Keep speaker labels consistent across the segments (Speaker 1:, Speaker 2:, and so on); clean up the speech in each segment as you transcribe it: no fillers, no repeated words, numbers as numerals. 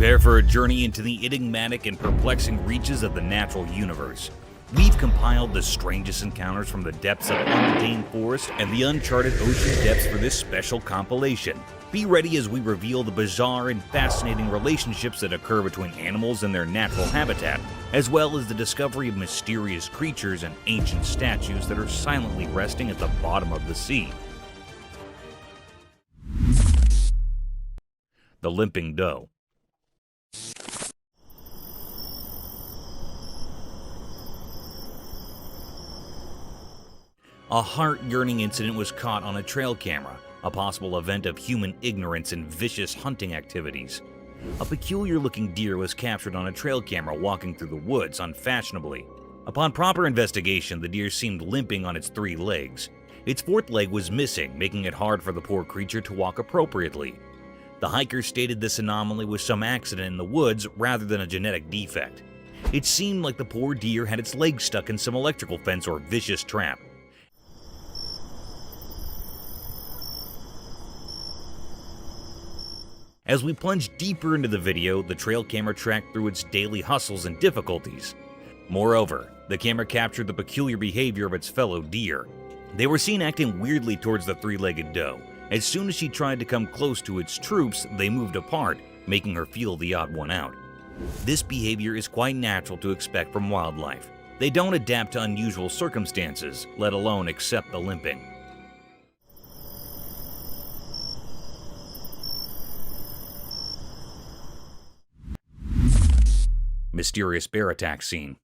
Speaker 1: Prepare for a journey into the enigmatic and perplexing reaches of the natural universe. We've compiled the strangest encounters from the depths of untamed forest and the uncharted ocean depths for this special compilation. Be ready as we reveal the bizarre and fascinating relationships that occur between animals and their natural habitat, as well as the discovery of mysterious creatures and ancient statues that are silently resting at the bottom of the sea. The Limping Deer. A heart-yearning incident was caught on a trail camera, a possible event of human ignorance and vicious hunting activities. A peculiar-looking deer was captured on a trail camera walking through the woods unfashionably. Upon proper investigation, the deer seemed limping on its 3 legs. Its 4th leg was missing, making it hard for the poor creature to walk appropriately. The hiker stated this anomaly was some accident in the woods rather than a genetic defect. It seemed like the poor deer had its legs stuck in some electrical fence or vicious trap. As we plunge deeper into the video, the trail camera tracked through its daily hustles and difficulties. Moreover, the camera captured the peculiar behavior of its fellow deer. They were seen acting weirdly towards the 3-legged doe. As soon as she tried to come close to its troops, they moved apart, making her feel the odd one out. This behavior is quite natural to expect from wildlife. They don't adapt to unusual circumstances, let alone accept the limping. Mysterious bear attack scene.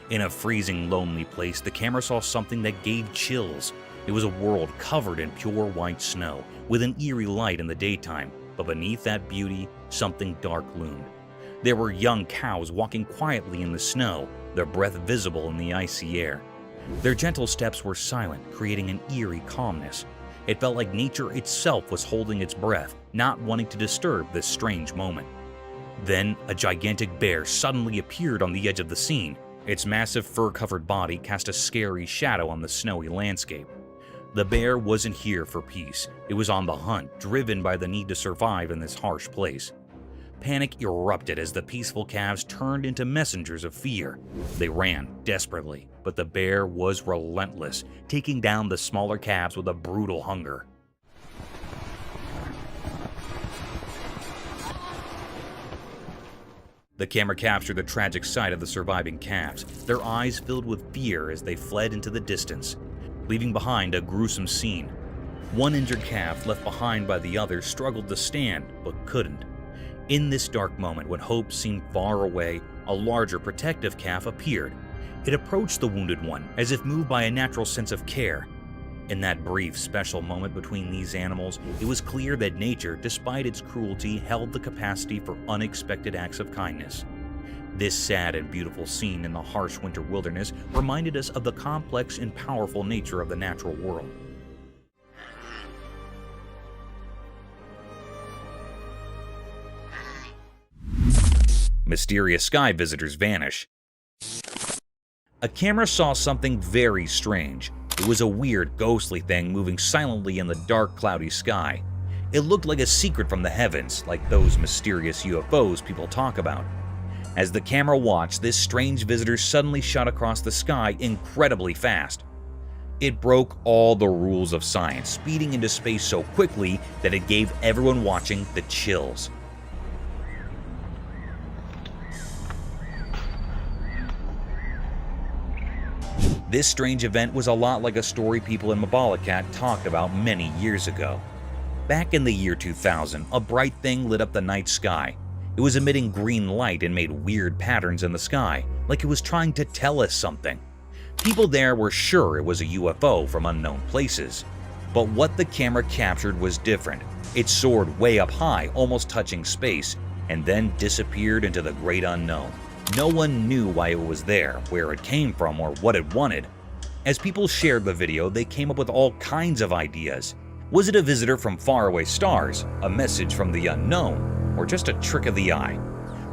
Speaker 1: In a freezing, lonely place, the camera saw something that gave chills. It was a world covered in pure white snow, with an eerie light in the daytime, but beneath that beauty, something dark loomed. There were young cows walking quietly in the snow, their breath visible in the icy air. Their gentle steps were silent, creating an eerie calmness. It felt like nature itself was holding its breath, not wanting to disturb this strange moment. Then, a gigantic bear suddenly appeared on the edge of the scene. Its massive fur-covered body cast a scary shadow on the snowy landscape. The bear wasn't here for peace. It was on the hunt, driven by the need to survive in this harsh place. Panic erupted as the peaceful calves turned into messengers of fear. They ran desperately, but the bear was relentless, taking down the smaller calves with a brutal hunger. The camera captured the tragic sight of the surviving calves, their eyes filled with fear as they fled into the distance, leaving behind a gruesome scene. One injured calf left behind by the others struggled to stand, but couldn't. In this dark moment, when hope seemed far away, a larger protective calf appeared. It approached the wounded one, as if moved by a natural sense of care. In that brief, special moment between these animals, it was clear that nature, despite its cruelty, held the capacity for unexpected acts of kindness. This sad and beautiful scene in the harsh winter wilderness reminded us of the complex and powerful nature of the natural world. Mysterious sky visitors vanish. A camera saw something very strange. It was a weird, ghostly thing moving silently in the dark, cloudy sky. It looked like a secret from the heavens, like those mysterious UFOs people talk about. As the camera watched, this strange visitor suddenly shot across the sky incredibly fast. It broke all the rules of science, speeding into space so quickly that it gave everyone watching the chills. This strange event was a lot like a story people in Mabalacat talked about many years ago. Back in the year 2000, a bright thing lit up the night sky. It was emitting green light and made weird patterns in the sky, like it was trying to tell us something. People there were sure it was a UFO from unknown places. But what the camera captured was different. It soared way up high, almost touching space, and then disappeared into the great unknown. No one knew why it was there, where it came from, or what it wanted. As people shared the video, they came up with all kinds of ideas. Was it a visitor from faraway stars, a message from the unknown, or just a trick of the eye?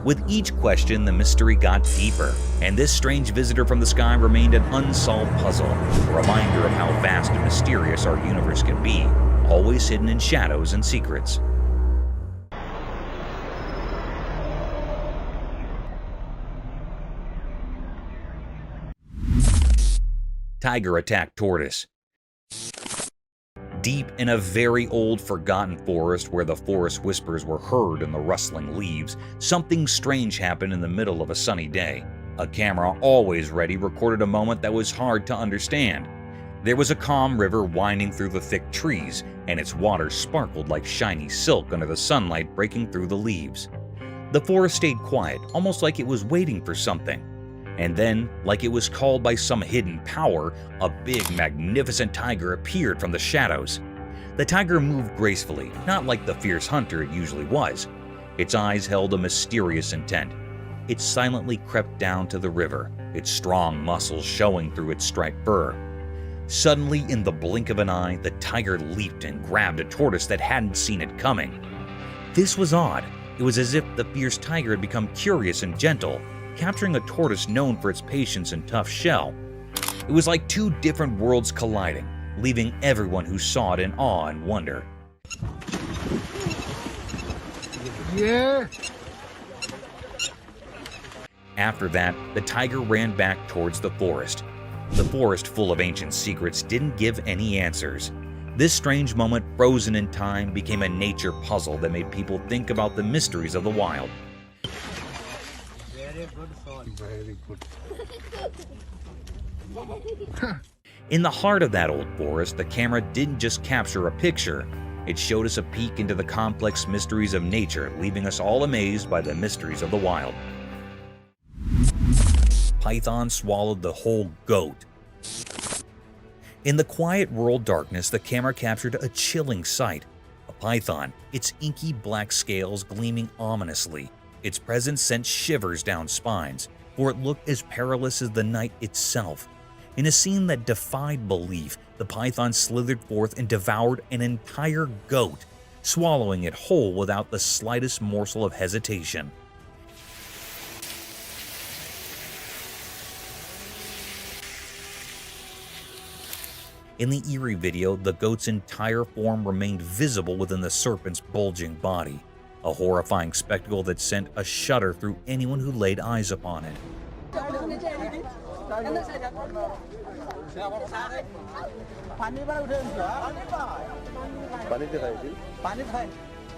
Speaker 1: With each question, the mystery got deeper, and this strange visitor from the sky remained an unsolved puzzle, a reminder of how vast and mysterious our universe can be, always hidden in shadows and secrets. Tiger attacked tortoise. Deep in a very old, forgotten forest where the forest whispers were heard in the rustling leaves, something strange happened in the middle of a sunny day. A camera, always ready, recorded a moment that was hard to understand. There was a calm river winding through the thick trees, and its water sparkled like shiny silk under the sunlight breaking through the leaves. The forest stayed quiet, almost like it was waiting for something. And then, like it was called by some hidden power, a big, magnificent tiger appeared from the shadows. The tiger moved gracefully, not like the fierce hunter it usually was. Its eyes held a mysterious intent. It silently crept down to the river, its strong muscles showing through its striped fur. Suddenly, in the blink of an eye, the tiger leaped and grabbed a tortoise that hadn't seen it coming. This was odd. It was as if the fierce tiger had become curious and gentle, capturing a tortoise known for its patience and tough shell. It was like two different worlds colliding, leaving everyone who saw it in awe and wonder.
Speaker 2: Yeah.
Speaker 1: After that, the tiger ran back towards the forest. The forest, full of ancient secrets, didn't give any answers. This strange moment, frozen in time, became a nature puzzle that made people think about the mysteries of the wild.
Speaker 2: Very good son. Very good.
Speaker 1: In the heart of that old forest, the camera didn't just capture a picture. It showed us a peek into the complex mysteries of nature, leaving us all amazed by the mysteries of the wild. Python swallowed the whole goat. In the quiet rural darkness, the camera captured a chilling sight. A python, its inky black scales gleaming ominously. Its presence sent shivers down spines, for it looked as perilous as the night itself. In a scene that defied belief, the python slithered forth and devoured an entire goat, swallowing it whole without the slightest morsel of hesitation. In the eerie video, the goat's entire form remained visible within the serpent's bulging body, a horrifying spectacle that sent a shudder through anyone who laid eyes upon it.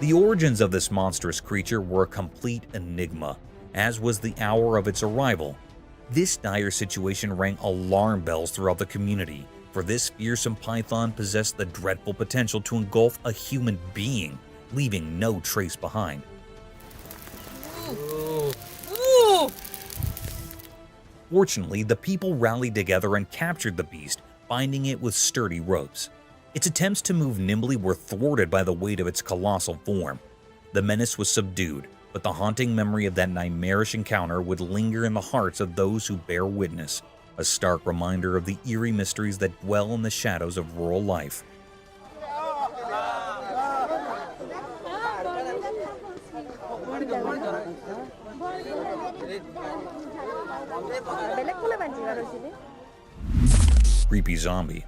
Speaker 1: The origins of this monstrous creature were a complete enigma, as was the hour of its arrival. This dire situation rang alarm bells throughout the community, for this fearsome python possessed the dreadful potential to engulf a human being, leaving no trace behind. Fortunately, the people rallied together and captured the beast, binding it with sturdy ropes. Its attempts to move nimbly were thwarted by the weight of its colossal form. The menace was subdued, but the haunting memory of that nightmarish encounter would linger in the hearts of those who bear witness, a stark reminder of the eerie mysteries that dwell in the shadows of rural life. Creepy zombie.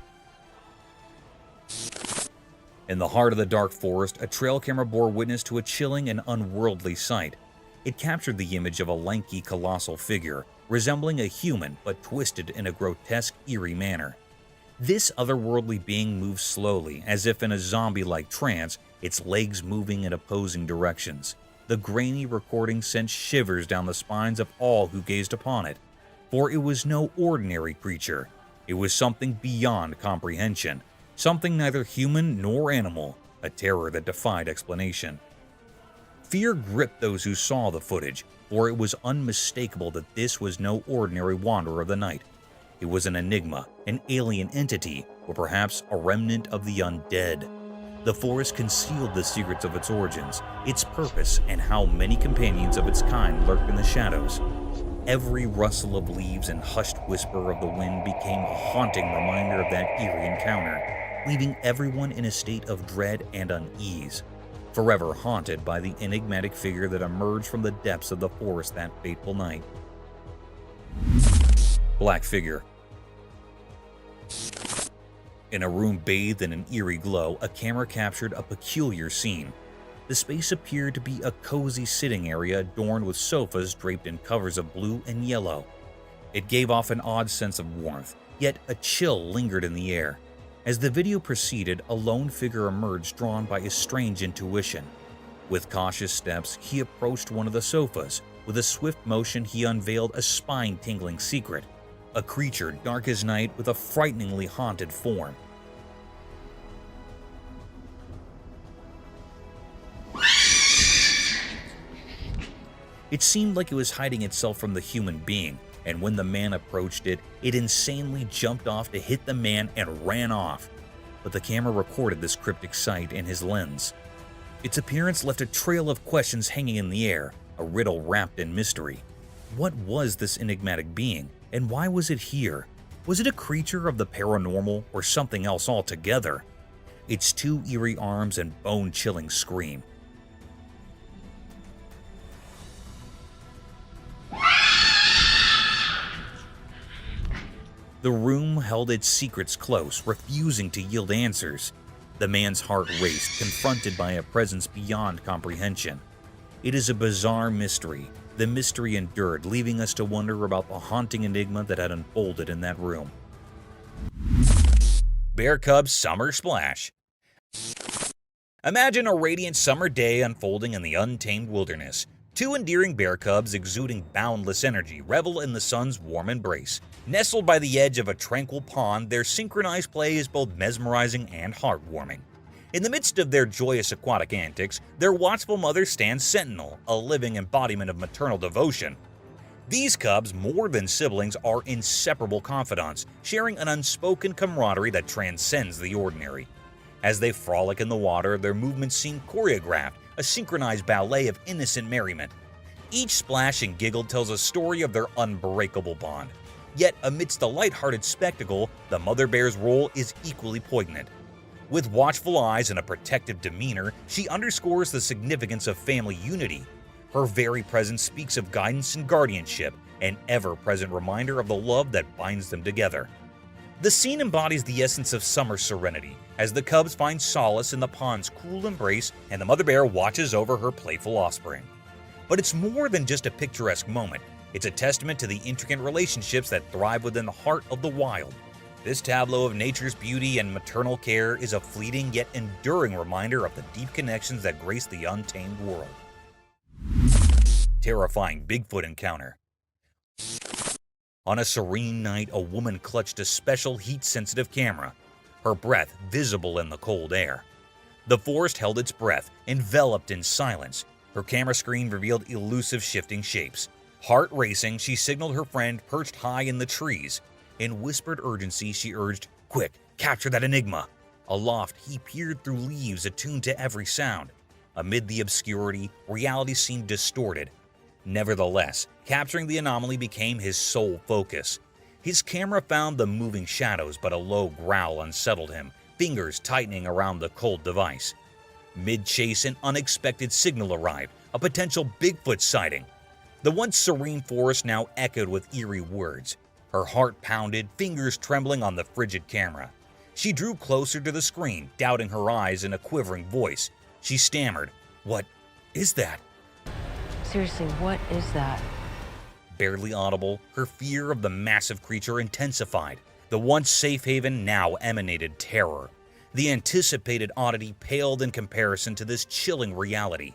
Speaker 1: In the heart of the dark forest, a trail camera bore witness to a chilling and unworldly sight. It captured the image of a lanky, colossal figure, resembling a human but twisted in a grotesque, eerie manner. This otherworldly being moved slowly, as if in a zombie-like trance, its legs moving in opposing directions. The grainy recording sent shivers down the spines of all who gazed upon it, for it was no ordinary creature. It was something beyond comprehension, something neither human nor animal, a terror that defied explanation. Fear gripped those who saw the footage, for it was unmistakable that this was no ordinary wanderer of the night. It was an enigma, an alien entity, or perhaps a remnant of the undead. The forest concealed the secrets of its origins, its purpose, and how many companions of its kind lurked in the shadows. Every rustle of leaves and hushed whisper of the wind became a haunting reminder of that eerie encounter, leaving everyone in a state of dread and unease, forever haunted by the enigmatic figure that emerged from the depths of the forest that fateful night. Black figure. In a room bathed in an eerie glow, a camera captured a peculiar scene. The space appeared to be a cozy sitting area adorned with sofas draped in covers of blue and yellow. It gave off an odd sense of warmth, yet a chill lingered in the air. As the video proceeded, a lone figure emerged drawn by a strange intuition. With cautious steps, he approached one of the sofas. With a swift motion, he unveiled a spine-tingling secret. A creature dark as night with a frighteningly haunted form. It seemed like it was hiding itself from the human being, and when the man approached it, it insanely jumped off to hit the man and ran off. But the camera recorded this cryptic sight in his lens. Its appearance left a trail of questions hanging in the air, a riddle wrapped in mystery. What was this enigmatic being, and why was it here? Was it a creature of the paranormal or something else altogether? Its two eerie arms and bone-chilling scream. The room held its secrets close, refusing to yield answers. The man's heart raced, confronted by a presence beyond comprehension. It is a bizarre mystery. The mystery endured, leaving us to wonder about the haunting enigma that had unfolded in that room. Bear Cub's Summer Splash. Imagine a radiant summer day unfolding in the untamed wilderness. Two endearing bear cubs exuding boundless energy revel in the sun's warm embrace. Nestled by the edge of a tranquil pond, their synchronized play is both mesmerizing and heartwarming. In the midst of their joyous aquatic antics, their watchful mother stands sentinel, a living embodiment of maternal devotion. These cubs, more than siblings, are inseparable confidants, sharing an unspoken camaraderie that transcends the ordinary. As they frolic in the water, their movements seem choreographed, a synchronized ballet of innocent merriment. Each splash and giggle tells a story of their unbreakable bond. Yet, amidst the lighthearted spectacle, the mother bear's role is equally poignant. With watchful eyes and a protective demeanor, she underscores the significance of family unity. Her very presence speaks of guidance and guardianship, an ever-present reminder of the love that binds them together. The scene embodies the essence of summer serenity, as the cubs find solace in the pond's cool embrace and the mother bear watches over her playful offspring. But it's more than just a picturesque moment. It's a testament to the intricate relationships that thrive within the heart of the wild. This tableau of nature's beauty and maternal care is a fleeting yet enduring reminder of the deep connections that grace the untamed world. Terrifying Bigfoot encounter. On a serene night, a woman clutched a special heat-sensitive camera, her breath visible in the cold air. The forest held its breath, enveloped in silence. Her camera screen revealed elusive shifting shapes. Heart racing, she signaled her friend perched high in the trees. In whispered urgency, she urged, "Quick, capture that enigma!" Aloft, he peered through leaves attuned to every sound. Amid the obscurity, reality seemed distorted. Nevertheless, capturing the anomaly became his sole focus. His camera found the moving shadows, but a low growl unsettled him, fingers tightening around the cold device. Mid-chase, an unexpected signal arrived, a potential Bigfoot sighting. The once serene forest now echoed with eerie words. Her heart pounded, fingers trembling on the frigid camera. She drew closer to the screen, doubting her eyes in a quivering voice. She stammered, "What is that?"
Speaker 3: Seriously, what is that?
Speaker 1: Barely audible, her fear of the massive creature intensified. The once safe haven now emanated terror. The anticipated oddity paled in comparison to this chilling reality.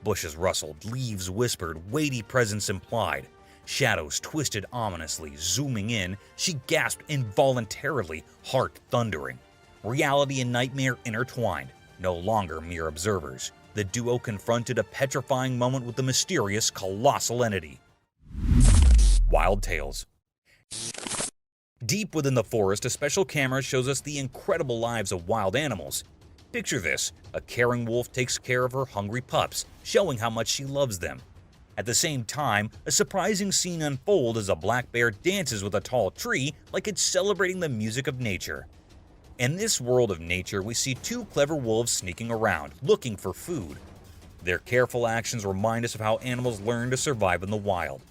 Speaker 1: Bushes rustled, leaves whispered, weighty presence implied. Shadows twisted ominously, zooming in, she gasped involuntarily, heart thundering. Reality and nightmare intertwined, no longer mere observers. The duo confronted a petrifying moment with the mysterious colossal entity. Wild Tales. Deep within the forest, a special camera shows us the incredible lives of wild animals. Picture this: a caring wolf takes care of her hungry pups, showing how much she loves them. At the same time, a surprising scene unfolds as a black bear dances with a tall tree like it's celebrating the music of nature. In this world of nature, we see two clever wolves sneaking around, looking for food. Their careful actions remind us of how animals learn to survive in the wild.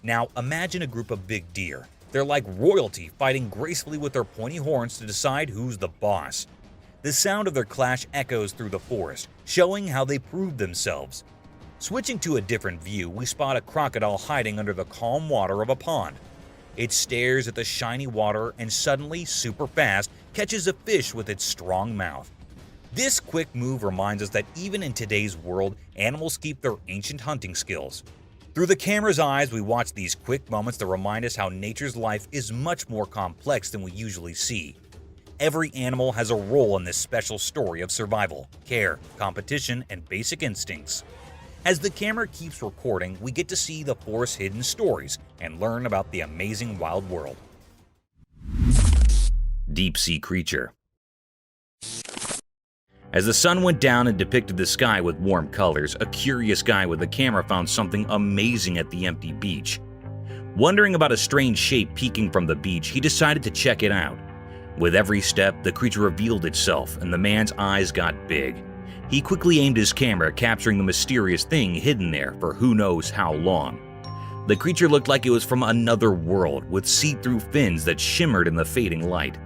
Speaker 1: Now, imagine a group of big deer. They're like royalty, fighting gracefully with their pointy horns to decide who's the boss. The sound of their clash echoes through the forest, showing how they proved themselves. Switching to a different view, we spot a crocodile hiding under the calm water of a pond. It stares at the shiny water and suddenly, super fast, catches a fish with its strong mouth. This quick move reminds us that even in today's world, animals keep their ancient hunting skills. Through the camera's eyes, we watch these quick moments that remind us how nature's life is much more complex than we usually see. Every animal has a role in this special story of survival, care, competition, and basic instincts. As the camera keeps recording, we get to see the forest's hidden stories and learn about the amazing wild world. Deep sea creature. As the sun went down and depicted the sky with warm colors, a curious guy with a camera found something amazing at the empty beach. Wondering about a strange shape peeking from the beach, he decided to check it out. With every step, the creature revealed itself, and the man's eyes got big. He quickly aimed his camera, capturing the mysterious thing hidden there for who knows how long. The creature looked like it was from another world, with see-through fins that shimmered in the fading light.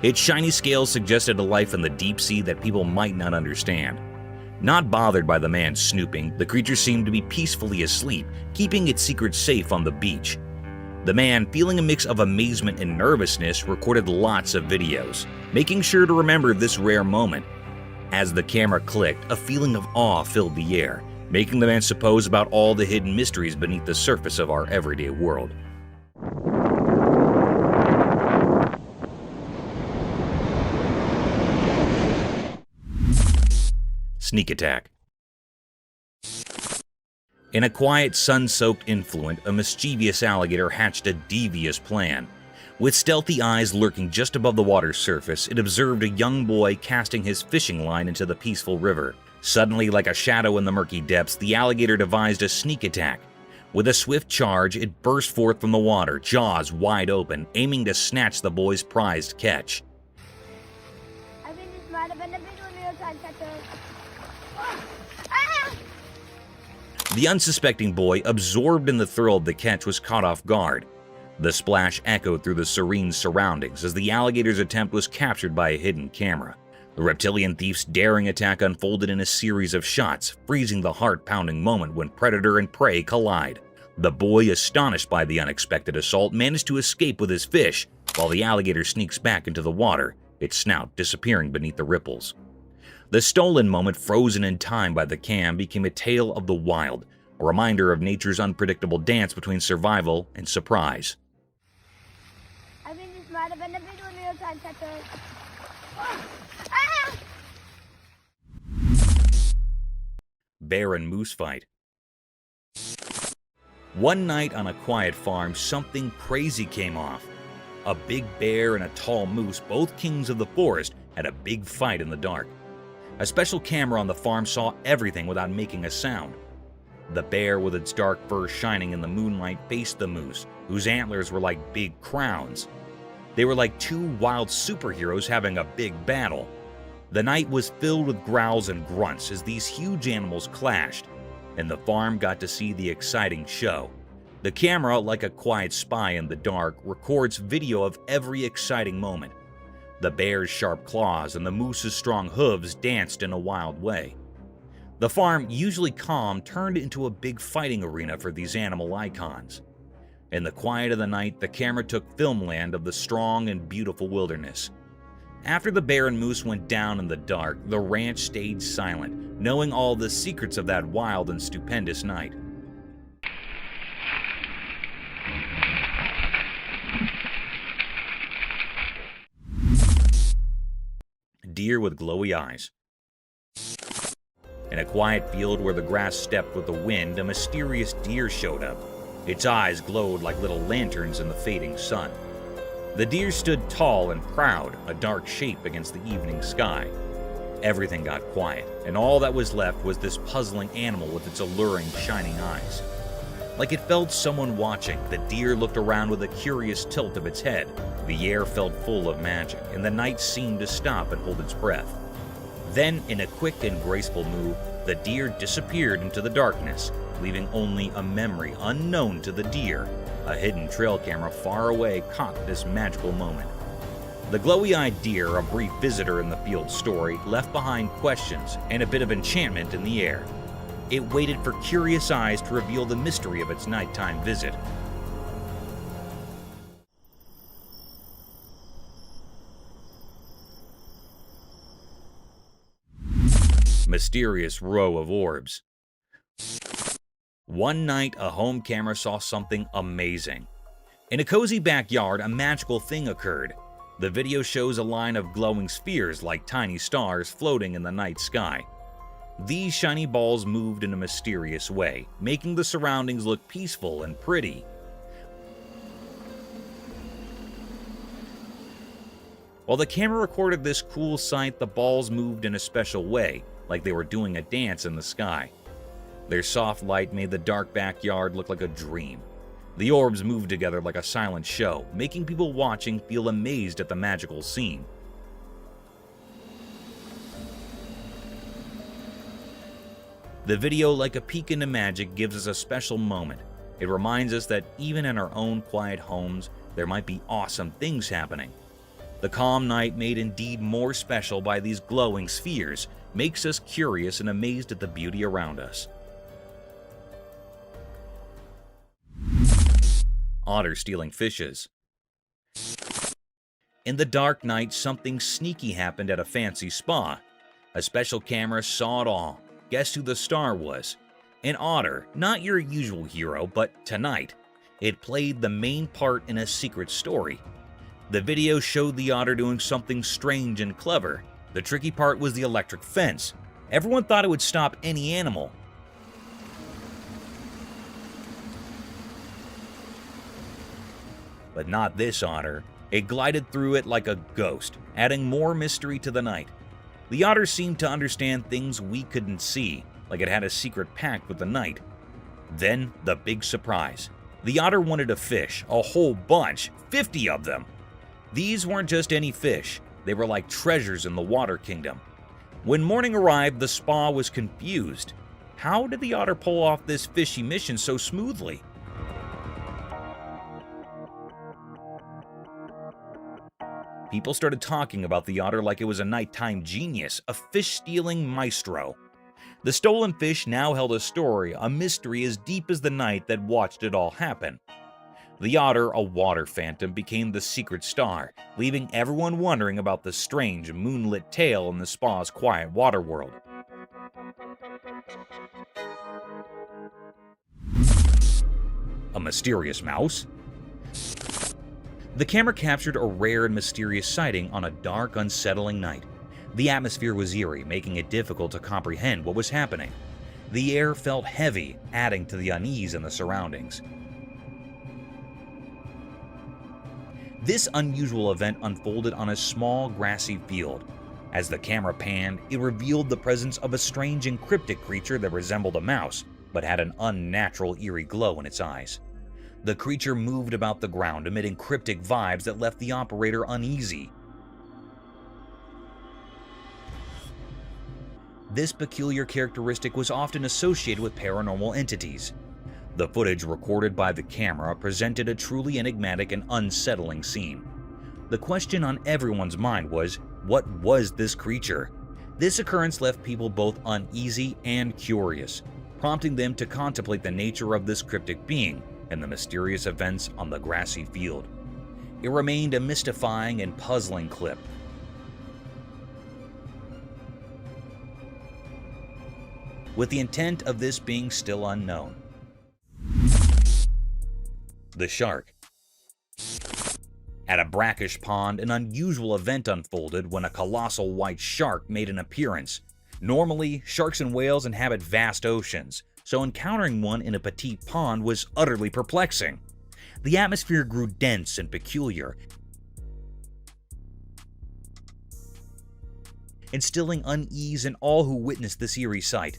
Speaker 1: Its shiny scales suggested a life in the deep sea that people might not understand. Not bothered by the man's snooping, the creature seemed to be peacefully asleep, keeping its secrets safe on the beach. The man, feeling a mix of amazement and nervousness, recorded lots of videos, making sure to remember this rare moment. As the camera clicked, a feeling of awe filled the air, making the man suppose about all the hidden mysteries beneath the surface of our everyday world. Sneak attack. In a quiet, sun-soaked influent, a mischievous alligator hatched a devious plan. With stealthy eyes lurking just above the water's surface, it observed a young boy casting his fishing line into the peaceful river. Suddenly, like a shadow in the murky depths, the alligator devised a sneak attack. With a swift charge, it burst forth from the water, jaws wide open, aiming to snatch the boy's prized catch. The unsuspecting boy, absorbed in the thrill of the catch, was caught off guard. The splash echoed through the serene surroundings as the alligator's attempt was captured by a hidden camera. The reptilian thief's daring attack unfolded in a series of shots, freezing the heart-pounding moment when predator and prey collide. The boy, astonished by the unexpected assault, managed to escape with his fish, while the alligator sneaks back into the water, its snout disappearing beneath the ripples. The stolen moment, frozen in time by the cam, became a tale of the wild, a reminder of nature's unpredictable dance between survival and surprise. Bear and moose fight. One night on a quiet farm, something crazy came off. A big bear and a tall moose, both kings of the forest, had a big fight in the dark. A special camera on the farm saw everything without making a sound. The bear, with its dark fur shining in the moonlight, faced the moose, whose antlers were like big crowns. They were like two wild superheroes having a big battle. The night was filled with growls and grunts as these huge animals clashed, and the farm got to see the exciting show. The camera, like a quiet spy in the dark, records video of every exciting moment. The bear's sharp claws and the moose's strong hooves danced in a wild way. The farm, usually calm, turned into a big fighting arena for these animal icons. In the quiet of the night, the camera took filmland of the strong and beautiful wilderness. After the bear and moose went down in the dark, the ranch stayed silent, knowing all the secrets of that wild and stupendous night. Deer with glowy eyes. In a quiet field where the grass stepped with the wind, a mysterious deer showed up. Its eyes glowed like little lanterns in the fading sun. The deer stood tall and proud, a dark shape against the evening sky. Everything got quiet, and all that was left was this puzzling animal with its alluring, shining eyes. Like it felt someone watching, the deer looked around with a curious tilt of its head. The air felt full of magic, and the night seemed to stop and hold its breath. Then, in a quick and graceful move, the deer disappeared into the darkness, leaving only a memory unknown to the deer. A hidden trail camera far away caught this magical moment. The glowy-eyed deer, a brief visitor in the field story, left behind questions and a bit of enchantment in the air. It waited for curious eyes to reveal the mystery of its nighttime visit. Mysterious row of orbs. One night, a home camera saw something amazing. In a cozy backyard, a magical thing occurred. The video shows a line of glowing spheres like tiny stars floating in the night sky. These shiny balls moved in a mysterious way, making the surroundings look peaceful and pretty. While the camera recorded this cool sight, the balls moved in a special way, like they were doing a dance in the sky. Their soft light made the dark backyard look like a dream. The orbs moved together like a silent show, making people watching feel amazed at the magical scene. The video, like a peek into magic, gives us a special moment. It reminds us that even in our own quiet homes, there might be awesome things happening. The calm night, made indeed more special by these glowing spheres, makes us curious and amazed at the beauty around us. Otter stealing fishes. In the dark night, something sneaky happened at a fancy spa. A special camera saw it all. Guess who the star was? An otter, not your usual hero, but tonight, it played the main part in a secret story. The video showed the otter doing something strange and clever. The tricky part was the electric fence. Everyone thought it would stop any animal. But not this otter. It glided through it like a ghost, adding more mystery to the night. The otter seemed to understand things we couldn't see, like it had a secret pact with the night. Then, the big surprise. The otter wanted a fish, a whole bunch, 50 of them. These weren't just any fish, they were like treasures in the water kingdom. When morning arrived, the spa was confused. How did the otter pull off this fishy mission so smoothly? People started talking about the otter like it was a nighttime genius, a fish-stealing maestro. The stolen fish now held a story, a mystery as deep as the night that watched it all happen. The otter, a water phantom, became the secret star, leaving everyone wondering about the strange, moonlit tale in the spa's quiet water world. A mysterious mouse? The camera captured a rare and mysterious sighting on a dark, unsettling night. The atmosphere was eerie, making it difficult to comprehend what was happening. The air felt heavy, adding to the unease in the surroundings. This unusual event unfolded on a small, grassy field. As the camera panned, it revealed the presence of a strange and cryptic creature that resembled a mouse, but had an unnatural, eerie glow in its eyes. The creature moved about the ground, emitting cryptic vibes that left the operator uneasy. This peculiar characteristic was often associated with paranormal entities. The footage recorded by the camera presented a truly enigmatic and unsettling scene. The question on everyone's mind was, what was this creature? This occurrence left people both uneasy and curious, prompting them to contemplate the nature of this cryptic being and the mysterious events on the grassy field. It remained a mystifying and puzzling clip. With the intent of this being still unknown. The shark. At a brackish pond, an unusual event unfolded when a colossal white shark made an appearance. Normally, sharks and whales inhabit vast oceans, so encountering one in a petite pond was utterly perplexing. The atmosphere grew dense and peculiar, instilling unease in all who witnessed this eerie sight.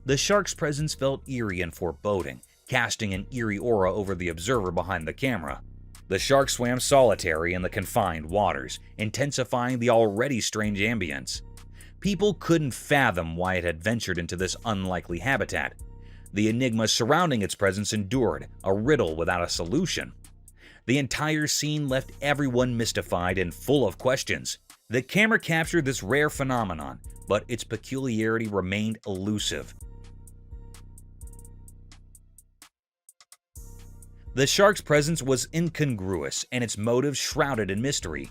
Speaker 1: The shark's presence felt eerie and foreboding, casting an eerie aura over the observer behind the camera. The shark swam solitary in the confined waters, intensifying the already strange ambience. People couldn't fathom why it had ventured into this unlikely habitat. The enigma surrounding its presence endured, a riddle without a solution. The entire scene left everyone mystified and full of questions. The camera captured this rare phenomenon, but its peculiarity remained elusive. The shark's presence was incongruous and its motives shrouded in mystery.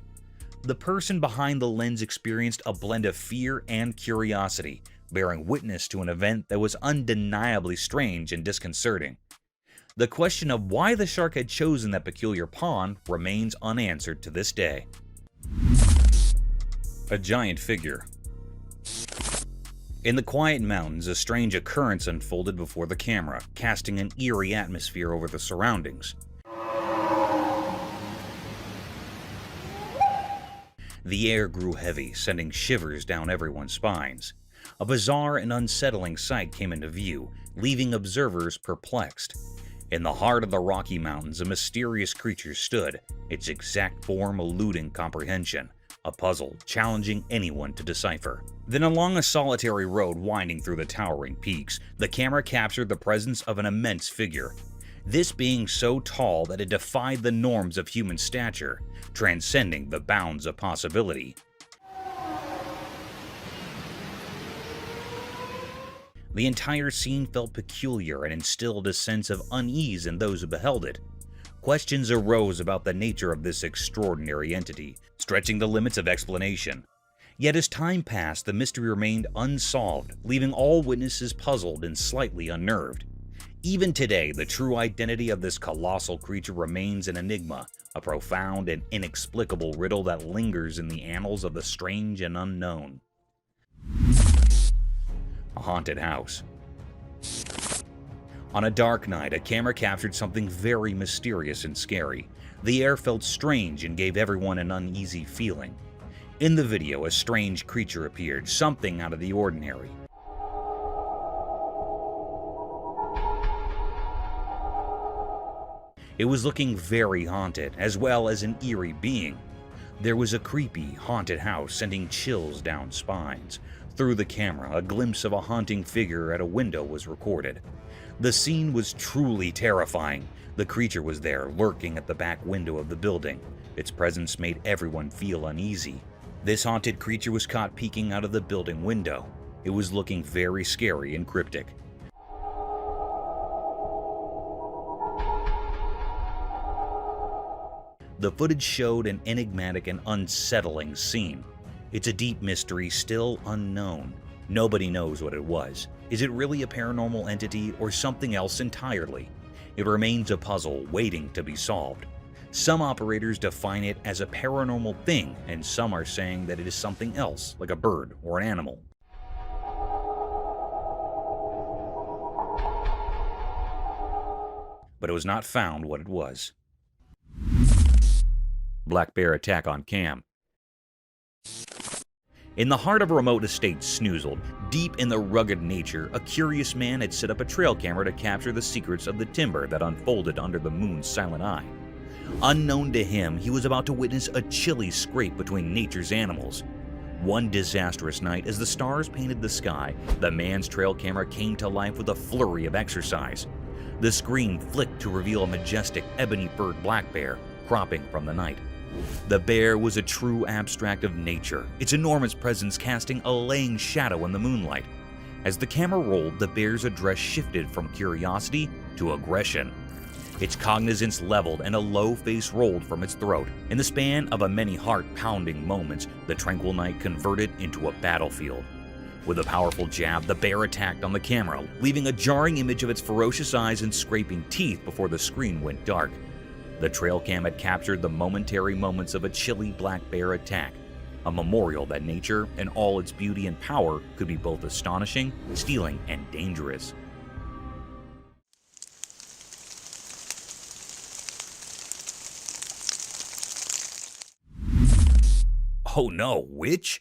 Speaker 1: The person behind the lens experienced a blend of fear and curiosity, bearing witness to an event that was undeniably strange and disconcerting. The question of why the shark had chosen that peculiar pond remains unanswered to this day. A giant figure. In the quiet mountains, a strange occurrence unfolded before the camera, casting an eerie atmosphere over the surroundings. The air grew heavy, sending shivers down everyone's spines. A bizarre and unsettling sight came into view, leaving observers perplexed. In the heart of the Rocky Mountains, a mysterious creature stood, its exact form eluding comprehension, a puzzle challenging anyone to decipher. Then along a solitary road winding through the towering peaks, the camera captured the presence of an immense figure. This being so tall that it defied the norms of human stature, transcending the bounds of possibility. The entire scene felt peculiar and instilled a sense of unease in those who beheld it. Questions arose about the nature of this extraordinary entity, stretching the limits of explanation. Yet as time passed, the mystery remained unsolved, leaving all witnesses puzzled and slightly unnerved. Even today, the true identity of this colossal creature remains an enigma, a profound and inexplicable riddle that lingers in the annals of the strange and unknown. A haunted house. On a dark night, a camera captured something very mysterious and scary. The air felt strange and gave everyone an uneasy feeling. In the video, a strange creature appeared, something out of the ordinary. It was looking very haunted, as well as an eerie being. There was a creepy, haunted house sending chills down spines. Through the camera, a glimpse of a haunting figure at a window was recorded. The scene was truly terrifying. The creature was there, lurking at the back window of the building. Its presence made everyone feel uneasy. This haunted creature was caught peeking out of the building window. It was looking very scary and cryptic. The footage showed an enigmatic and unsettling scene. It's a deep mystery still unknown. Nobody knows what it was. Is it really a paranormal entity or something else entirely? It remains a puzzle waiting to be solved. Some operators define it as a paranormal thing, and some are saying that it is something else, like a bird or an animal. But it was not found what it was. Black bear attack on cam. In the heart of a remote estate snoozled, deep in the rugged nature, a curious man had set up a trail camera to capture the secrets of the timber that unfolded under the moon's silent eye. Unknown to him, he was about to witness a chilly scrape between nature's animals. One disastrous night, as the stars painted the sky, the man's trail camera came to life with a flurry of exercise. The screen flicked to reveal a majestic ebony-furred black bear cropping from the night. The bear was a true abstract of nature, its enormous presence casting a laying shadow in the moonlight. As the camera rolled, the bear's address shifted from curiosity to aggression. Its cognizance leveled and a low face rolled from its throat. In the span of a many heart-pounding moments, the tranquil night converted into a battlefield. With a powerful jab, the bear attacked on the camera, leaving a jarring image of its ferocious eyes and scraping teeth before the screen went dark. The trail cam had captured the momentary moments of a chilly black bear attack, a memorial that nature, in all its beauty and power, could be both astonishing, stealing, and dangerous. Oh no, witch?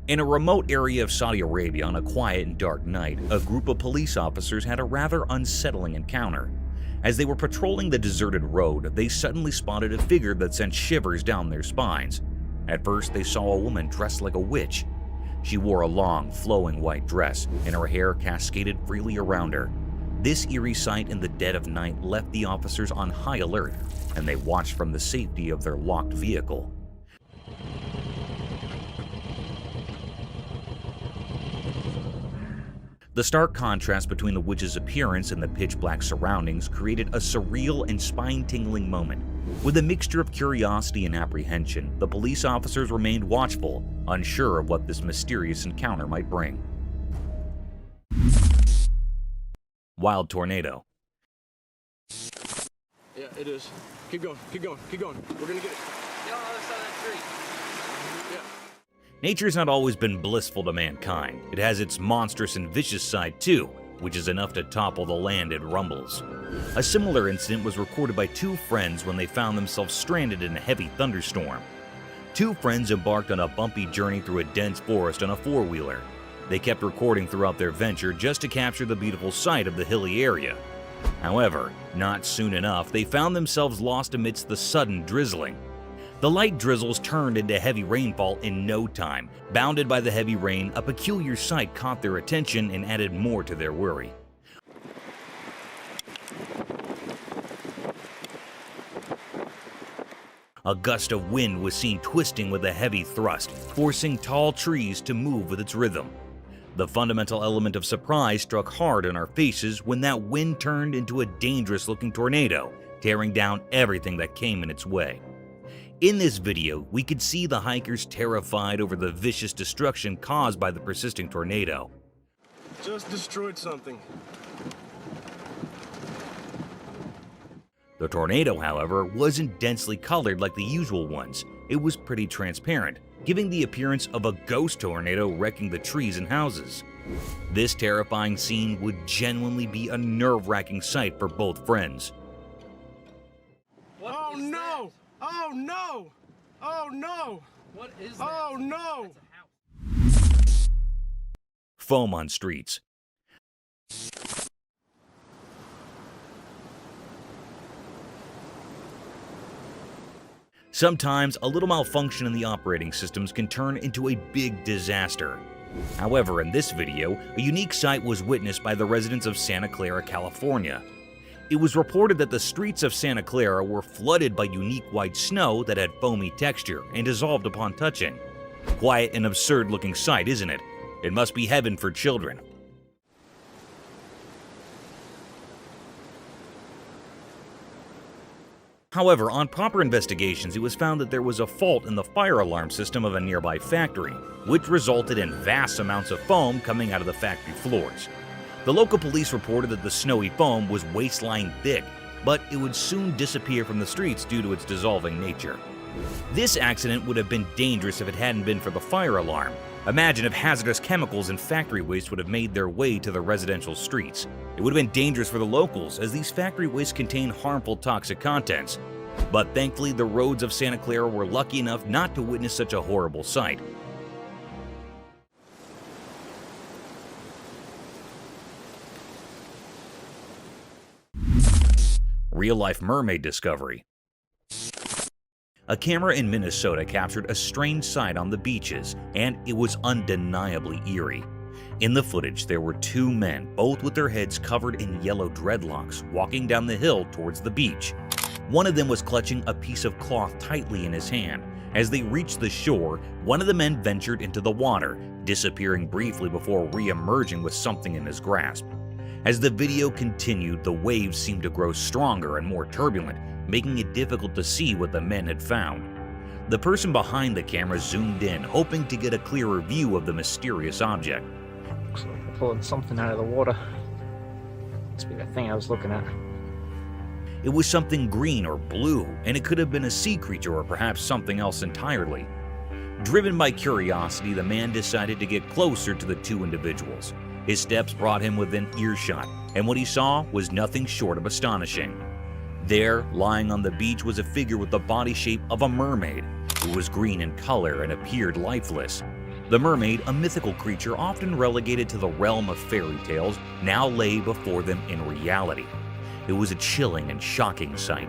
Speaker 1: In a remote area of Saudi Arabia on a quiet and dark night, a group of police officers had a rather unsettling encounter. As they were patrolling the deserted road, they suddenly spotted a figure that sent shivers down their spines. At first, they saw a woman dressed like a witch. She wore a long, flowing white dress, and her hair cascaded freely around her. This eerie sight in the dead of night left the officers on high alert, and they watched from the safety of their locked vehicle. The stark contrast between the witch's appearance and the pitch-black surroundings created a surreal and spine-tingling moment. With a mixture of curiosity and apprehension, the police officers remained watchful, unsure of what this mysterious encounter might bring. Wild tornado.
Speaker 4: Yeah, it is. Keep going, keep going, keep going. We're gonna get it.
Speaker 5: Get on the other side of that tree.
Speaker 4: Yeah.
Speaker 1: Nature's not always been blissful to mankind. It has its monstrous and vicious side too, which is enough to topple the land it rumbles. A similar incident was recorded by two friends when they found themselves stranded in a heavy thunderstorm. Two friends embarked on a bumpy journey through a dense forest on a four-wheeler. They kept recording throughout their venture just to capture the beautiful sight of the hilly area. However, not soon enough, they found themselves lost amidst the sudden drizzling. The light drizzles turned into heavy rainfall in no time. Bounded by the heavy rain, a peculiar sight caught their attention and added more to their worry. A gust of wind was seen twisting with a heavy thrust, forcing tall trees to move with its rhythm. The fundamental element of surprise struck hard in our faces when that wind turned into a dangerous-looking tornado, tearing down everything that came in its way. In this video, we could see the hikers terrified over the vicious destruction caused by the persisting tornado.
Speaker 4: Just destroyed something.
Speaker 1: The tornado, however, wasn't densely colored like the usual ones. It was pretty transparent, giving the appearance of a ghost tornado wrecking the trees and houses. This terrifying scene would genuinely be a nerve-wracking sight for both friends.
Speaker 4: Oh no! Oh no! Oh no!
Speaker 5: What is that?
Speaker 4: Oh no!
Speaker 5: That's a house.
Speaker 1: Foam on streets. Sometimes, a little malfunction in the operating systems can turn into a big disaster. However, in this video, a unique sight was witnessed by the residents of Santa Clara, California. It was reported that the streets of Santa Clara were flooded by unique white snow that had foamy texture and dissolved upon touching. Quite an absurd-looking sight, isn't it? It must be heaven for children. However, on proper investigations, it was found that there was a fault in the fire alarm system of a nearby factory, which resulted in vast amounts of foam coming out of the factory floors. The local police reported that the snowy foam was waist-line thick, but it would soon disappear from the streets due to its dissolving nature. This accident would have been dangerous if it hadn't been for the fire alarm. Imagine if hazardous chemicals and factory waste would have made their way to the residential streets. It would have been dangerous for the locals, as these factory wastes contain harmful toxic contents. But thankfully, the roads of Santa Clara were lucky enough not to witness such a horrible sight. Real-life mermaid discovery. A camera in Minnesota captured a strange sight on the beaches, and it was undeniably eerie. In the footage, there were two men, both with their heads covered in yellow dreadlocks, walking down the hill towards the beach. One of them was clutching a piece of cloth tightly in his hand. As they reached the shore, one of the men ventured into the water, disappearing briefly before re-emerging with something in his grasp. As the video continued, the waves seemed to grow stronger and more turbulent, making it difficult to see what the men had found. The person behind the camera zoomed in, hoping to get a clearer view of the mysterious object.
Speaker 6: Looks like they're pulling something out of the water. Must be the thing I was looking at.
Speaker 1: It was something green or blue, and it could have been a sea creature or perhaps something else entirely. Driven by curiosity, the man decided to get closer to the two individuals. His steps brought him within earshot, and what he saw was nothing short of astonishing. There, lying on the beach, was a figure with the body shape of a mermaid. It was green in color and appeared lifeless. The mermaid, a mythical creature often relegated to the realm of fairy tales, now lay before them in reality. It was a chilling and shocking sight.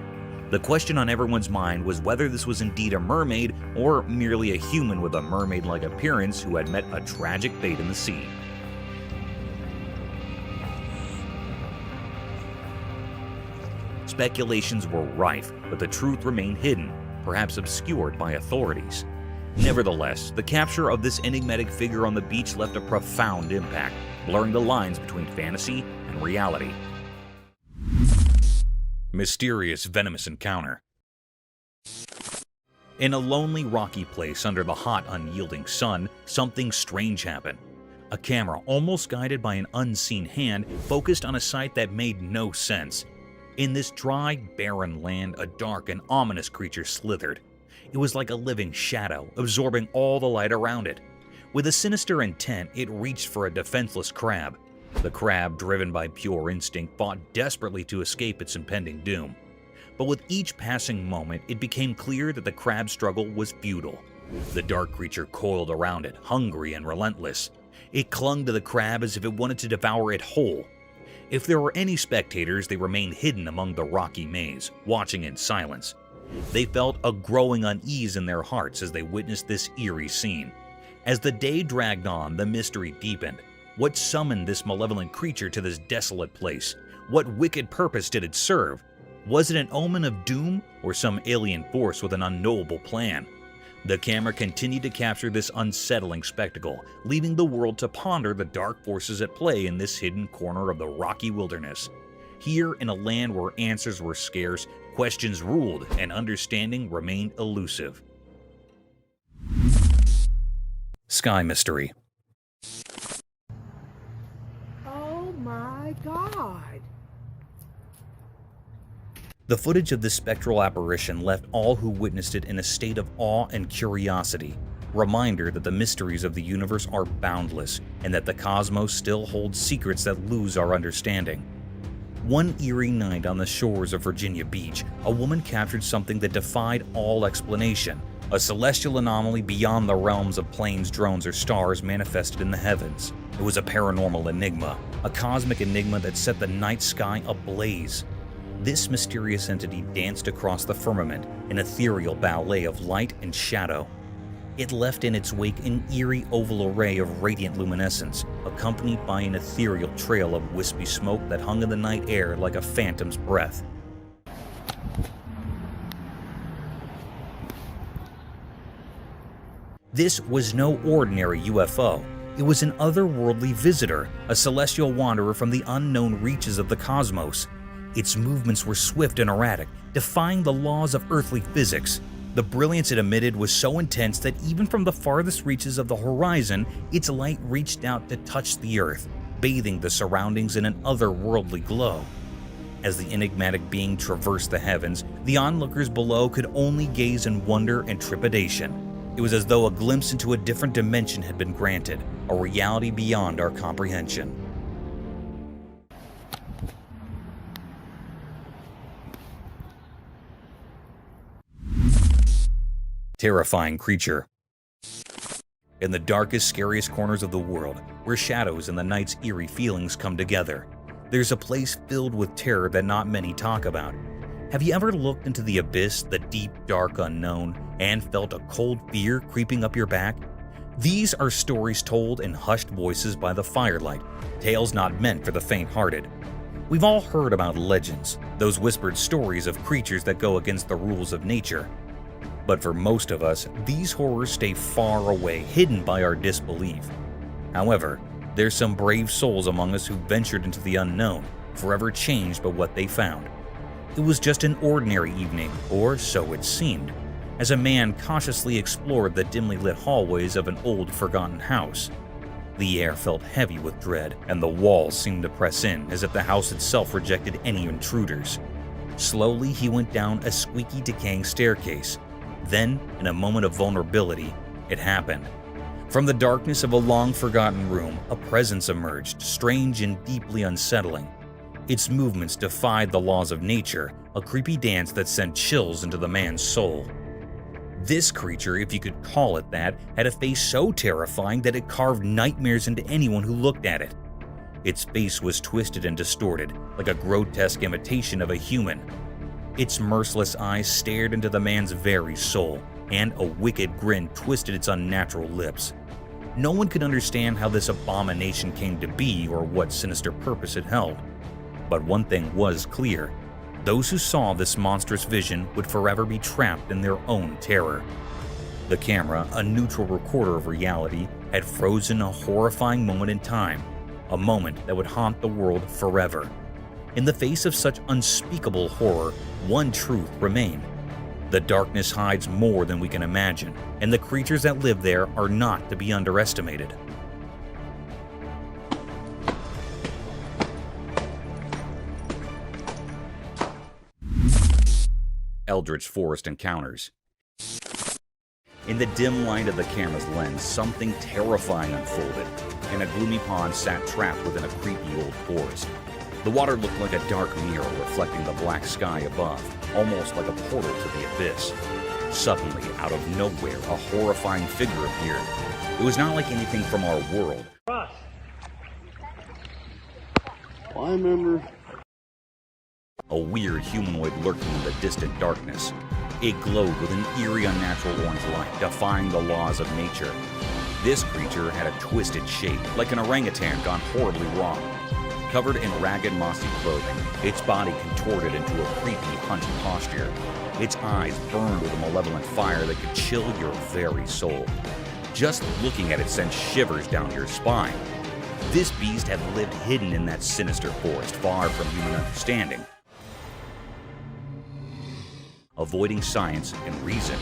Speaker 1: The question on everyone's mind was whether this was indeed a mermaid or merely a human with a mermaid-like appearance who had met a tragic fate in the sea. Speculations were rife, but the truth remained hidden, perhaps obscured by authorities. Nevertheless, the capture of this enigmatic figure on the beach left a profound impact, blurring the lines between fantasy and reality. Mysterious venomous encounter. In a lonely, rocky place under the hot, unyielding sun, something strange happened. A camera, almost guided by an unseen hand, focused on a sight that made no sense. In this dry, barren land, a dark and ominous creature slithered. It was like a living shadow, absorbing all the light around it. With a sinister intent, it reached for a defenseless crab. The crab, driven by pure instinct, fought desperately to escape its impending doom. But with each passing moment, it became clear that the crab's struggle was futile. The dark creature coiled around it, hungry and relentless. It clung to the crab as if it wanted to devour it whole. If there were any spectators, they remained hidden among the rocky maze, watching in silence. They felt a growing unease in their hearts as they witnessed this eerie scene. As the day dragged on, the mystery deepened. What summoned this malevolent creature to this desolate place? What wicked purpose did it serve? Was it an omen of doom or some alien force with an unknowable plan? The camera continued to capture this unsettling spectacle, leaving the world to ponder the dark forces at play in this hidden corner of the rocky wilderness. Here, in a land where answers were scarce, questions ruled, and understanding remained elusive. Sky Mystery.
Speaker 7: Oh my God!
Speaker 1: The footage of this spectral apparition left all who witnessed it in a state of awe and curiosity, reminder that the mysteries of the universe are boundless and that the cosmos still holds secrets that lose our understanding. One eerie night on the shores of Virginia Beach, a woman captured something that defied all explanation. A celestial anomaly beyond the realms of planes, drones, or stars manifested in the heavens. It was a paranormal enigma, a cosmic enigma that set the night sky ablaze. This mysterious entity danced across the firmament, an ethereal ballet of light and shadow. It left in its wake an eerie oval array of radiant luminescence, accompanied by an ethereal trail of wispy smoke that hung in the night air like a phantom's breath. This was no ordinary UFO. It was an otherworldly visitor, a celestial wanderer from the unknown reaches of the cosmos. Its movements were swift and erratic, defying the laws of earthly physics. The brilliance it emitted was so intense that even from the farthest reaches of the horizon, its light reached out to touch the earth, bathing the surroundings in an otherworldly glow. As the enigmatic being traversed the heavens, the onlookers below could only gaze in wonder and trepidation. It was as though a glimpse into a different dimension had been granted, a reality beyond our comprehension. Terrifying creature. In the darkest, scariest corners of the world, where shadows and the night's eerie feelings come together, there's a place filled with terror that not many talk about. Have you ever looked into the abyss, the deep, dark unknown, and felt a cold fear creeping up your back? These are stories told in hushed voices by the firelight, tales not meant for the faint-hearted. We've all heard about legends, those whispered stories of creatures that go against the rules of nature. But for most of us, these horrors stay far away, hidden by our disbelief. However, there's some brave souls among us who ventured into the unknown, forever changed by what they found. It was just an ordinary evening, or so it seemed, as a man cautiously explored the dimly lit hallways of an old, forgotten house. The air felt heavy with dread, and the walls seemed to press in as if the house itself rejected any intruders. Slowly, he went down a squeaky, decaying staircase. Then, in a moment of vulnerability, it happened. From the darkness of a long-forgotten room, a presence emerged, strange and deeply unsettling. Its movements defied the laws of nature, a creepy dance that sent chills into the man's soul. This creature, if you could call it that, had a face so terrifying that it carved nightmares into anyone who looked at it. Its face was twisted and distorted, like a grotesque imitation of a human. Its merciless eyes stared into the man's very soul, and a wicked grin twisted its unnatural lips. No one could understand how this abomination came to be or what sinister purpose it held. But one thing was clear. Those who saw this monstrous vision would forever be trapped in their own terror. The camera, a neutral recorder of reality, had frozen a horrifying moment in time, a moment that would haunt the world forever. In the face of such unspeakable horror, one truth remained. The darkness hides more than we can imagine, and the creatures that live there are not to be underestimated. Eldritch Forest Encounters. In the dim light of the camera's lens, something terrifying unfolded. In a gloomy pond sat trapped within a creepy old forest. The water looked like a dark mirror reflecting the black sky above, almost like a portal to the abyss. Suddenly, out of nowhere, a horrifying figure appeared. It was not like anything from our world.
Speaker 2: I remember.
Speaker 1: A weird humanoid lurking in the distant darkness. It glowed with an eerie, unnatural orange light, defying the laws of nature. This creature had a twisted shape, like an orangutan gone horribly wrong. Covered in ragged, mossy clothing, its body contorted into a creepy, hunched posture. Its eyes burned with a malevolent fire that could chill your very soul. Just looking at it sent shivers down your spine. This beast had lived hidden in that sinister forest, far from human understanding. Avoiding science and reason,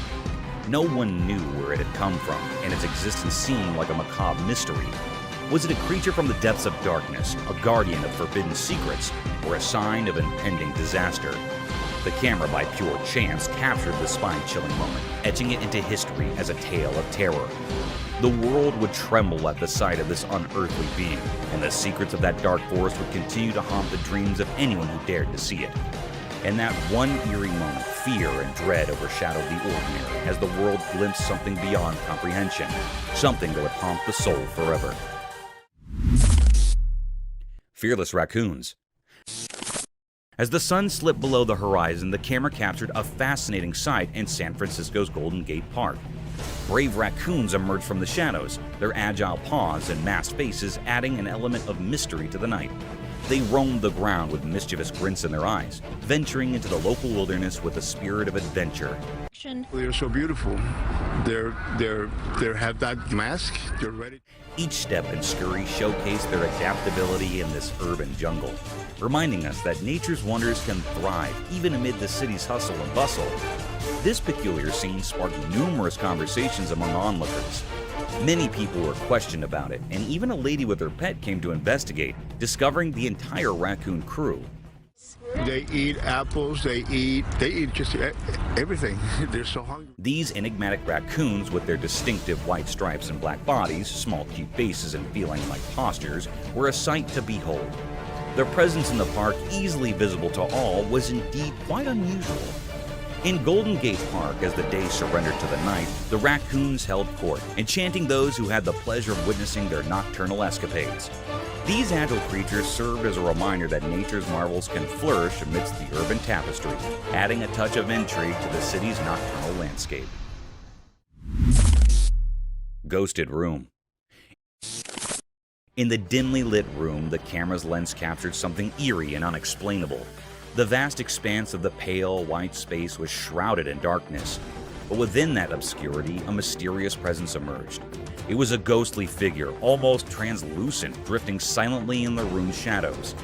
Speaker 1: no one knew where it had come from, and its existence seemed like a macabre mystery. Was it a creature from the depths of darkness, a guardian of forbidden secrets, or a sign of impending disaster? The camera, by pure chance, captured the spine-chilling moment, etching it into history as a tale of terror. The world would tremble at the sight of this unearthly being, and the secrets of that dark forest would continue to haunt the dreams of anyone who dared to see it. In that one eerie moment, fear and dread overshadowed the ordinary as the world glimpsed something beyond comprehension, something that would haunt the soul forever. Fearless raccoons. As the sun slipped below the horizon, the camera captured a fascinating sight in San Francisco's Golden Gate Park. Brave raccoons emerged from the shadows, their agile paws and masked faces adding an element of mystery to the night. They roamed the ground with mischievous grins in their eyes, venturing into the local wilderness with a spirit of adventure.
Speaker 2: They're so beautiful. They have that mask. They're ready.
Speaker 1: Each step and scurry showcased their adaptability in this urban jungle, reminding us that nature's wonders can thrive even amid the city's hustle and bustle. This peculiar scene sparked numerous conversations among onlookers. Many people were questioned about it, and even a lady with her pet came to investigate, discovering the entire raccoon crew.
Speaker 2: They eat apples. They eat just everything. They're so hungry.
Speaker 1: These enigmatic raccoons, with their distinctive white stripes and black bodies, small cute faces, and feline-like postures, were a sight to behold. Their presence in the park, easily visible to all, was indeed quite unusual. In Golden Gate Park, as the day surrendered to the night, the raccoons held court, enchanting those who had the pleasure of witnessing their nocturnal escapades. These agile creatures served as a reminder that nature's marvels can flourish amidst the urban tapestry, adding a touch of intrigue to the city's nocturnal landscape. Ghosted Room. In the dimly lit room, the camera's lens captured something eerie and unexplainable. The vast expanse of the pale, white space was shrouded in darkness. But within that obscurity, a mysterious presence emerged. It was a ghostly figure, almost translucent, drifting silently in the room's shadows.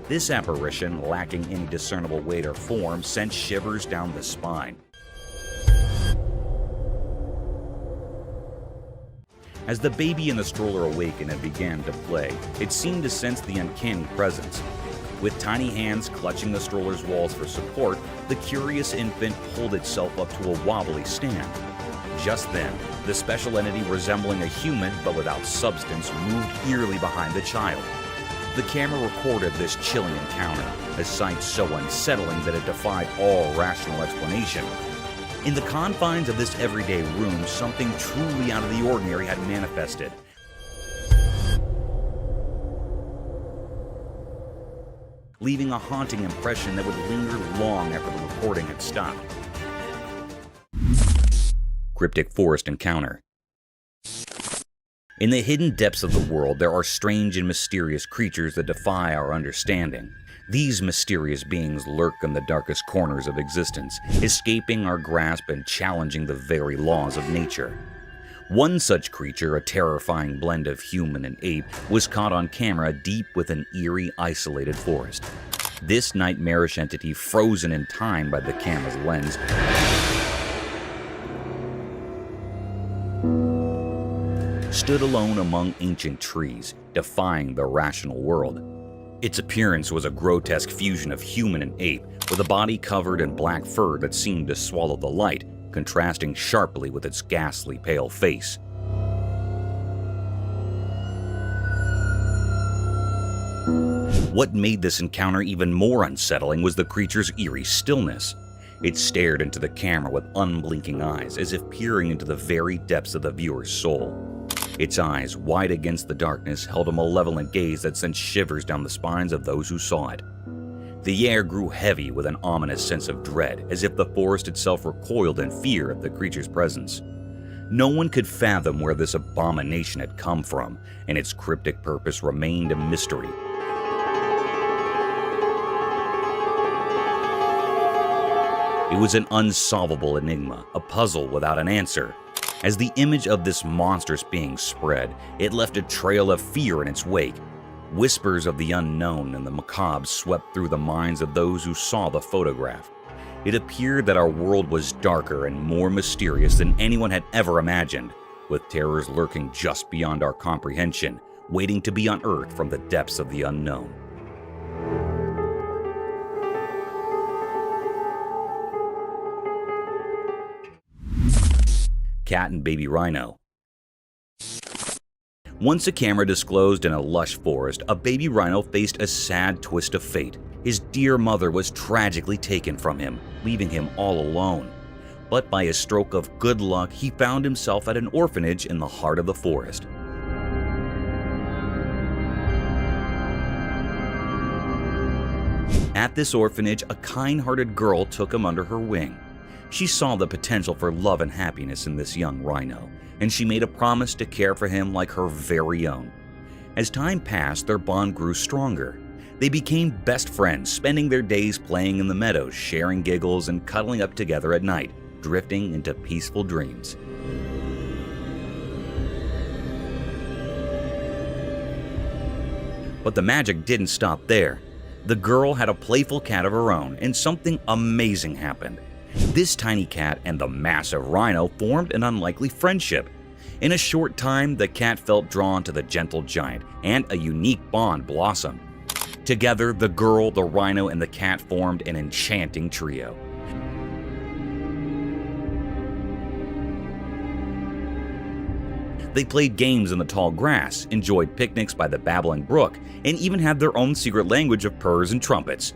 Speaker 1: This apparition, lacking any discernible weight or form, sent shivers down the spine. As the baby in the stroller awakened and began to play, it seemed to sense the uncanny presence. With tiny hands clutching the stroller's walls for support, the curious infant pulled itself up to a wobbly stand. Just then, the special entity resembling a human but without substance moved eerily behind the child. The camera recorded this chilling encounter, a sight so unsettling that it defied all rational explanation. In the confines of this everyday room, something truly out of the ordinary had manifested. Leaving a haunting impression that would linger long after the recording had stopped. Cryptic Forest Encounter. In the hidden depths of the world, there are strange and mysterious creatures that defy our understanding. These mysterious beings lurk in the darkest corners of existence, escaping our grasp and challenging the very laws of nature. One such creature, a terrifying blend of human and ape, was caught on camera deep within eerie, isolated forest. This nightmarish entity, frozen in time by the camera's lens, stood alone among ancient trees, defying the rational world. Its appearance was a grotesque fusion of human and ape, with a body covered in black fur that seemed to swallow the light, contrasting sharply with its ghastly pale face. What made this encounter even more unsettling was the creature's eerie stillness. It stared into the camera with unblinking eyes, as if peering into the very depths of the viewer's soul. Its eyes, wide against the darkness, held a malevolent gaze that sent shivers down the spines of those who saw it. The air grew heavy with an ominous sense of dread, as if the forest itself recoiled in fear at the creature's presence. No one could fathom where this abomination had come from, and its cryptic purpose remained a mystery. It was an unsolvable enigma, a puzzle without an answer. As the image of this monstrous being spread, it left a trail of fear in its wake. Whispers of the unknown and the macabre swept through the minds of those who saw the photograph. It appeared that our world was darker and more mysterious than anyone had ever imagined, with terrors lurking just beyond our comprehension, waiting to be unearthed from the depths of the unknown. Cat and Baby Rhino. Once a camera disclosed in a lush forest, a baby rhino faced a sad twist of fate. His dear mother was tragically taken from him, leaving him all alone. But by a stroke of good luck, he found himself at an orphanage in the heart of the forest. At this orphanage, a kind-hearted girl took him under her wing. She saw the potential for love and happiness in this young rhino, and she made a promise to care for him like her very own. As time passed, their bond grew stronger. They became best friends, spending their days playing in the meadows, sharing giggles, and cuddling up together at night, drifting into peaceful dreams. But the magic didn't stop there. The girl had a playful cat of her own, and something amazing happened. This tiny cat and the massive rhino formed an unlikely friendship. In a short time, the cat felt drawn to the gentle giant, and a unique bond blossomed. Together, the girl, the rhino, and the cat formed an enchanting trio. They played games in the tall grass, enjoyed picnics by the babbling brook, and even had their own secret language of purrs and trumpets.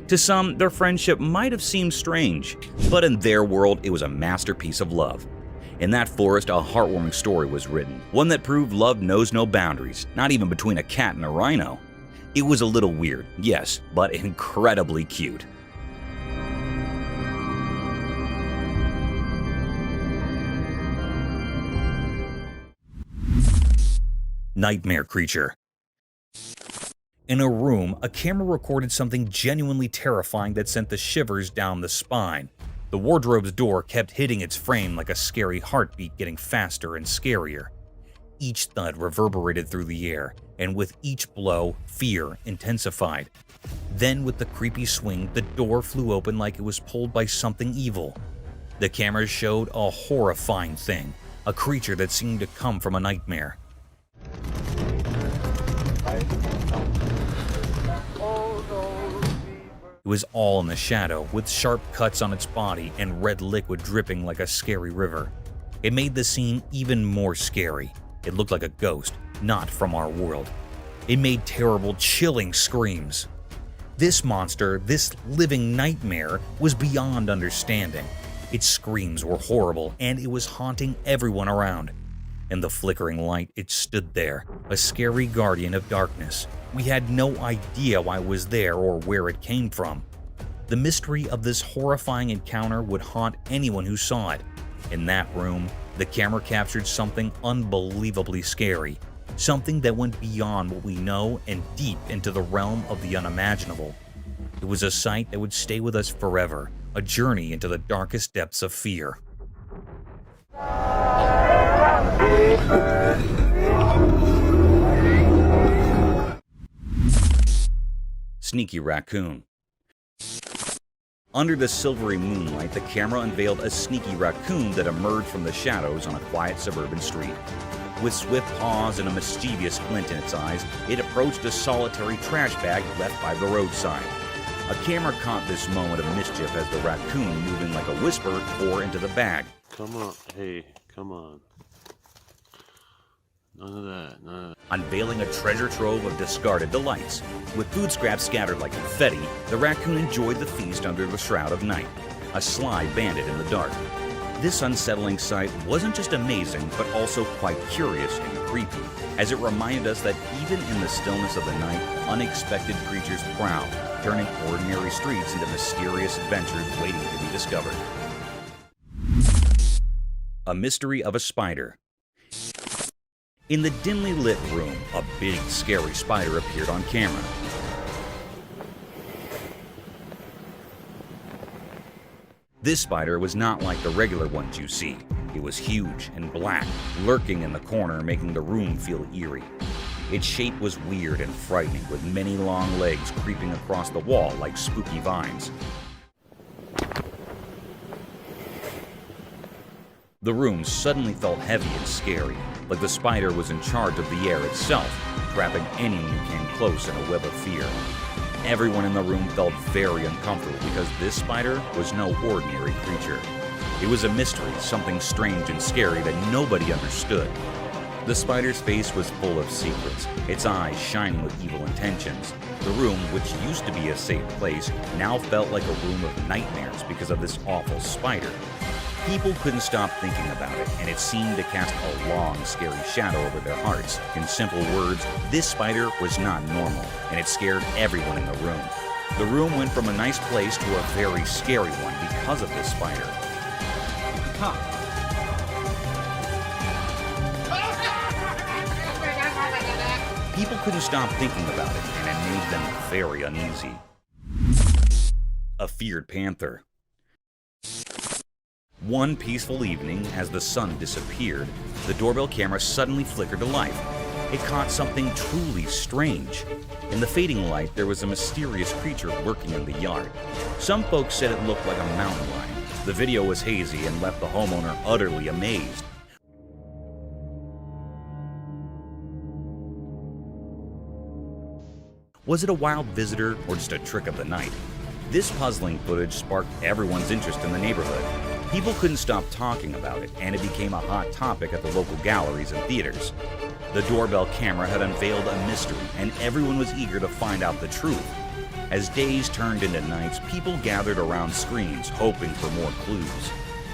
Speaker 1: To some, their friendship might have seemed strange, but in their world, it was a masterpiece of love. In that forest, a heartwarming story was written, one that proved love knows no boundaries, not even between a cat and a rhino. It was a little weird, yes, but incredibly cute. Nightmare creature. In a room, a camera recorded something genuinely terrifying that sent the shivers down the spine. The wardrobe's door kept hitting its frame like a scary heartbeat, getting faster and scarier. Each thud reverberated through the air, and with each blow, fear intensified. Then, with the creepy swing, the door flew open like it was pulled by something evil. The camera showed a horrifying thing, a creature that seemed to come from a nightmare. It was all in the shadow, with sharp cuts on its body and red liquid dripping like a scary river. It made the scene even more scary. It looked like a ghost, not from our world. It made terrible, chilling screams. This monster, this living nightmare, was beyond understanding. Its screams were horrible, and it was haunting everyone around. In the flickering light, it stood there, a scary guardian of darkness. We had no idea why it was there or where it came from. The mystery of this horrifying encounter would haunt anyone who saw it. In that room, the camera captured something unbelievably scary, something that went beyond what we know and deep into the realm of the unimaginable. It was a sight that would stay with us forever, a journey into the darkest depths of fear. Sneaky raccoon. Under the silvery moonlight, the camera unveiled a sneaky raccoon that emerged from the shadows on a quiet suburban street. With swift paws and a mischievous glint in its eyes, it approached a solitary trash bag left by the roadside. A camera caught this moment of mischief as the raccoon, moving like a whisper, tore into the bag.
Speaker 8: Come on, hey, come on. None of that, none of that.
Speaker 1: Unveiling a treasure trove of discarded delights. With food scraps scattered like confetti, the raccoon enjoyed the feast under the shroud of night, a sly bandit in the dark. This unsettling sight wasn't just amazing, but also quite curious and creepy, as it reminded us that even in the stillness of the night, unexpected creatures prowl, turning ordinary streets into mysterious adventures waiting to be discovered. A mystery of a spider. In the dimly lit room, a big, scary spider appeared on camera. This spider was not like the regular ones you see. It was huge and black, lurking in the corner, making the room feel eerie. Its shape was weird and frightening, with many long legs creeping across the wall like spooky vines. The room suddenly felt heavy and scary, like the spider was in charge of the air itself, trapping anyone who came close in a web of fear. Everyone in the room felt very uncomfortable because this spider was no ordinary creature. It was a mystery, something strange and scary that nobody understood. The spider's face was full of secrets, its eyes shining with evil intentions. The room, which used to be a safe place, now felt like a room of nightmares because of this awful spider. People couldn't stop thinking about it, and it seemed to cast a long, scary shadow over their hearts. In simple words, this spider was not normal, and it scared everyone in the room. The room went from a nice place to a very scary one because of this spider. People couldn't stop thinking about it, and it made them very uneasy. A feared panther. One peaceful evening, as the sun disappeared, the doorbell camera suddenly flickered to life. It caught something truly strange. In the fading light, there was a mysterious creature lurking in the yard. Some folks said it looked like a mountain lion. The video was hazy and left the homeowner utterly amazed. Was it a wild visitor or just a trick of the night? This puzzling footage sparked everyone's interest in the neighborhood. People couldn't stop talking about it, and it became a hot topic at the local galleries and theaters. The doorbell camera had unveiled a mystery, and everyone was eager to find out the truth. As days turned into nights, people gathered around screens, hoping for more clues.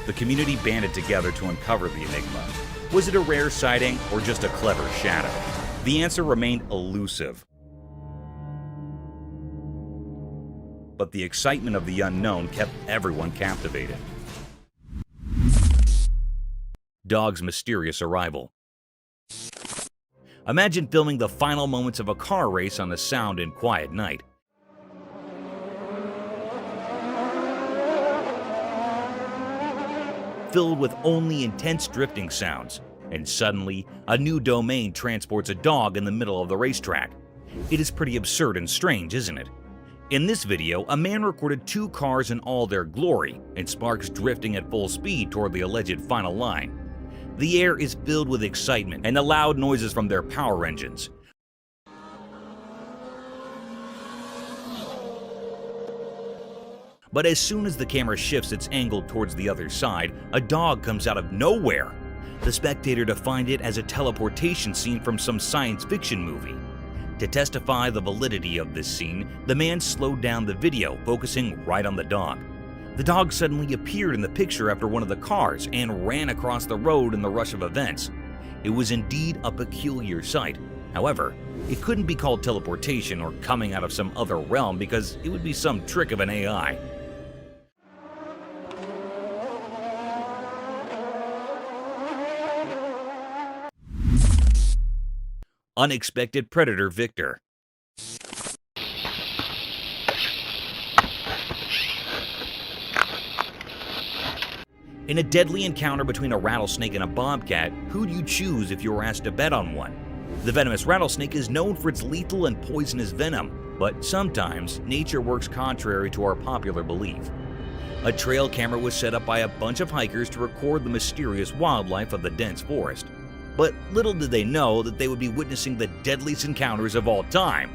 Speaker 1: The community banded together to uncover the enigma. Was it a rare sighting or just a clever shadow? The answer remained elusive. But the excitement of the unknown kept everyone captivated. Dog's mysterious arrival. Imagine filming the final moments of a car race on a sound and quiet night. Filled with only intense drifting sounds, and suddenly, a new domain transports a dog in the middle of the racetrack. It is pretty absurd and strange, isn't it? In this video, a man recorded two cars in all their glory, and sparks drifting at full speed toward the alleged final line. The air is filled with excitement and the loud noises from their power engines. But as soon as the camera shifts its angle towards the other side, a dog comes out of nowhere. The spectator defined it as a teleportation scene from some science fiction movie. To testify the validity of this scene, the man slowed down the video, focusing right on the dog. The dog suddenly appeared in the picture after one of the cars and ran across the road in the rush of events. It was indeed a peculiar sight. However, it couldn't be called teleportation or coming out of some other realm because it would be some trick of an AI. Unexpected predator victor. In a deadly encounter between a rattlesnake and a bobcat, who'd you choose if you were asked to bet on one? The venomous rattlesnake is known for its lethal and poisonous venom, but sometimes nature works contrary to our popular belief. A trail camera was set up by a bunch of hikers to record the mysterious wildlife of the dense forest. But little did they know that they would be witnessing the deadliest encounters of all time.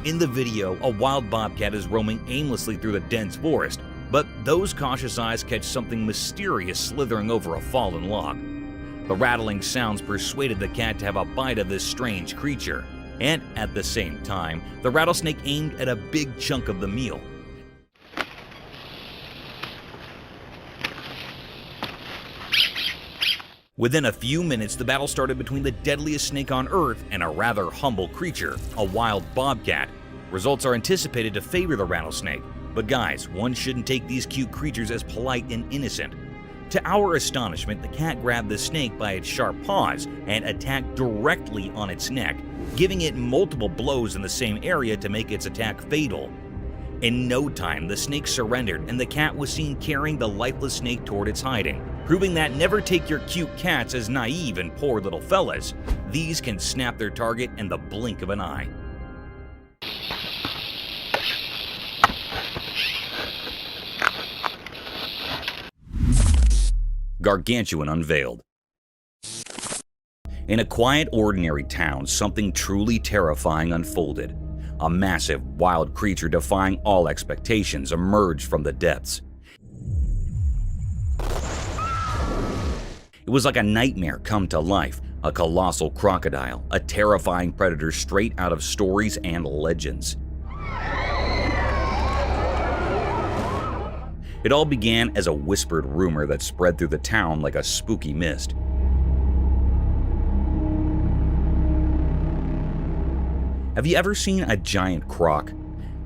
Speaker 1: In the video, a wild bobcat is roaming aimlessly through the dense forest, but those cautious eyes catch something mysterious slithering over a fallen log. The rattling sounds persuaded the cat to have a bite of this strange creature, and at the same time, the rattlesnake aimed at a big chunk of the meal. Within a few minutes, the battle started between the deadliest snake on Earth and a rather humble creature, a wild bobcat. Results are anticipated to favor the rattlesnake, but guys, one shouldn't take these cute creatures as polite and innocent. To our astonishment, the cat grabbed the snake by its sharp paws and attacked directly on its neck, giving it multiple blows in the same area to make its attack fatal. In no time, the snake surrendered and the cat was seen carrying the lifeless snake toward its hiding, proving that never take your cute cats as naive and poor little fellas. These can snap their target in the blink of an eye. Gargantuan unveiled. In a quiet, ordinary town, something truly terrifying unfolded. A massive, wild creature defying all expectations emerged from the depths. It was like a nightmare come to life, a colossal crocodile, a terrifying predator straight out of stories and legends. It all began as a whispered rumor that spread through the town like a spooky mist. Have you ever seen a giant croc?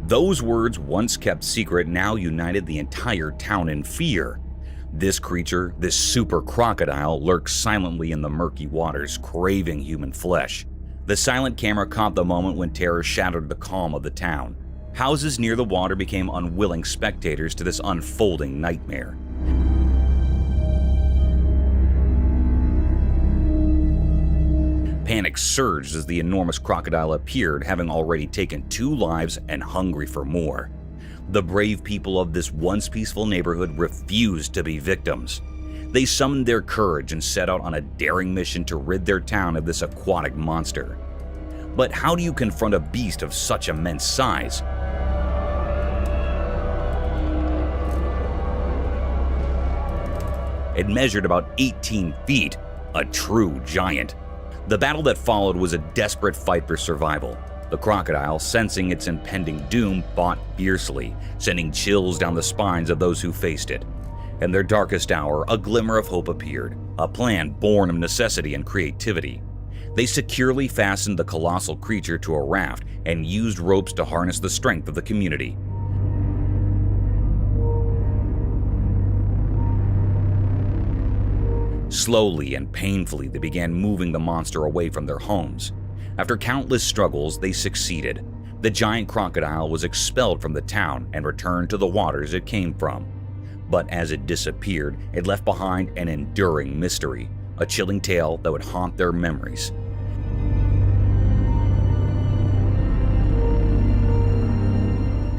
Speaker 1: Those words, once kept secret, now united the entire town in fear. This creature, this super crocodile, lurks silently in the murky waters, craving human flesh. The silent camera caught the moment when terror shattered the calm of the town. Houses near the water became unwilling spectators to this unfolding nightmare. Panic surged as the enormous crocodile appeared, having already taken 2 lives and hungry for more. The brave people of this once peaceful neighborhood refused to be victims. They summoned their courage and set out on a daring mission to rid their town of this aquatic monster. But how do you confront a beast of such immense size? It measured about 18 feet, a true giant. The battle that followed was a desperate fight for survival. The crocodile, sensing its impending doom, fought fiercely, sending chills down the spines of those who faced it. In their darkest hour, a glimmer of hope appeared, a plan born of necessity and creativity. They securely fastened the colossal creature to a raft and used ropes to harness the strength of the community. Slowly and painfully, they began moving the monster away from their homes. After countless struggles, they succeeded. The giant crocodile was expelled from the town and returned to the waters it came from. But as it disappeared, it left behind an enduring mystery, a chilling tale that would haunt their memories.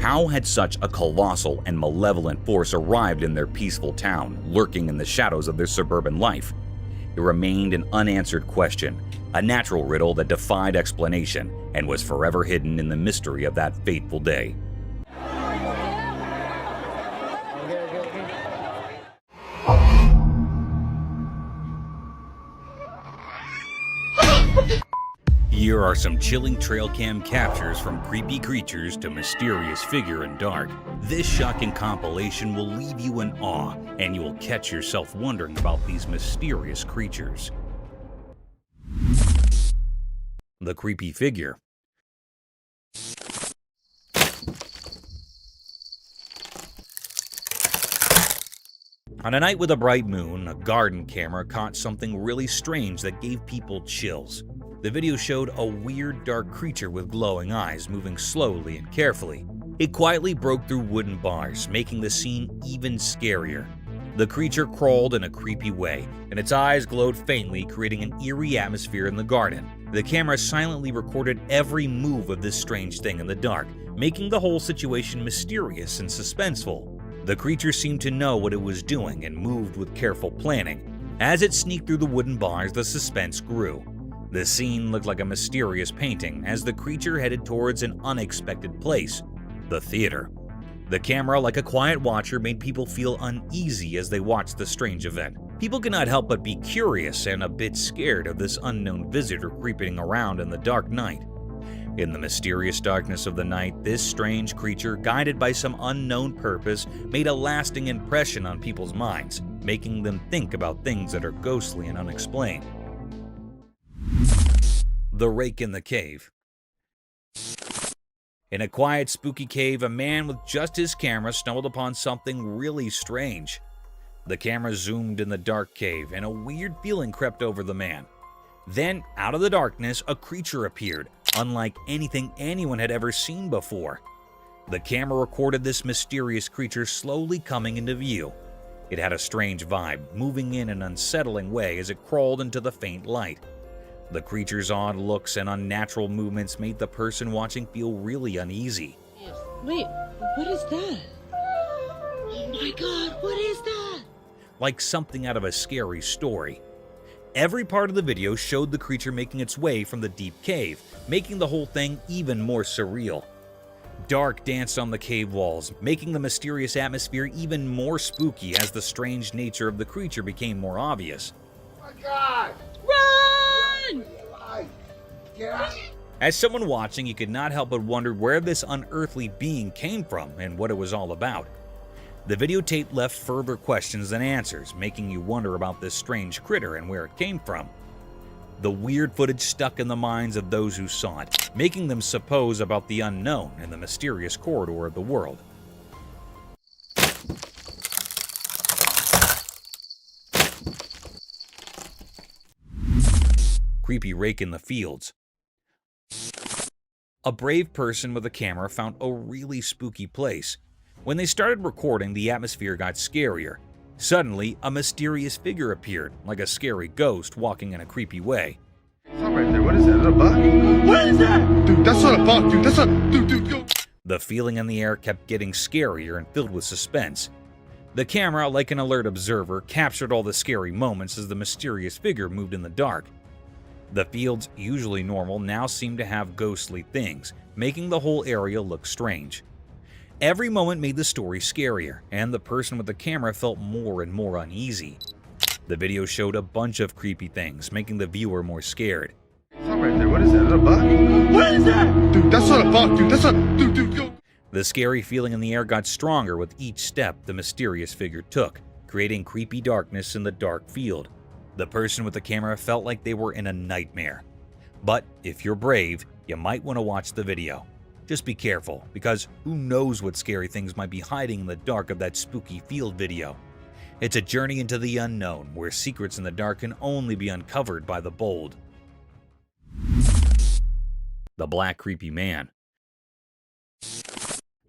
Speaker 1: How had such a colossal and malevolent force arrived in their peaceful town, lurking in the shadows of their suburban life? It remained an unanswered question, a natural riddle that defied explanation and was forever hidden in the mystery of that fateful day. Here are some chilling trail cam captures from creepy creatures to mysterious figure in dark. This shocking compilation will leave you in awe, and you will catch yourself wondering about these mysterious creatures. The creepy figure. On a night with a bright moon, a garden camera caught something really strange that gave people chills. The video showed a weird dark creature with glowing eyes moving slowly and carefully. It quietly broke through wooden bars, making the scene even scarier. The creature crawled in a creepy way, and its eyes glowed faintly, creating an eerie atmosphere in the garden. The camera silently recorded every move of this strange thing in the dark, making the whole situation mysterious and suspenseful. The creature seemed to know what it was doing and moved with careful planning. As it sneaked through the wooden bars, the suspense grew. The scene looked like a mysterious painting as the creature headed towards an unexpected place, the theater. The camera, like a quiet watcher, made people feel uneasy as they watched the strange event. People could not help but be curious and a bit scared of this unknown visitor creeping around in the dark night. In the mysterious darkness of the night, this strange creature, guided by some unknown purpose, made a lasting impression on people's minds, making them think about things that are ghostly and unexplained. The Rake in the Cave. In a quiet, spooky cave, a man with just his camera stumbled upon something really strange. The camera zoomed in the dark cave, and a weird feeling crept over the man. Then, out of the darkness, a creature appeared, unlike anything anyone had ever seen before. The camera recorded this mysterious creature slowly coming into view. It had a strange vibe, moving in an unsettling way as it crawled into the faint light. The creature's odd looks and unnatural movements made the person watching feel really uneasy.
Speaker 7: Wait, what is that? Oh my god, what is that?
Speaker 1: Like something out of a scary story. Every part of the video showed the creature making its way from the deep cave, making the whole thing even more surreal. Dark danced on the cave walls, making the mysterious atmosphere even more spooky as the strange nature of the creature became more obvious.
Speaker 2: Oh my God!
Speaker 7: Run!
Speaker 2: Get out!
Speaker 1: As someone watching, you could not help but wonder where this unearthly being came from and what it was all about. The videotape left further questions than answers, making you wonder about this strange critter and where it came from. The weird footage stuck in the minds of those who saw it, making them suppose about the unknown in the mysterious corridor of the world. Creepy Rake in the Fields. A brave person with a camera found a really spooky place. When they started recording, the atmosphere got scarier. Suddenly, a mysterious figure appeared, like a scary ghost walking in a creepy way.
Speaker 9: Stop right there. What is that? Is that a buck? What is that? Dude, that's not a buck, dude. That's a... Dude, go.
Speaker 1: The feeling in the air kept getting scarier and filled with suspense. The camera, like an alert observer, captured all the scary moments as the mysterious figure moved in the dark. The fields, usually normal, now seemed to have ghostly things, making the whole area look strange. Every moment made the story scarier, and the person with the camera felt more and more uneasy. The video showed a bunch of creepy things, making the viewer more scared.
Speaker 9: Stop right there. What is that? Is that a buck? What is that? Dude, that's not a buck, dude. That's a... Dude, go.
Speaker 1: The scary feeling in the air got stronger with each step the mysterious figure took, creating creepy darkness in the dark field. The person with the camera felt like they were in a nightmare. But if you're brave, you might want to watch the video. Just be careful, because who knows what scary things might be hiding in the dark of that spooky field video. It's a journey into the unknown, where secrets in the dark can only be uncovered by the bold. The Black Creepy Man.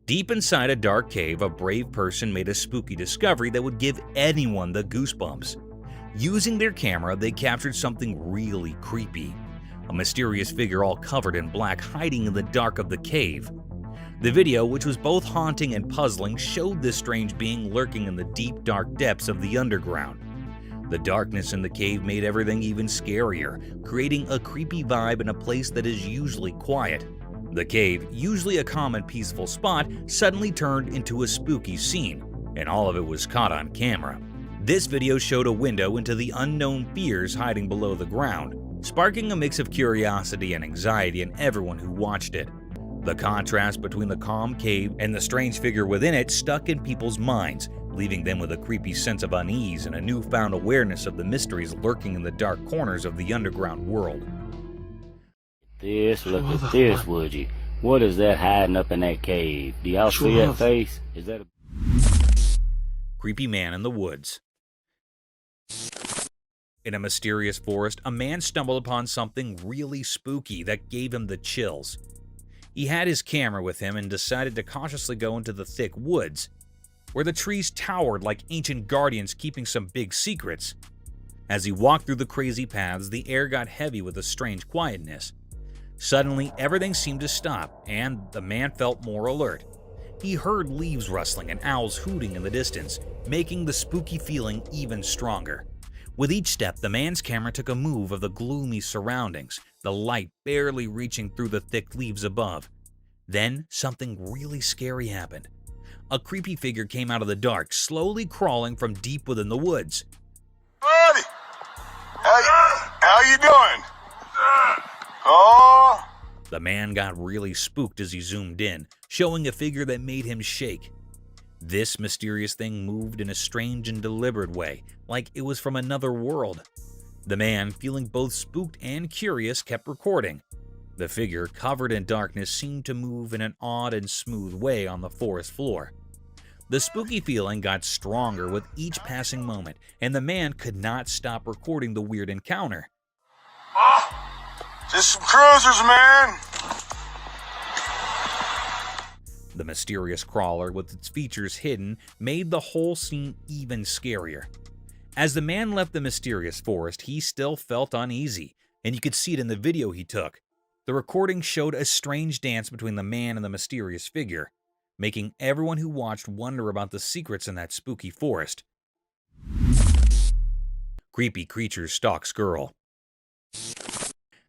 Speaker 1: Deep inside a dark cave, a brave person made a spooky discovery that would give anyone the goosebumps. Using their camera, they captured something really creepy. A mysterious figure all covered in black hiding in the dark of the cave. The video, which was both haunting and puzzling, showed this strange being lurking in the deep, dark depths of the underground. The darkness in the cave made everything even scarier, creating a creepy vibe in a place that is usually quiet. The cave, usually a calm and peaceful spot, suddenly turned into a spooky scene, and all of it was caught on camera. This video showed a window into the unknown fears hiding below the ground, sparking a mix of curiosity and anxiety in everyone who watched it. The contrast between the calm cave and the strange figure within it stuck in people's minds, leaving them with a creepy sense of unease and a newfound awareness of the mysteries lurking in the dark corners of the underground world.
Speaker 10: Look at this, would you? What is that hiding up in that cave? Do y'all see that face? Is that a...
Speaker 1: Creepy Man in the Woods. In a mysterious forest, a man stumbled upon something really spooky that gave him the chills. He had his camera with him and decided to cautiously go into the thick woods. where the trees towered like ancient guardians keeping some big secrets. As he walked through the crazy paths, the air got heavy with a strange quietness. Suddenly, everything seemed to stop, and the man felt more alert. He heard leaves rustling and owls hooting in the distance, making the spooky feeling even stronger. With each step, the man's camera took a move of the gloomy surroundings, the light barely reaching through the thick leaves above. Then, something really scary happened. A creepy figure came out of the dark, slowly crawling from deep within the woods.
Speaker 9: Buddy! How you doing? Oh!
Speaker 1: The man got really spooked as he zoomed in, showing a figure that made him shake. This mysterious thing moved in a strange and deliberate way, like it was from another world. The man, feeling both spooked and curious, kept recording. The figure, covered in darkness, seemed to move in an odd and smooth way on the forest floor. The spooky feeling got stronger with each passing moment, and the man could not stop recording the weird encounter.
Speaker 9: Just some cruisers, man.
Speaker 1: The mysterious crawler, with its features hidden, made the whole scene even scarier. As the man left the mysterious forest, he still felt uneasy, and you could see it in the video he took. The recording showed a strange dance between the man and the mysterious figure, making everyone who watched wonder about the secrets in that spooky forest. Creepy creature stalks girl.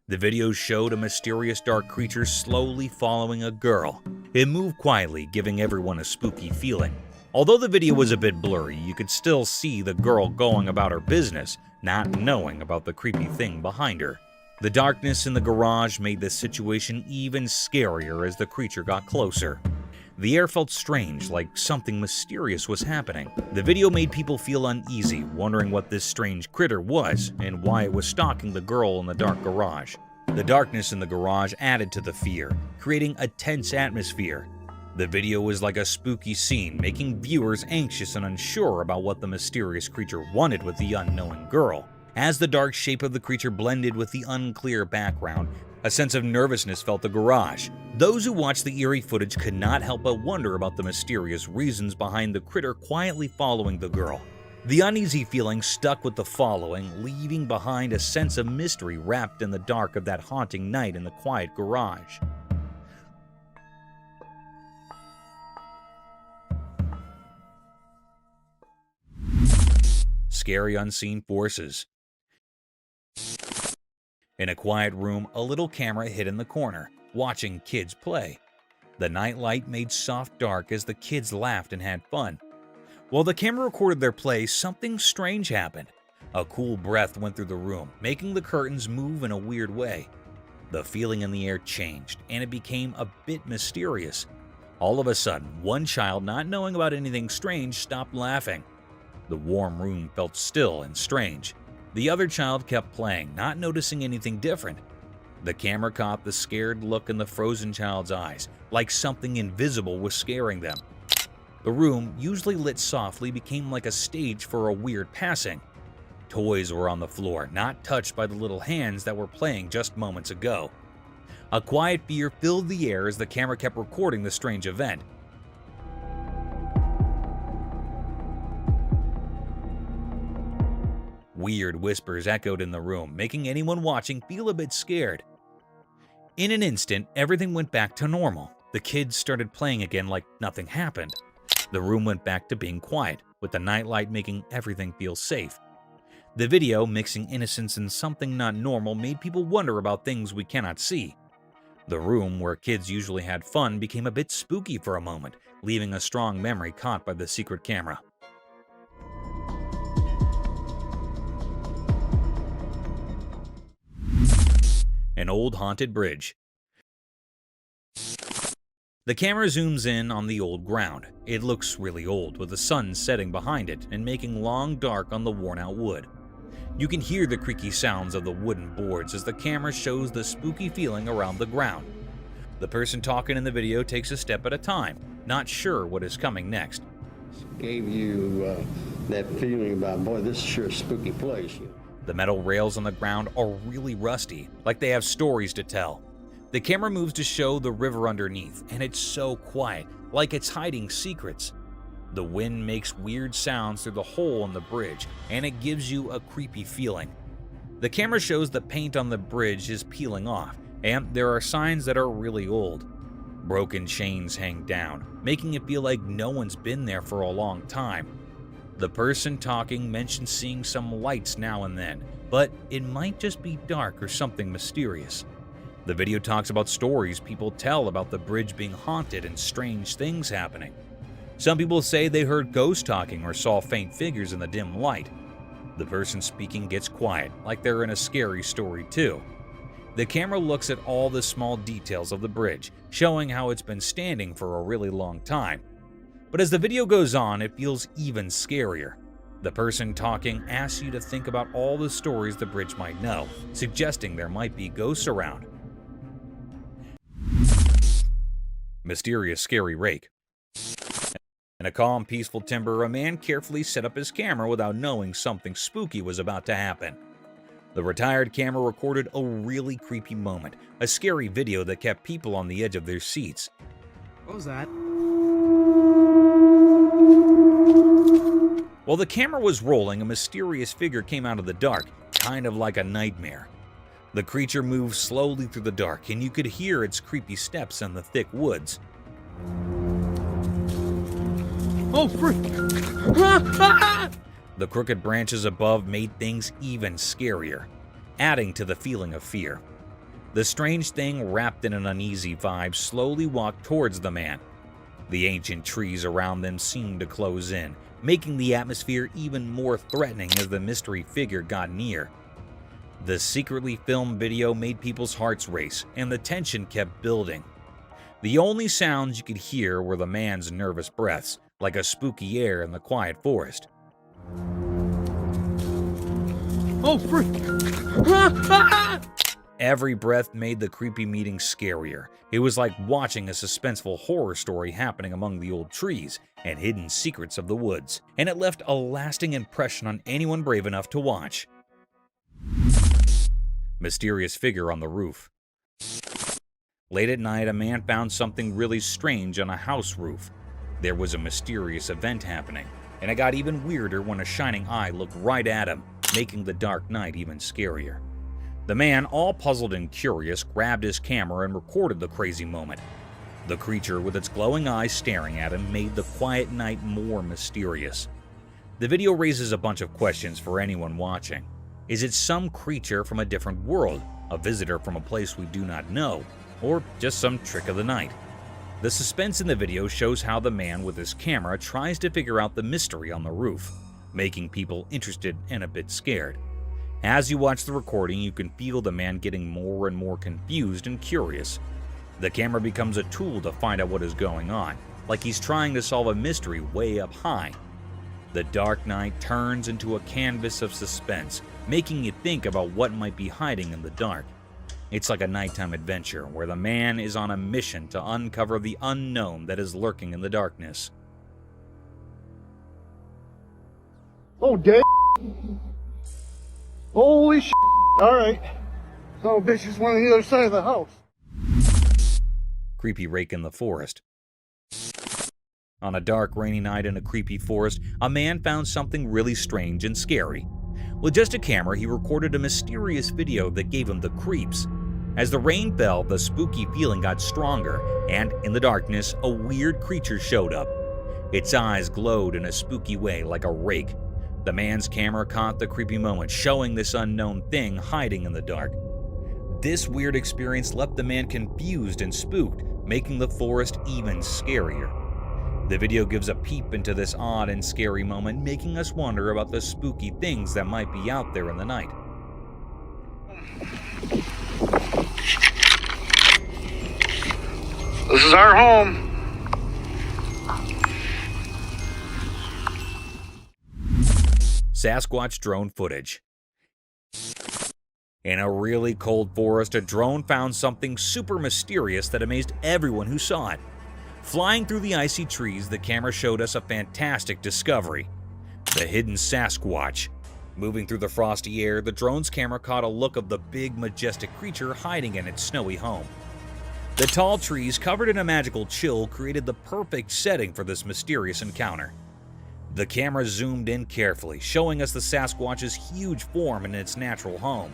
Speaker 1: The video showed a mysterious dark creature slowly following a girl. It moved quietly, giving everyone a spooky feeling. Although the video was a bit blurry, you could still see the girl going about her business, not knowing about the creepy thing behind her. The darkness in the garage made the situation even scarier as the creature got closer. The air felt strange, like something mysterious was happening. The video made people feel uneasy, wondering what this strange critter was and why it was stalking the girl in the dark garage. The darkness in the garage added to the fear, creating a tense atmosphere. The video was like a spooky scene, making viewers anxious and unsure about what the mysterious creature wanted with the unknown girl. As the dark shape of the creature blended with the unclear background, a sense of nervousness felt the garage. Those who watched the eerie footage could not help but wonder about the mysterious reasons behind the critter quietly following the girl. The uneasy feeling stuck with the following, leaving behind a sense of mystery wrapped in the dark of that haunting night in the quiet garage. Scary unseen forces. In a quiet room, a little camera hid in the corner, watching kids play. The nightlight made soft dark as the kids laughed and had fun. While the camera recorded their play, something strange happened. A cool breath went through the room, making the curtains move in a weird way. The feeling in the air changed, and it became a bit mysterious. All of a sudden, one child, not knowing about anything strange, stopped laughing. The warm room felt still and strange. The other child kept playing, not noticing anything different. The camera caught the scared look in the frozen child's eyes, like something invisible was scaring them. The room, usually lit softly, became like a stage for a weird passing. Toys were on the floor, not touched by the little hands that were playing just moments ago. A quiet fear filled the air as the camera kept recording the strange event. Weird whispers echoed in the room, making anyone watching feel a bit scared. In an instant, everything went back to normal. The kids started playing again like nothing happened. The room went back to being quiet, with the nightlight making everything feel safe. The video, mixing innocence and something not normal, made people wonder about things we cannot see. The room, where kids usually had fun, became a bit spooky for a moment, leaving a strong memory caught by the secret camera. An old haunted bridge. The camera zooms in on the old ground. It looks really old, with the sun setting behind it and making long dark on the worn-out wood. You can hear the creaky sounds of the wooden boards as the camera shows the spooky feeling around the ground. The person talking in the video takes a step at a time, not sure what is coming next.
Speaker 11: Gave you that feeling about, boy, this is sure a spooky place.
Speaker 1: The metal rails on the ground are really rusty, like they have stories to tell. The camera moves to show the river underneath, and it's so quiet, like it's hiding secrets. The wind makes weird sounds through the hole in the bridge, and it gives you a creepy feeling. The camera shows the paint on the bridge is peeling off, and there are signs that are really old. Broken chains hang down, making it feel like no one's been there for a long time. The person talking mentions seeing some lights now and then, but it might just be dark or something mysterious. The video talks about stories people tell about the bridge being haunted and strange things happening. Some people say they heard ghosts talking or saw faint figures in the dim light. The person speaking gets quiet, like they're in a scary story too. The camera looks at all the small details of the bridge, showing how it's been standing for a really long time. But as the video goes on, it feels even scarier. The person talking asks you to think about all the stories the bridge might know, suggesting there might be ghosts around. Mysterious scary rake. In a calm, peaceful timber, a man carefully set up his camera without knowing something spooky was about to happen. The retired camera recorded a really creepy moment, a scary video that kept people on the edge of their seats.
Speaker 4: What was that?
Speaker 1: While the camera was rolling, a mysterious figure came out of the dark, kind of like a nightmare. The creature moved slowly through the dark, and you could hear its creepy steps in the thick woods.
Speaker 4: Oh, frick!
Speaker 1: The crooked branches above made things even scarier, adding to the feeling of fear. The strange thing, wrapped in an uneasy vibe, slowly walked towards the man. The ancient trees around them seemed to close in, making the atmosphere even more threatening as the mystery figure got near. The secretly filmed video made people's hearts race, and the tension kept building. The only sounds you could hear were the man's nervous breaths, like a spooky air in the quiet forest.
Speaker 4: Oh, frick!
Speaker 1: Every breath made the creepy meeting scarier. It was like watching a suspenseful horror story happening among the old trees and hidden secrets of the woods, and it left a lasting impression on anyone brave enough to watch. Mysterious figure on the roof. Late at night, a man found something really strange on a house roof. There was a mysterious event happening, and it got even weirder when a shining eye looked right at him, making the dark night even scarier. The man, all puzzled and curious, grabbed his camera and recorded the crazy moment. The creature, with its glowing eyes staring at him, made the quiet night more mysterious. The video raises a bunch of questions for anyone watching. Is it some creature from a different world, a visitor from a place we do not know, or just some trick of the night? The suspense in the video shows how the man with his camera tries to figure out the mystery on the roof, making people interested and a bit scared. As you watch the recording, you can feel the man getting more and more confused and curious. The camera becomes a tool to find out what is going on, like he's trying to solve a mystery way up high. The dark night turns into a canvas of suspense, making you think about what might be hiding in the dark. It's like a nighttime adventure where the man is on a mission to uncover the unknown that is lurking in the darkness.
Speaker 9: Oh, damn. Holy shit. Alright. So, bitch is one on the other side of the house.
Speaker 1: Creepy rake in the forest. On a dark, rainy night in a creepy forest, a man found something really strange and scary. With just a camera, he recorded a mysterious video that gave him the creeps. As the rain fell, the spooky feeling got stronger, and in the darkness, a weird creature showed up. Its eyes glowed in a spooky way like a rake. The man's camera caught the creepy moment, showing this unknown thing hiding in the dark. This weird experience left the man confused and spooked, making the forest even scarier. The video gives a peep into this odd and scary moment, making us wonder about the spooky things that might be out there in the night.
Speaker 9: This is our home.
Speaker 1: Sasquatch drone footage. In a really cold forest, a drone found something super mysterious that amazed everyone who saw it. Flying through the icy trees, the camera showed us a fantastic discovery: the hidden Sasquatch. Moving through the frosty air, the drone's camera caught a look of the big, majestic creature hiding in its snowy home. The tall trees, covered in a magical chill, created the perfect setting for this mysterious encounter. The camera zoomed in carefully, showing us the Sasquatch's huge form in its natural home.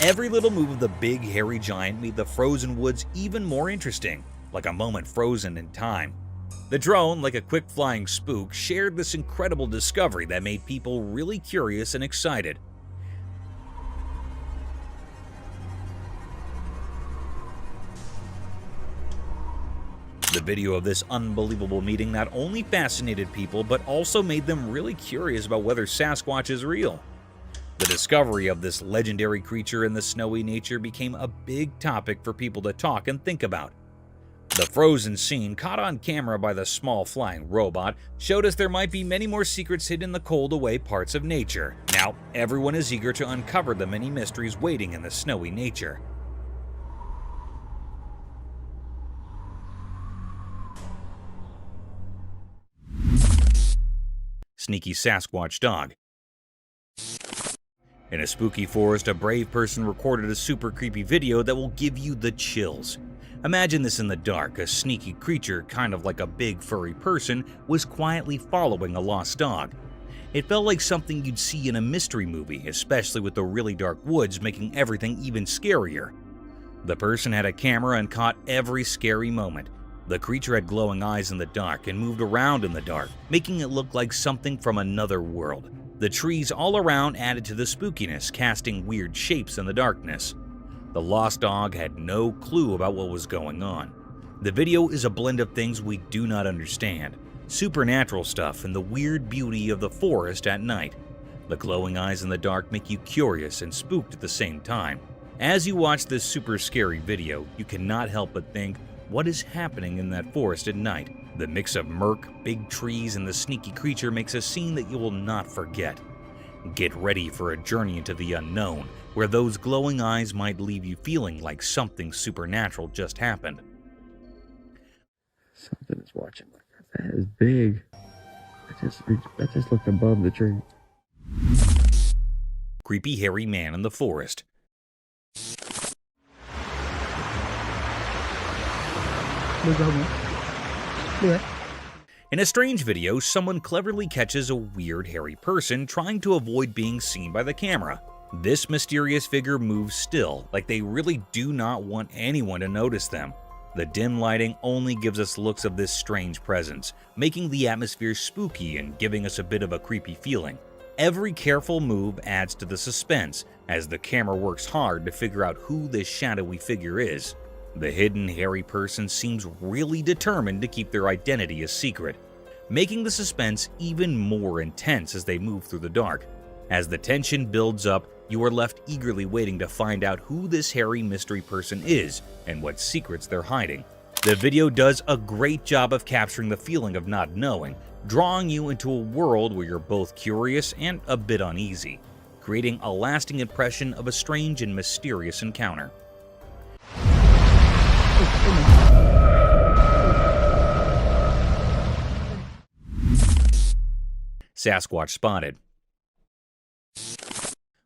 Speaker 1: Every little move of the big hairy giant made the frozen woods even more interesting, like a moment frozen in time. The drone, like a quick flying spook, shared this incredible discovery that made people really curious and excited. The video of this unbelievable meeting not only fascinated people, but also made them really curious about whether Sasquatch is real. The discovery of this legendary creature in the snowy nature became a big topic for people to talk and think about. The frozen scene, caught on camera by the small flying robot, showed us there might be many more secrets hidden in the cold away parts of nature. Now, everyone is eager to uncover the many mysteries waiting in the snowy nature. Sneaky Sasquatch dog. In a spooky forest, a brave person recorded a super creepy video that will give you the chills. Imagine this in the dark. A sneaky creature, kind of like a big furry person, was quietly following a lost dog. It felt like something you'd see in a mystery movie, especially with the really dark woods making everything even scarier. The person had a camera and caught every scary moment. The creature had glowing eyes in the dark and moved around in the dark, making it look like something from another world. The trees all around added to the spookiness, casting weird shapes in the darkness. The lost dog had no clue about what was going on. The video is a blend of things we do not understand, supernatural stuff and the weird beauty of the forest at night. The glowing eyes in the dark make you curious and spooked at the same time. As you watch this super scary video, you cannot help but think, what is happening in that forest at night? The mix of murk, big trees, and the sneaky creature makes a scene that you will not forget. Get ready for a journey into the unknown, where those glowing eyes might leave you feeling like something supernatural just happened.
Speaker 12: Something is watching like that. That is big. I just looked above the tree.
Speaker 1: Creepy hairy man in the forest. In a strange video, someone cleverly catches a weird hairy person trying to avoid being seen by the camera. This mysterious figure moves still, like they really do not want anyone to notice them. The dim lighting only gives us looks of this strange presence, making the atmosphere spooky and giving us a bit of a creepy feeling. Every careful move adds to the suspense, as the camera works hard to figure out who this shadowy figure is. The hidden hairy person seems really determined to keep their identity a secret, making the suspense even more intense as they move through the dark. As the tension builds up, you are left eagerly waiting to find out who this hairy mystery person is and what secrets they're hiding. The video does a great job of capturing the feeling of not knowing, drawing you into a world where you're both curious and a bit uneasy, creating a lasting impression of a strange and mysterious encounter. Sasquatch spotted.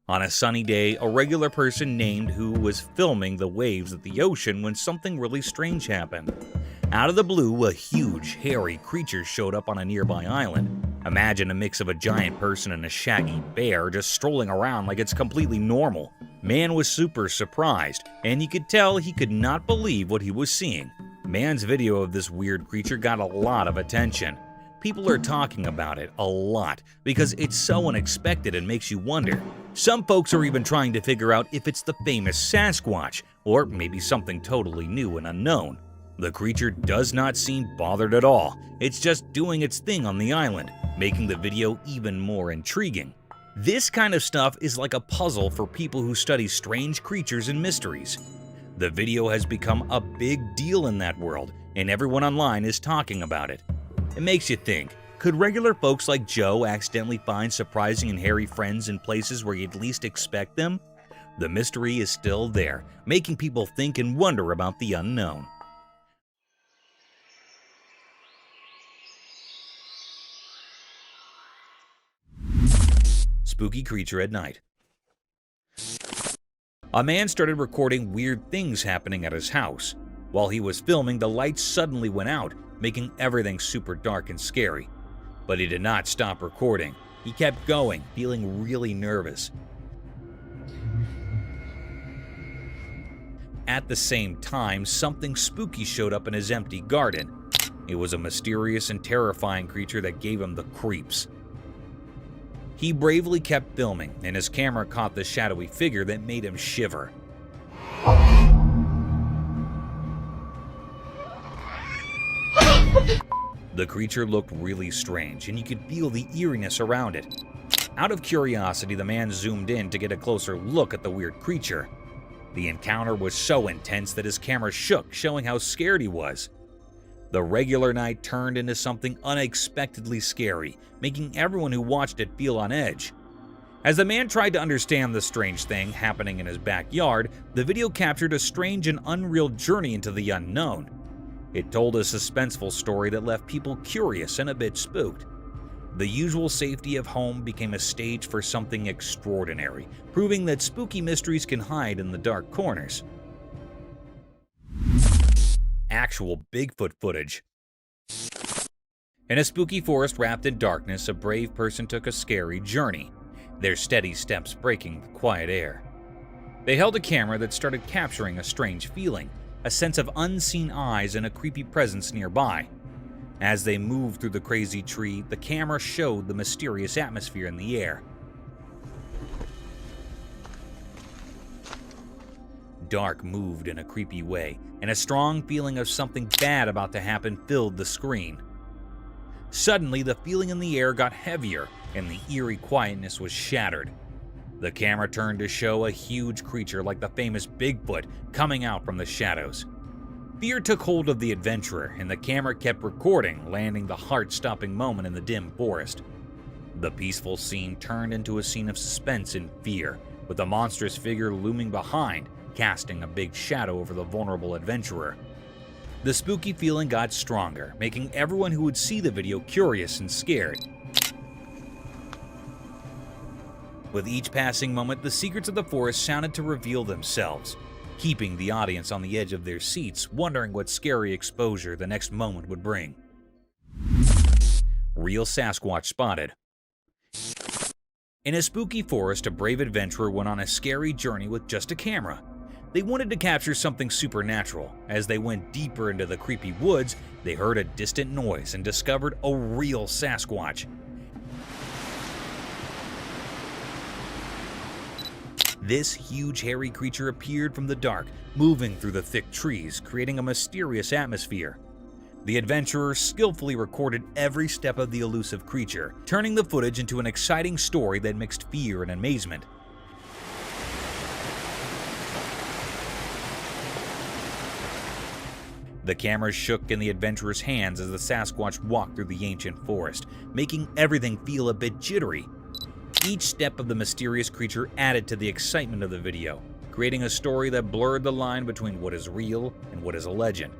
Speaker 1: On a sunny day, a regular person named who was filming the waves at the ocean when something really strange happened. Out of the blue, a huge, hairy creature showed up on a nearby island. Imagine a mix of a giant person and a shaggy bear just strolling around like it's completely normal. Man was super surprised, and you could tell he could not believe what he was seeing. Man's video of this weird creature got a lot of attention. People are talking about it a lot because it's so unexpected and makes you wonder. Some folks are even trying to figure out if it's the famous Sasquatch, or maybe something totally new and unknown. The creature does not seem bothered at all. It's just doing its thing on the island, making the video even more intriguing. This kind of stuff is like a puzzle for people who study strange creatures and mysteries. The video has become a big deal in that world, and everyone online is talking about it. It makes you think, could regular folks like Joe accidentally find surprising and hairy friends in places where you'd least expect them? The mystery is still there, making people think and wonder about the unknown. Spooky creature at night. A man started recording weird things happening at his house. While he was filming, the lights suddenly went out, making everything super dark and scary. But he did not stop recording. He kept going, feeling really nervous. At the same time, something spooky showed up in his empty garden. It was a mysterious and terrifying creature that gave him the creeps. He bravely kept filming, and his camera caught the shadowy figure that made him shiver. The creature looked really strange, and you could feel the eeriness around it. Out of curiosity, the man zoomed in to get a closer look at the weird creature. The encounter was so intense that his camera shook, showing how scared he was. The regular night turned into something unexpectedly scary, making everyone who watched it feel on edge. As the man tried to understand the strange thing happening in his backyard, the video captured a strange and unreal journey into the unknown. It told a suspenseful story that left people curious and a bit spooked. The usual safety of home became a stage for something extraordinary, proving that spooky mysteries can hide in the dark corners. Actual Bigfoot footage. In a spooky forest wrapped in darkness, a brave person took a scary journey, their steady steps breaking the quiet air. They held a camera that started capturing a strange feeling, a sense of unseen eyes and a creepy presence nearby. As they moved through the crazy tree, the camera showed the mysterious atmosphere in the air. Dark moved in a creepy way, and a strong feeling of something bad about to happen filled the screen. Suddenly, the feeling in the air got heavier, and the eerie quietness was shattered. The camera turned to show a huge creature like the famous Bigfoot coming out from the shadows. Fear took hold of the adventurer, and the camera kept recording, landing the heart-stopping moment in the dim forest. The peaceful scene turned into a scene of suspense and fear, with the monstrous figure looming behind, casting a big shadow over the vulnerable adventurer. The spooky feeling got stronger, making everyone who would see the video curious and scared. With each passing moment, the secrets of the forest sounded to reveal themselves, keeping the audience on the edge of their seats, wondering what scary exposure the next moment would bring. Real Sasquatch spotted. In a spooky forest, a brave adventurer went on a scary journey with just a camera. They wanted to capture something supernatural. As they went deeper into the creepy woods, they heard a distant noise and discovered a real Sasquatch. This huge hairy creature appeared from the dark, moving through the thick trees, creating a mysterious atmosphere. The adventurer skillfully recorded every step of the elusive creature, turning the footage into an exciting story that mixed fear and amazement. The camera shook in the adventurer's hands as the Sasquatch walked through the ancient forest, making everything feel a bit jittery. Each step of the mysterious creature added to the excitement of the video, creating a story that blurred the line between what is real and what is a legend.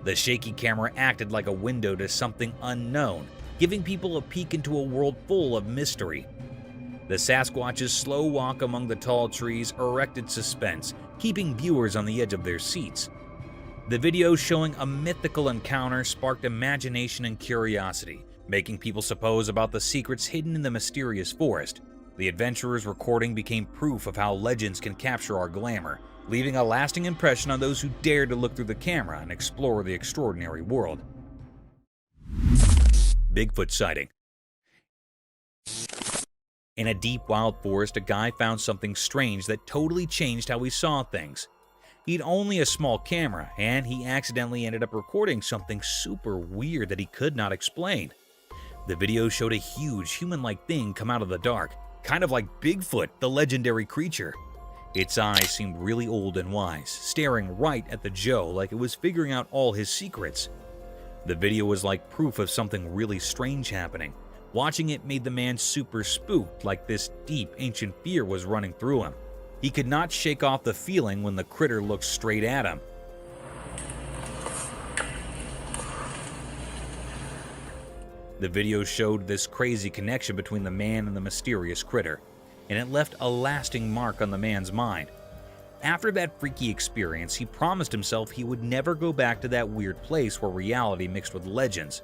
Speaker 1: The shaky camera acted like a window to something unknown, giving people a peek into a world full of mystery. The Sasquatch's slow walk among the tall trees erected suspense, keeping viewers on the edge of their seats. The video showing a mythical encounter sparked imagination and curiosity, making people suppose about the secrets hidden in the mysterious forest. The adventurer's recording became proof of how legends can capture our glamour, leaving a lasting impression on those who dared to look through the camera and explore the extraordinary world. Bigfoot sighting. In a deep wild forest, a guy found something strange that totally changed how he saw things. He'd only a small camera, and he accidentally ended up recording something super weird that he could not explain. The video showed a huge human-like thing come out of the dark, kind of like Bigfoot, the legendary creature. Its eyes seemed really old and wise, staring right at the Joe like it was figuring out all his secrets. The video was like proof of something really strange happening. Watching it made the man super spooked, like this deep, ancient fear was running through him. He could not shake off the feeling when the critter looked straight at him. The video showed this crazy connection between the man and the mysterious critter, and it left a lasting mark on the man's mind. After that freaky experience, he promised himself he would never go back to that weird place where reality mixed with legends.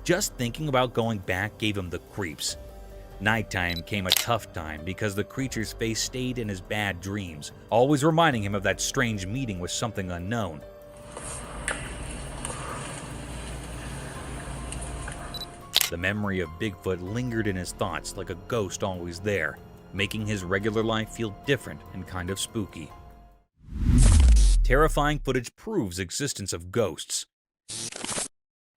Speaker 1: Just thinking about going back gave him the creeps. Nighttime came a tough time because the creature's face stayed in his bad dreams, always reminding him of that strange meeting with something unknown. The memory of Bigfoot lingered in his thoughts like a ghost always there, making his regular life feel different and kind of spooky. Terrifying footage proves existence of ghosts.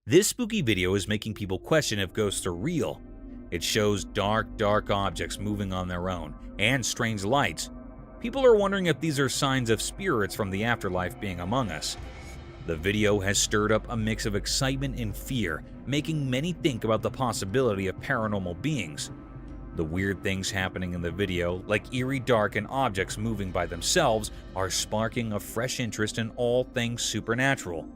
Speaker 1: This spooky video is making people question if ghosts are real. It shows dark objects moving on their own, and strange lights. People are wondering if these are signs of spirits from the afterlife being among us. The video has stirred up a mix of excitement and fear, making many think about the possibility of paranormal beings. The weird things happening in the video, like eerie dark and objects moving by themselves, are sparking a fresh interest in all things supernatural.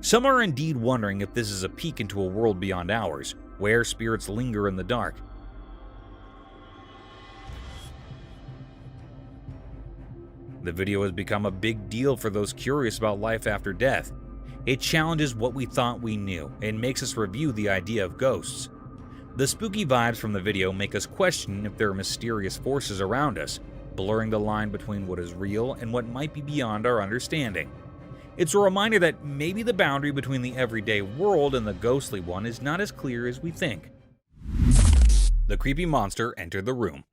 Speaker 1: Some are indeed wondering if this is a peek into a world beyond ours, where spirits linger in the dark. The video has become a big deal for those curious about life after death. It challenges what we thought we knew and makes us review the idea of ghosts. The spooky vibes from the video make us question if there are mysterious forces around us, blurring the line between what is real and what might be beyond our understanding. It's a reminder that maybe the boundary between the everyday world and the ghostly one is not as clear as we think. The creepy monster entered the room.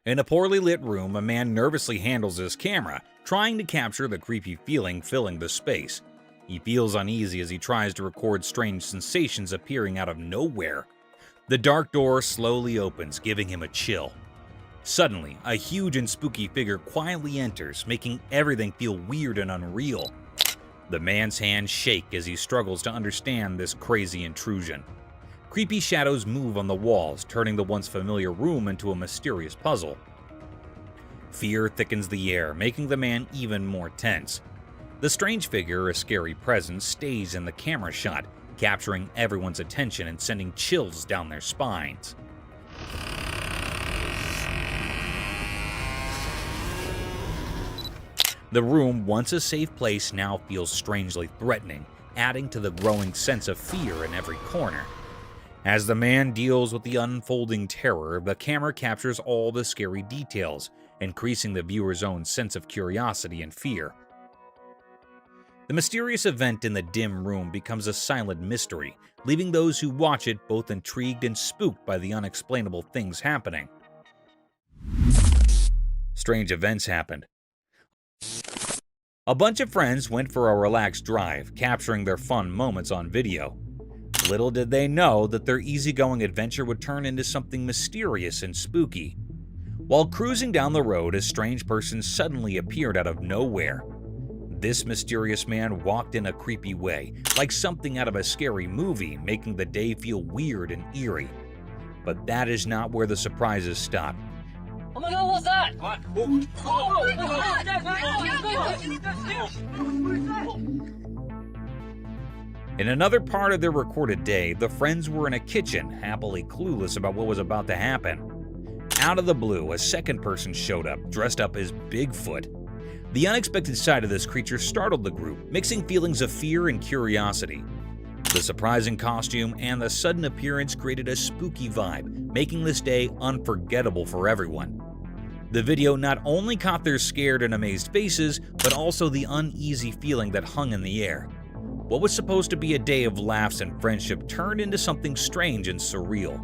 Speaker 1: In a poorly lit room, a man nervously handles his camera, trying to capture the creepy feeling filling the space. He feels uneasy as he tries to record strange sensations appearing out of nowhere. The dark door slowly opens, giving him a chill. Suddenly, a huge and spooky figure quietly enters, making everything feel weird and unreal. The man's hands shake as he struggles to understand this crazy intrusion. Creepy shadows move on the walls, turning the once familiar room into a mysterious puzzle. Fear thickens the air, making the man even more tense. The strange figure, a scary presence, stays in the camera shot, capturing everyone's attention and sending chills down their spines. The room, once a safe place, now feels strangely threatening, adding to the growing sense of fear in every corner. As the man deals with the unfolding terror, the camera captures all the scary details, increasing the viewer's own sense of curiosity and fear. The mysterious event in the dim room becomes a silent mystery, leaving those who watch it both intrigued and spooked by the unexplainable things happening. Strange events happened. A bunch of friends went for a relaxed drive, capturing their fun moments on video. Little did they know that their easygoing adventure would turn into something mysterious and spooky. While cruising down the road, a strange person suddenly appeared out of nowhere. This mysterious man walked in a creepy way, like something out of a scary movie, making the day feel weird and eerie. But that is not where the surprises stop.
Speaker 5: Oh my god, what's that? What?
Speaker 1: In another part of their recorded day, the friends were in a kitchen, happily clueless about what was about to happen. Out of the blue, a second person showed up, dressed up as Bigfoot. The unexpected sight of this creature startled the group, mixing feelings of fear and curiosity. The surprising costume and the sudden appearance created a spooky vibe, making this day unforgettable for everyone. The video not only caught their scared and amazed faces, but also the uneasy feeling that hung in the air. What was supposed to be a day of laughs and friendship turned into something strange and surreal.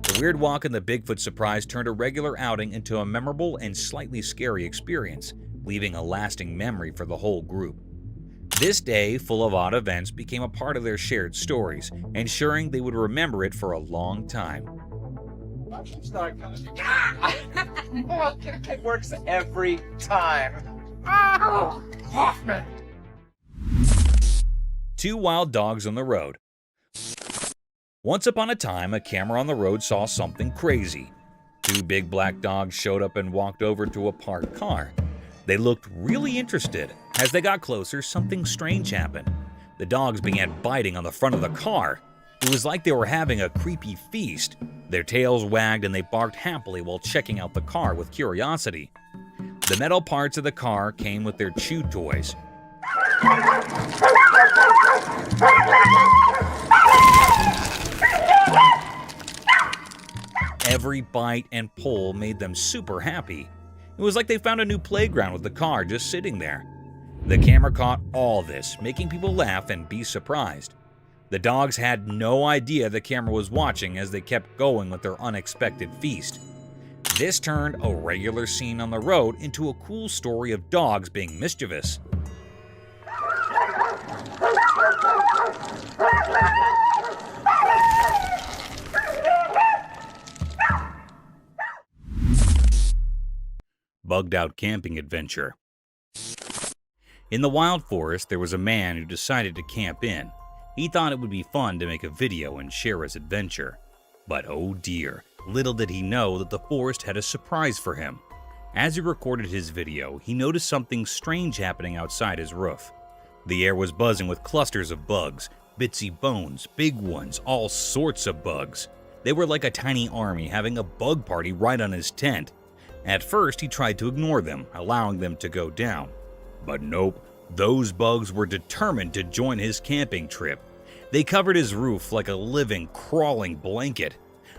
Speaker 1: The weird walk and the Bigfoot surprise turned a regular outing into a memorable and slightly scary experience, leaving a lasting memory for the whole group. This day, full of odd events, became a part of their shared stories, ensuring they would remember it for a long time.
Speaker 5: It works every time. Hoffman!
Speaker 1: Two wild dogs on the road. Once upon a time, a camera on the road saw something crazy. Two big black dogs showed up and walked over to a parked car. They looked really interested. As they got closer, something strange happened. The dogs began biting on the front of the car. It was like they were having a creepy feast. Their tails wagged and they barked happily while checking out the car with curiosity. The metal parts of the car came with their chew toys. Every bite and pull made them super happy. It was like they found a new playground with the car just sitting there. The camera caught all this, making people laugh and be surprised. The dogs had no idea the camera was watching as they kept going with their unexpected feast. This turned a regular scene on the road into a cool story of dogs being mischievous. Bugged out camping adventure. In the wild forest, there was a man who decided to camp in. He thought it would be fun to make a video and share his adventure. But oh dear, little did he know that the forest had a surprise for him. As he recorded his video, he noticed something strange happening outside his roof. The air was buzzing with clusters of bugs, bitsy bones, big ones, all sorts of bugs. They were like a tiny army having a bug party right on his tent. At first, he tried to ignore them, allowing them to go down. But nope, those bugs were determined to join his camping trip. They covered his roof like a living, crawling blanket.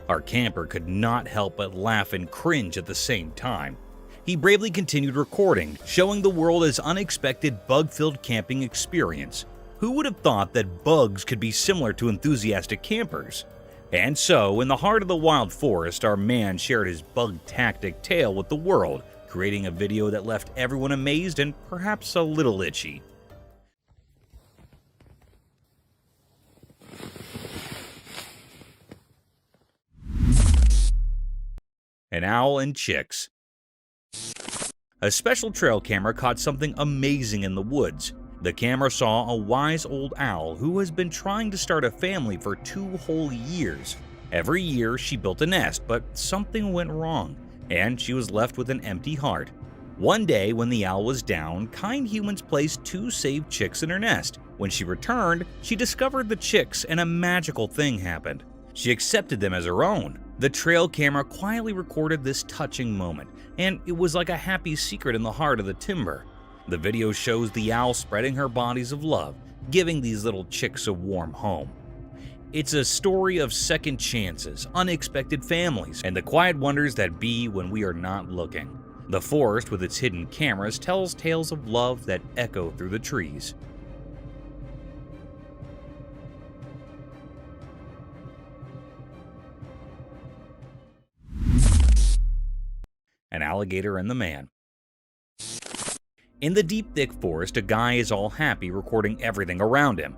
Speaker 1: Our camper could not help but laugh and cringe at the same time. He bravely continued recording, showing the world his unexpected bug-filled camping experience. Who would have thought that bugs could be similar to enthusiastic campers? And so, in the heart of the wild forest, our man shared his bug-tactic tale with the world, creating a video that left everyone amazed and perhaps a little itchy. An owl and chicks. A special trail camera caught something amazing in the woods. The camera saw a wise old owl who has been trying to start a family for 2 whole years. Every year she built a nest, but something went wrong, and she was left with an empty heart. One day when the owl was down, kind humans placed 2 saved chicks in her nest. When she returned, she discovered the chicks and a magical thing happened. She accepted them as her own. The trail camera quietly recorded this touching moment, and it was like a happy secret in the heart of the timber. The video shows the owl spreading her bodies of love, giving these little chicks a warm home. It's a story of second chances, unexpected families, and the quiet wonders that be when we are not looking. The forest with its hidden cameras tells tales of love that echo through the trees. An alligator and the man. In the deep, thick forest, a guy is all happy recording everything around him.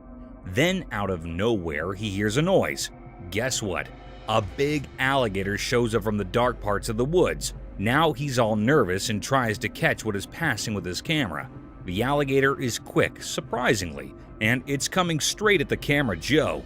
Speaker 1: Then, out of nowhere, he hears a noise. Guess what? A big alligator shows up from the dark parts of the woods. Now he's all nervous and tries to catch what is passing with his camera. The alligator is quick, surprisingly, and it's coming straight at the camera Joe.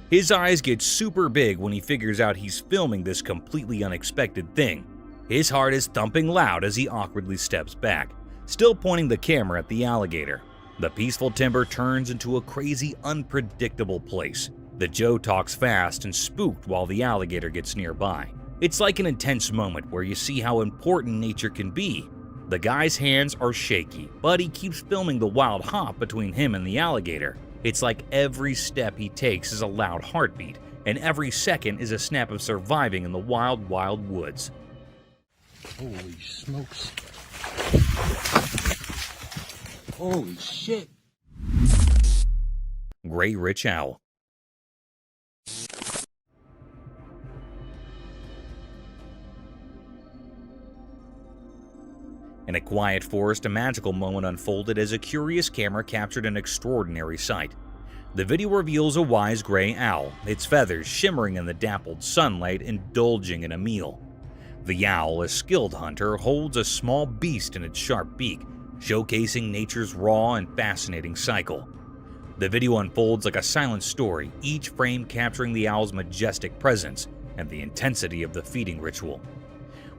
Speaker 1: His eyes get super big when he figures out he's filming this completely unexpected thing. His heart is thumping loud as he awkwardly steps back, still pointing the camera at the alligator. The peaceful timber turns into a crazy, unpredictable place. The Joe talks fast and spooked while the alligator gets nearby. It's like an intense moment where you see how important nature can be. The guy's hands are shaky, but he keeps filming the wild hop between him and the alligator. It's like every step he takes is a loud heartbeat, and every second is a snap of surviving in the wild, wild woods.
Speaker 11: Holy smokes. Holy shit.
Speaker 1: Gray Rich Owl. In a quiet forest, a magical moment unfolded as a curious camera captured an extraordinary sight. The video reveals a wise gray owl, its feathers shimmering in the dappled sunlight, indulging in a meal. The owl, a skilled hunter, holds a small beast in its sharp beak, showcasing nature's raw and fascinating cycle. The video unfolds like a silent story, each frame capturing the owl's majestic presence and the intensity of the feeding ritual.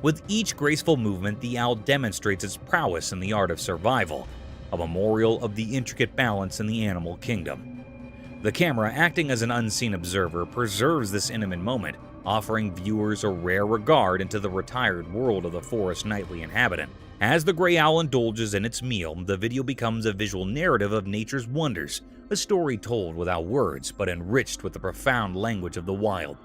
Speaker 1: With each graceful movement, the owl demonstrates its prowess in the art of survival, a memorial of the intricate balance in the animal kingdom. The camera, acting as an unseen observer, preserves this intimate moment, offering viewers a rare regard into the retired world of the forest's nightly inhabitant. As the gray owl indulges in its meal, the video becomes a visual narrative of nature's wonders, a story told without words but enriched with the profound language of the wild.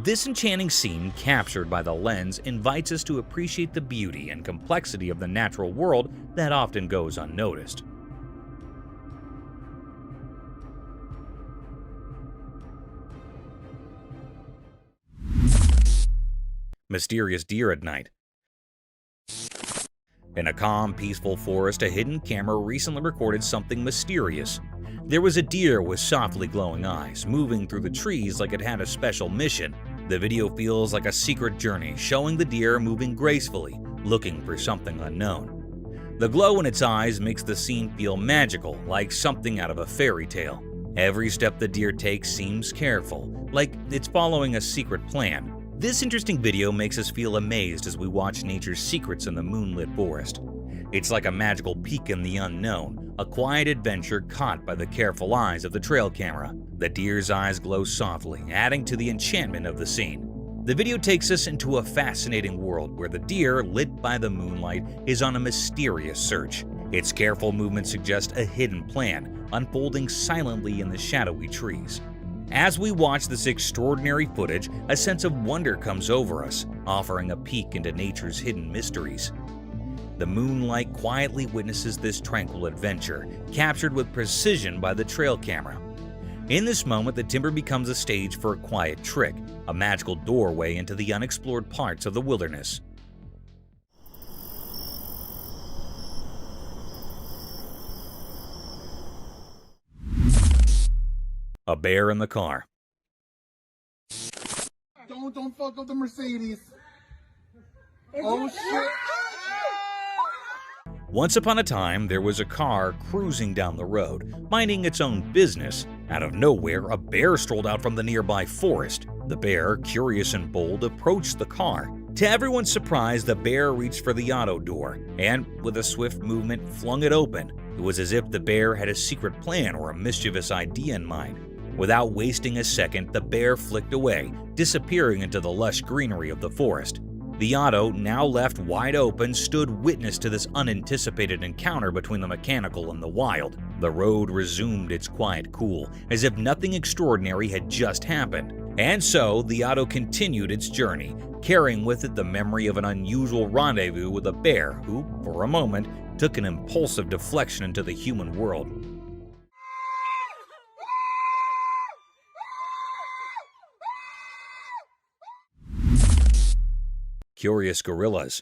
Speaker 1: This enchanting scene, captured by the lens, invites us to appreciate the beauty and complexity of the natural world that often goes unnoticed. Mysterious deer at night. In a calm, peaceful forest, a hidden camera recently recorded something mysterious. There was a deer with softly glowing eyes, moving through the trees like it had a special mission. The video feels like a secret journey, showing the deer moving gracefully, looking for something unknown. The glow in its eyes makes the scene feel magical, like something out of a fairy tale. Every step the deer takes seems careful, like it's following a secret plan. This interesting video makes us feel amazed as we watch nature's secrets in the moonlit forest. It's like a magical peek in the unknown, a quiet adventure caught by the careful eyes of the trail camera. The deer's eyes glow softly, adding to the enchantment of the scene. The video takes us into a fascinating world where the deer, lit by the moonlight, is on a mysterious search. Its careful movements suggest a hidden plan, unfolding silently in the shadowy trees. As we watch this extraordinary footage, a sense of wonder comes over us, offering a peek into nature's hidden mysteries. The moonlight quietly witnesses this tranquil adventure, captured with precision by the trail camera. In this moment, the timber becomes a stage for a quiet trick, a magical doorway into the unexplored parts of the wilderness. A bear in the car.
Speaker 4: Don't fuck up the Mercedes. Oh shit.
Speaker 1: Once upon a time, there was a car cruising down the road, minding its own business. Out of nowhere, a bear strolled out from the nearby forest. The bear, curious and bold, approached the car. To everyone's surprise, the bear reached for the auto door and, with a swift movement, flung it open. It was as if the bear had a secret plan or a mischievous idea in mind. Without wasting a second, the bear flicked away, disappearing into the lush greenery of the forest. The auto, now left wide open, stood witness to this unanticipated encounter between the mechanical and the wild. The road resumed its quiet cool, as if nothing extraordinary had just happened. And so, the auto continued its journey, carrying with it the memory of an unusual rendezvous with a bear who, for a moment, took an impulsive deflection into the human world. Curious gorillas.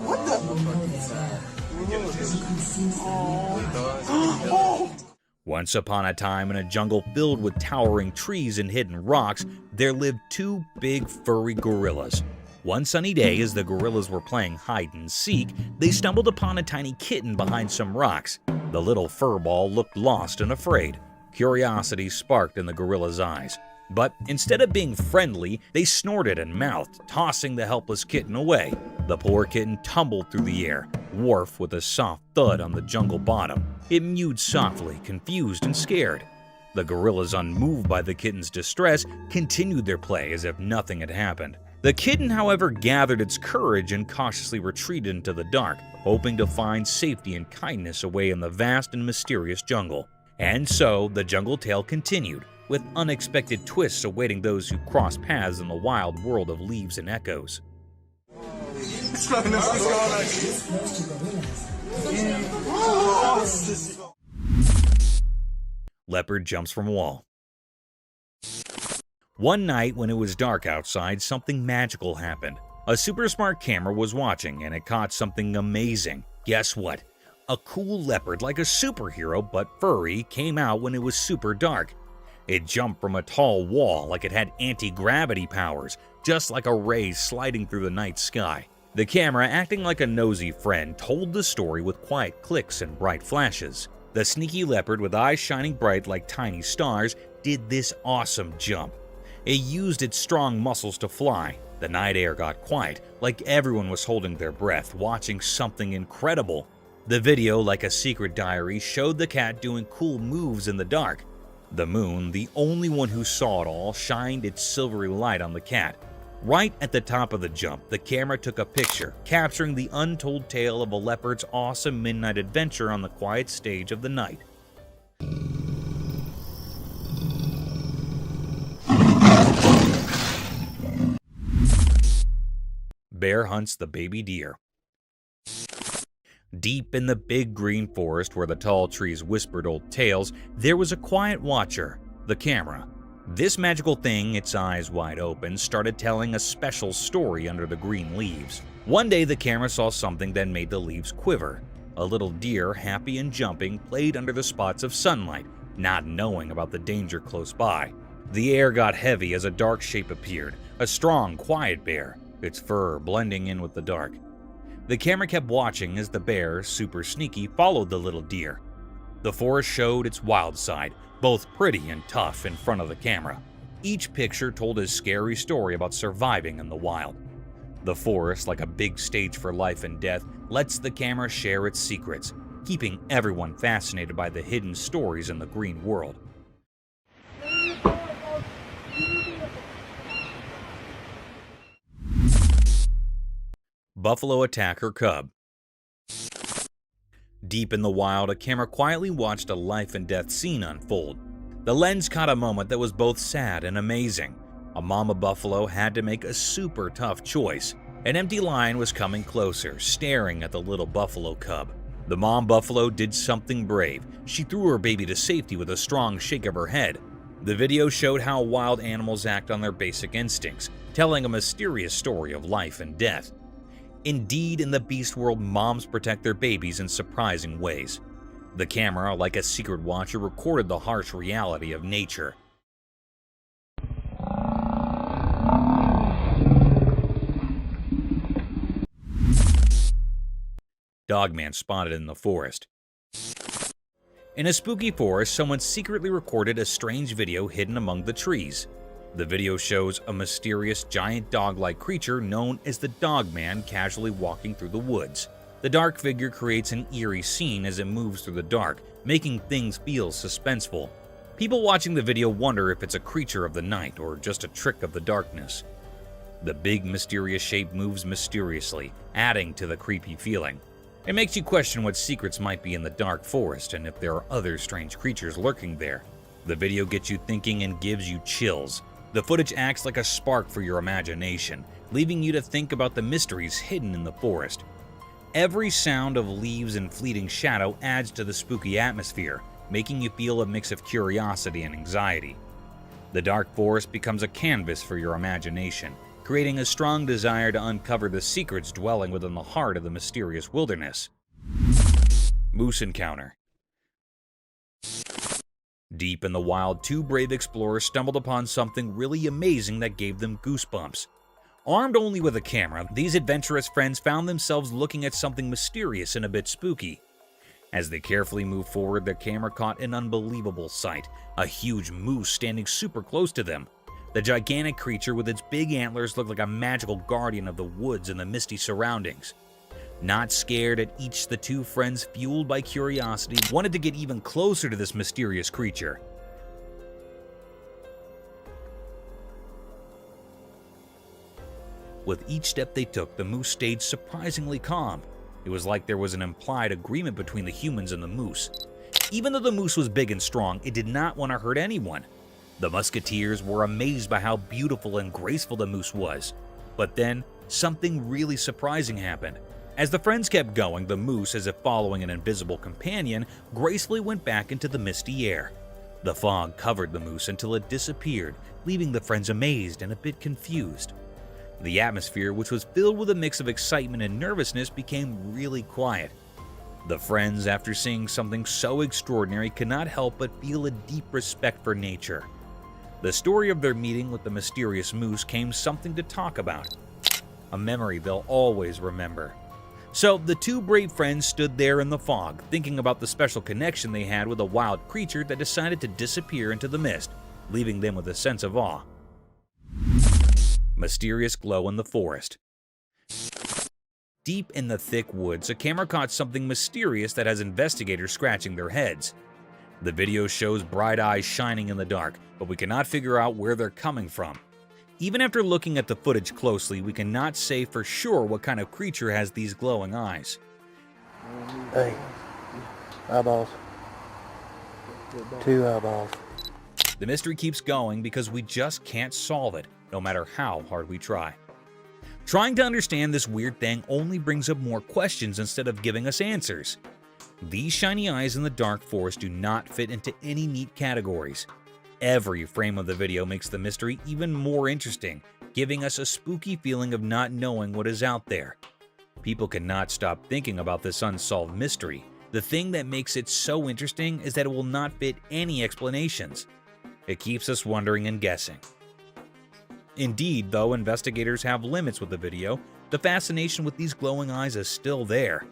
Speaker 4: What the?
Speaker 1: Once upon a time, in a jungle filled with towering trees and hidden rocks, there lived two big furry gorillas. One sunny day, as the gorillas were playing hide and seek, they stumbled upon a tiny kitten behind some rocks. The little furball looked lost and afraid. Curiosity sparked in the gorilla's eyes. But instead of being friendly, they snorted and mouthed, tossing the helpless kitten away. The poor kitten tumbled through the air, wharf with a soft thud on the jungle bottom. It mewed softly, confused and scared. The gorillas, unmoved by the kitten's distress, continued their play as if nothing had happened. The kitten, however, gathered its courage and cautiously retreated into the dark, hoping to find safety and kindness away in the vast and mysterious jungle. And so, the jungle tale continued, with unexpected twists awaiting those who cross paths in the wild world of leaves and echoes. Leopard jumps from wall. One night when it was dark outside, something magical happened. A super smart camera was watching and it caught something amazing. Guess what? A cool leopard, like a superhero but furry, came out when it was super dark. It jumped from a tall wall like it had anti-gravity powers, just like a ray sliding through the night sky. The camera, acting like a nosy friend, told the story with quiet clicks and bright flashes. The sneaky leopard, with eyes shining bright like tiny stars, did this awesome jump. It used its strong muscles to fly. The night air got quiet, like everyone was holding their breath, watching something incredible. The video, like a secret diary, showed the cat doing cool moves in the dark. The moon, the only one who saw it all, shined its silvery light on the cat. Right at the top of the jump, the camera took a picture, capturing the untold tale of a leopard's awesome midnight adventure on the quiet stage of the night. Bear hunts the baby deer. Deep in the big green forest where the tall trees whispered old tales, there was a quiet watcher, the camera. This magical thing, its eyes wide open, started telling a special story under the green leaves. One day the camera saw something that made the leaves quiver. A little deer, happy and jumping, played under the spots of sunlight, not knowing about the danger close by. The air got heavy as a dark shape appeared, a strong, quiet bear, its fur blending in with the dark. The camera kept watching as the bear, super sneaky, followed the little deer. The forest showed its wild side, both pretty and tough in front of the camera. Each picture told a scary story about surviving in the wild. The forest, like a big stage for life and death, lets the camera share its secrets, keeping everyone fascinated by the hidden stories in the green world. Buffalo attack her cub. Deep in the wild, a camera quietly watched a life and death scene unfold. The lens caught a moment that was both sad and amazing. A mama buffalo had to make a super tough choice. An empty lion was coming closer, staring at the little buffalo cub. The mom buffalo did something brave. She threw her baby to safety with a strong shake of her head. The video showed how wild animals act on their basic instincts, telling a mysterious story of life and death. Indeed, in the beast world, moms protect their babies in surprising ways. The camera, like a secret watcher, recorded the harsh reality of nature. Dogman spotted in the forest. In a spooky forest, someone secretly recorded a strange video hidden among the trees. The video shows a mysterious giant dog-like creature known as the Dogman casually walking through the woods. The dark figure creates an eerie scene as it moves through the dark, making things feel suspenseful. People watching the video wonder if it's a creature of the night or just a trick of the darkness. The big mysterious shape moves mysteriously, adding to the creepy feeling. It makes you question what secrets might be in the dark forest and if there are other strange creatures lurking there. The video gets you thinking and gives you chills. The footage acts like a spark for your imagination, leaving you to think about the mysteries hidden in the forest. Every sound of leaves and fleeting shadow adds to the spooky atmosphere, making you feel a mix of curiosity and anxiety. The dark forest becomes a canvas for your imagination, creating a strong desire to uncover the secrets dwelling within the heart of the mysterious wilderness. Moose encounter. Deep in the wild, two brave explorers stumbled upon something really amazing that gave them goosebumps. Armed only with a camera, these adventurous friends found themselves looking at something mysterious and a bit spooky. As they carefully moved forward, their camera caught an unbelievable sight, a huge moose standing super close to them. The gigantic creature with its big antlers looked like a magical guardian of the woods and the misty surroundings. Not scared at each, the two friends, fueled by curiosity, wanted to get even closer to this mysterious creature. With each step they took, the moose stayed surprisingly calm. It was like there was an implied agreement between the humans and the moose. Even though the moose was big and strong, it did not want to hurt anyone. The musketeers were amazed by how beautiful and graceful the moose was. But then, something really surprising happened. As the friends kept going, the moose, as if following an invisible companion, gracefully went back into the misty air. The fog covered the moose until it disappeared, leaving the friends amazed and a bit confused. The atmosphere, which was filled with a mix of excitement and nervousness, became really quiet. The friends, after seeing something so extraordinary, could not help but feel a deep respect for nature. The story of their meeting with the mysterious moose came something to talk about, a memory they'll always remember. So the two brave friends stood there in the fog, thinking about the special connection they had with a wild creature that decided to disappear into the mist, leaving them with a sense of awe. Mysterious glow in the forest. Deep in the thick woods, a camera caught something mysterious that has investigators scratching their heads. The video shows bright eyes shining in the dark, but we cannot figure out where they're coming from. Even after looking at the footage closely, we cannot say for sure what kind of creature has these glowing eyes.
Speaker 13: Hey, eyeballs. 2 eyeballs.
Speaker 1: The mystery keeps going because we just can't solve it, no matter how hard we try. Trying to understand this weird thing only brings up more questions instead of giving us answers. These shiny eyes in the dark forest do not fit into any neat categories. Every frame of the video makes the mystery even more interesting, giving us a spooky feeling of not knowing what is out there. People cannot stop thinking about this unsolved mystery. The thing that makes it so interesting is that it will not fit any explanations. It keeps us wondering and guessing. Indeed, though investigators have limits with the video, the fascination with these glowing eyes is still there.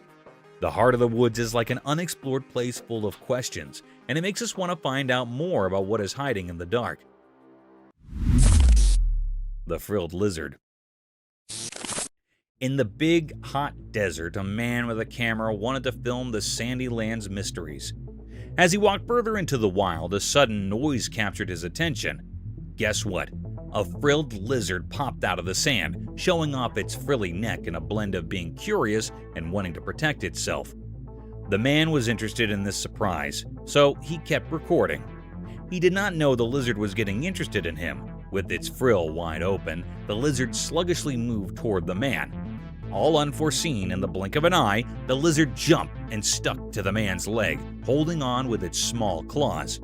Speaker 1: The heart of the woods is like an unexplored place full of questions, and it makes us want to find out more about what is hiding in the dark. The frilled lizard. In the big, hot desert, a man with a camera wanted to film the sandy land's mysteries. As he walked further into the wild, a sudden noise captured his attention. Guess what? A frilled lizard popped out of the sand, showing off its frilly neck in a blend of being curious and wanting to protect itself. The man was interested in this surprise, so he kept recording. He did not know the lizard was getting interested in him. With its frill wide open, the lizard sluggishly moved toward the man. All unforeseen, in the blink of an eye, the lizard jumped and stuck to the man's leg, holding on with its small claws.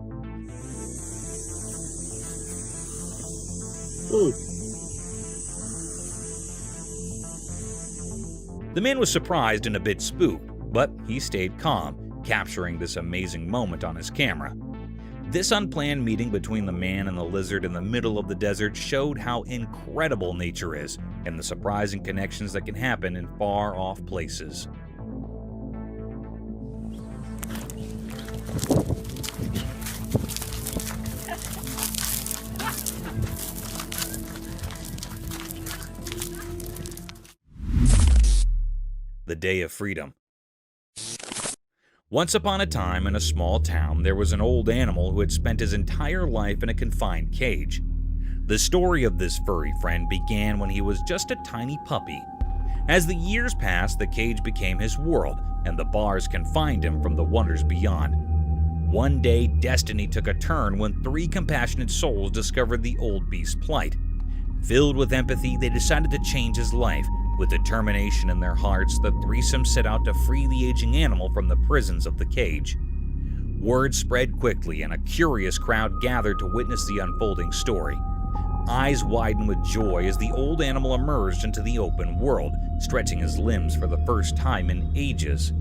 Speaker 1: The man was surprised and a bit spooked, but he stayed calm, capturing this amazing moment on his camera. This unplanned meeting between the man and the lizard in the middle of the desert showed how incredible nature is and the surprising connections that can happen in far-off places. The Day of Freedom. Once upon a time, in a small town, there was an old animal who had spent his entire life in a confined cage. The story of this furry friend began when he was just a tiny puppy. As the years passed, the cage became his world, and the bars confined him from the wonders beyond. One day, destiny took a turn when 3 compassionate souls discovered the old beast's plight. Filled with empathy, they decided to change his life. With determination in their hearts, the threesome set out to free the aging animal from the prisons of the cage. Word spread quickly, and a curious crowd gathered to witness the unfolding story. Eyes widened with joy as the old animal emerged into the open world, stretching his limbs for the first time in ages.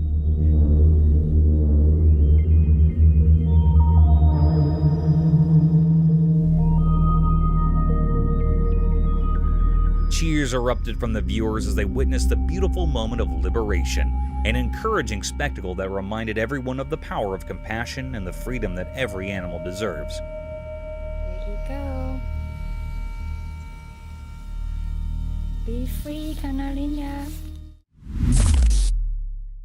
Speaker 1: Cheers erupted from the viewers as they witnessed the beautiful moment of liberation, an encouraging spectacle that reminded everyone of the power of compassion and the freedom that every animal deserves.
Speaker 14: There you go. Be free, Canarinha.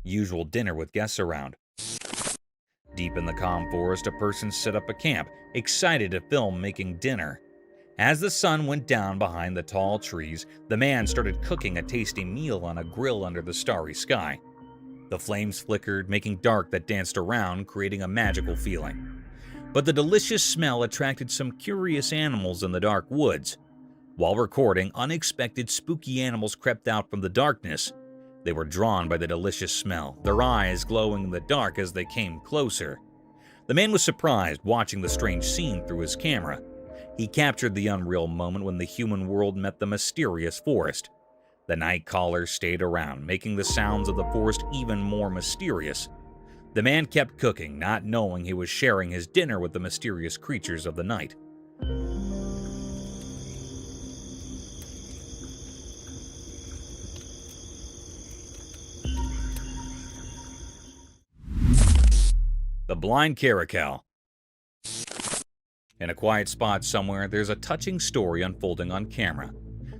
Speaker 1: Usual dinner with guests around. Deep in the calm forest, a person set up a camp, excited to film making dinner. As the sun went down behind the tall trees, the man started cooking a tasty meal on a grill under the starry sky. The flames flickered, making dark that danced around, creating a magical feeling. But the delicious smell attracted some curious animals in the dark woods. While recording, unexpected spooky animals crept out from the darkness. They were drawn by the delicious smell, their eyes glowing in the dark as they came closer. The man was surprised watching the strange scene through his camera. He captured the unreal moment when the human world met the mysterious forest. The night callers stayed around, making the sounds of the forest even more mysterious. The man kept cooking, not knowing he was sharing his dinner with the mysterious creatures of the night. The blind caracal. In a quiet spot somewhere, there's a touching story unfolding on camera.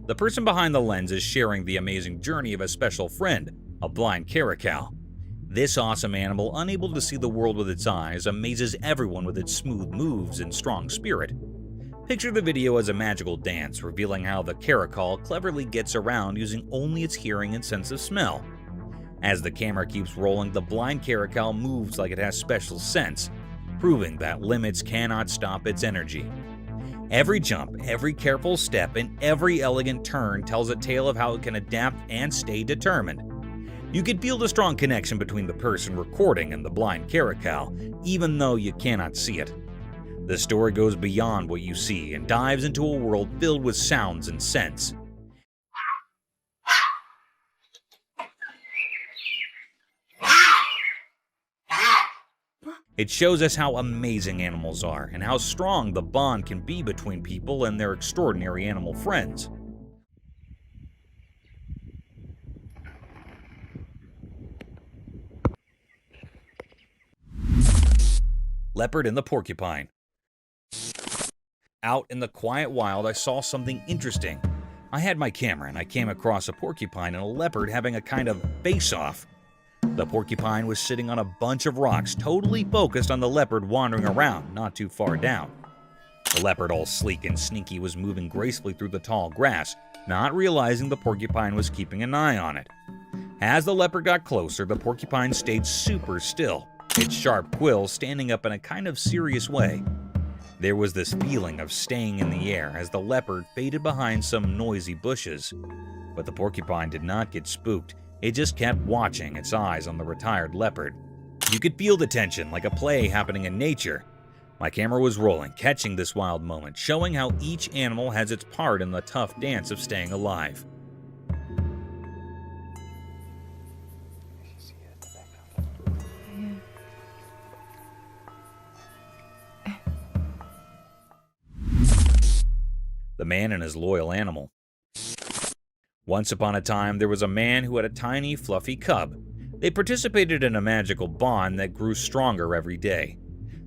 Speaker 1: The person behind the lens is sharing the amazing journey of a special friend, a blind caracal. This awesome animal, unable to see the world with its eyes, amazes everyone with its smooth moves and strong spirit. Picture the video as a magical dance, revealing how the caracal cleverly gets around using only its hearing and sense of smell. As the camera keeps rolling, the blind caracal moves like it has special sense, proving that limits cannot stop its energy. Every jump, every careful step, and every elegant turn tells a tale of how it can adapt and stay determined. You can feel the strong connection between the person recording and the blind caracal, even though you cannot see it. The story goes beyond what you see and dives into a world filled with sounds and scents. It shows us how amazing animals are and how strong the bond can be between people and their extraordinary animal friends. Leopard and the porcupine. Out in the quiet wild, I saw something interesting. I had my camera and I came across a porcupine and a leopard having a kind of face-off. The porcupine was sitting on a bunch of rocks, totally focused on the leopard wandering around, not too far down. The leopard, all sleek and sneaky, was moving gracefully through the tall grass, not realizing the porcupine was keeping an eye on it. As the leopard got closer, the porcupine stayed super still, its sharp quills standing up in a kind of serious way. There was this feeling of staying in the air as the leopard faded behind some noisy bushes. But the porcupine did not get spooked. It just kept watching, its eyes on the retired leopard. You could feel the tension, like a play happening in nature. My camera was rolling, catching this wild moment, showing how each animal has its part in the tough dance of staying alive. The man and his loyal animal. Once upon a time, there was a man who had a tiny, fluffy cub. They participated in a magical bond that grew stronger every day.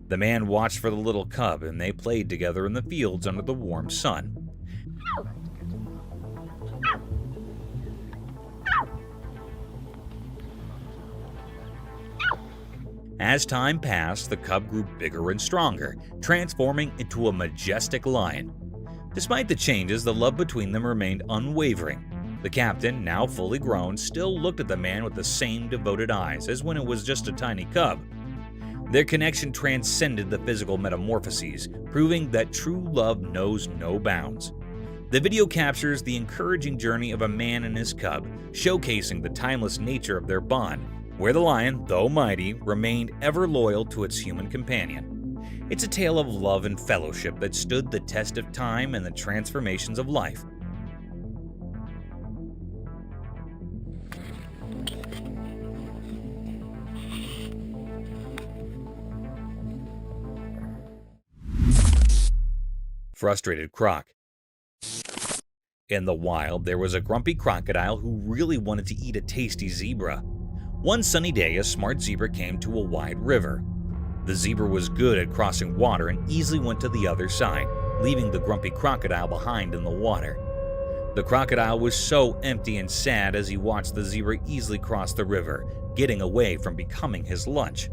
Speaker 1: The man watched for the little cub, and they played together in the fields under the warm sun. As time passed, the cub grew bigger and stronger, transforming into a majestic lion. Despite the changes, the love between them remained unwavering. The captain, now fully grown, still looked at the man with the same devoted eyes as when it was just a tiny cub. Their connection transcended the physical metamorphoses, proving that true love knows no bounds. The video captures the encouraging journey of a man and his cub, showcasing the timeless nature of their bond, where the lion, though mighty, remained ever loyal to its human companion. It's a tale of love and fellowship that stood the test of time and the transformations of life. Frustrated croc. In the wild, there was a grumpy crocodile who really wanted to eat a tasty zebra. One sunny day, a smart zebra came to a wide river. The zebra was good at crossing water and easily went to the other side, leaving the grumpy crocodile behind in the water. The crocodile was so empty and sad as he watched the zebra easily cross the river, getting away from becoming his lunch.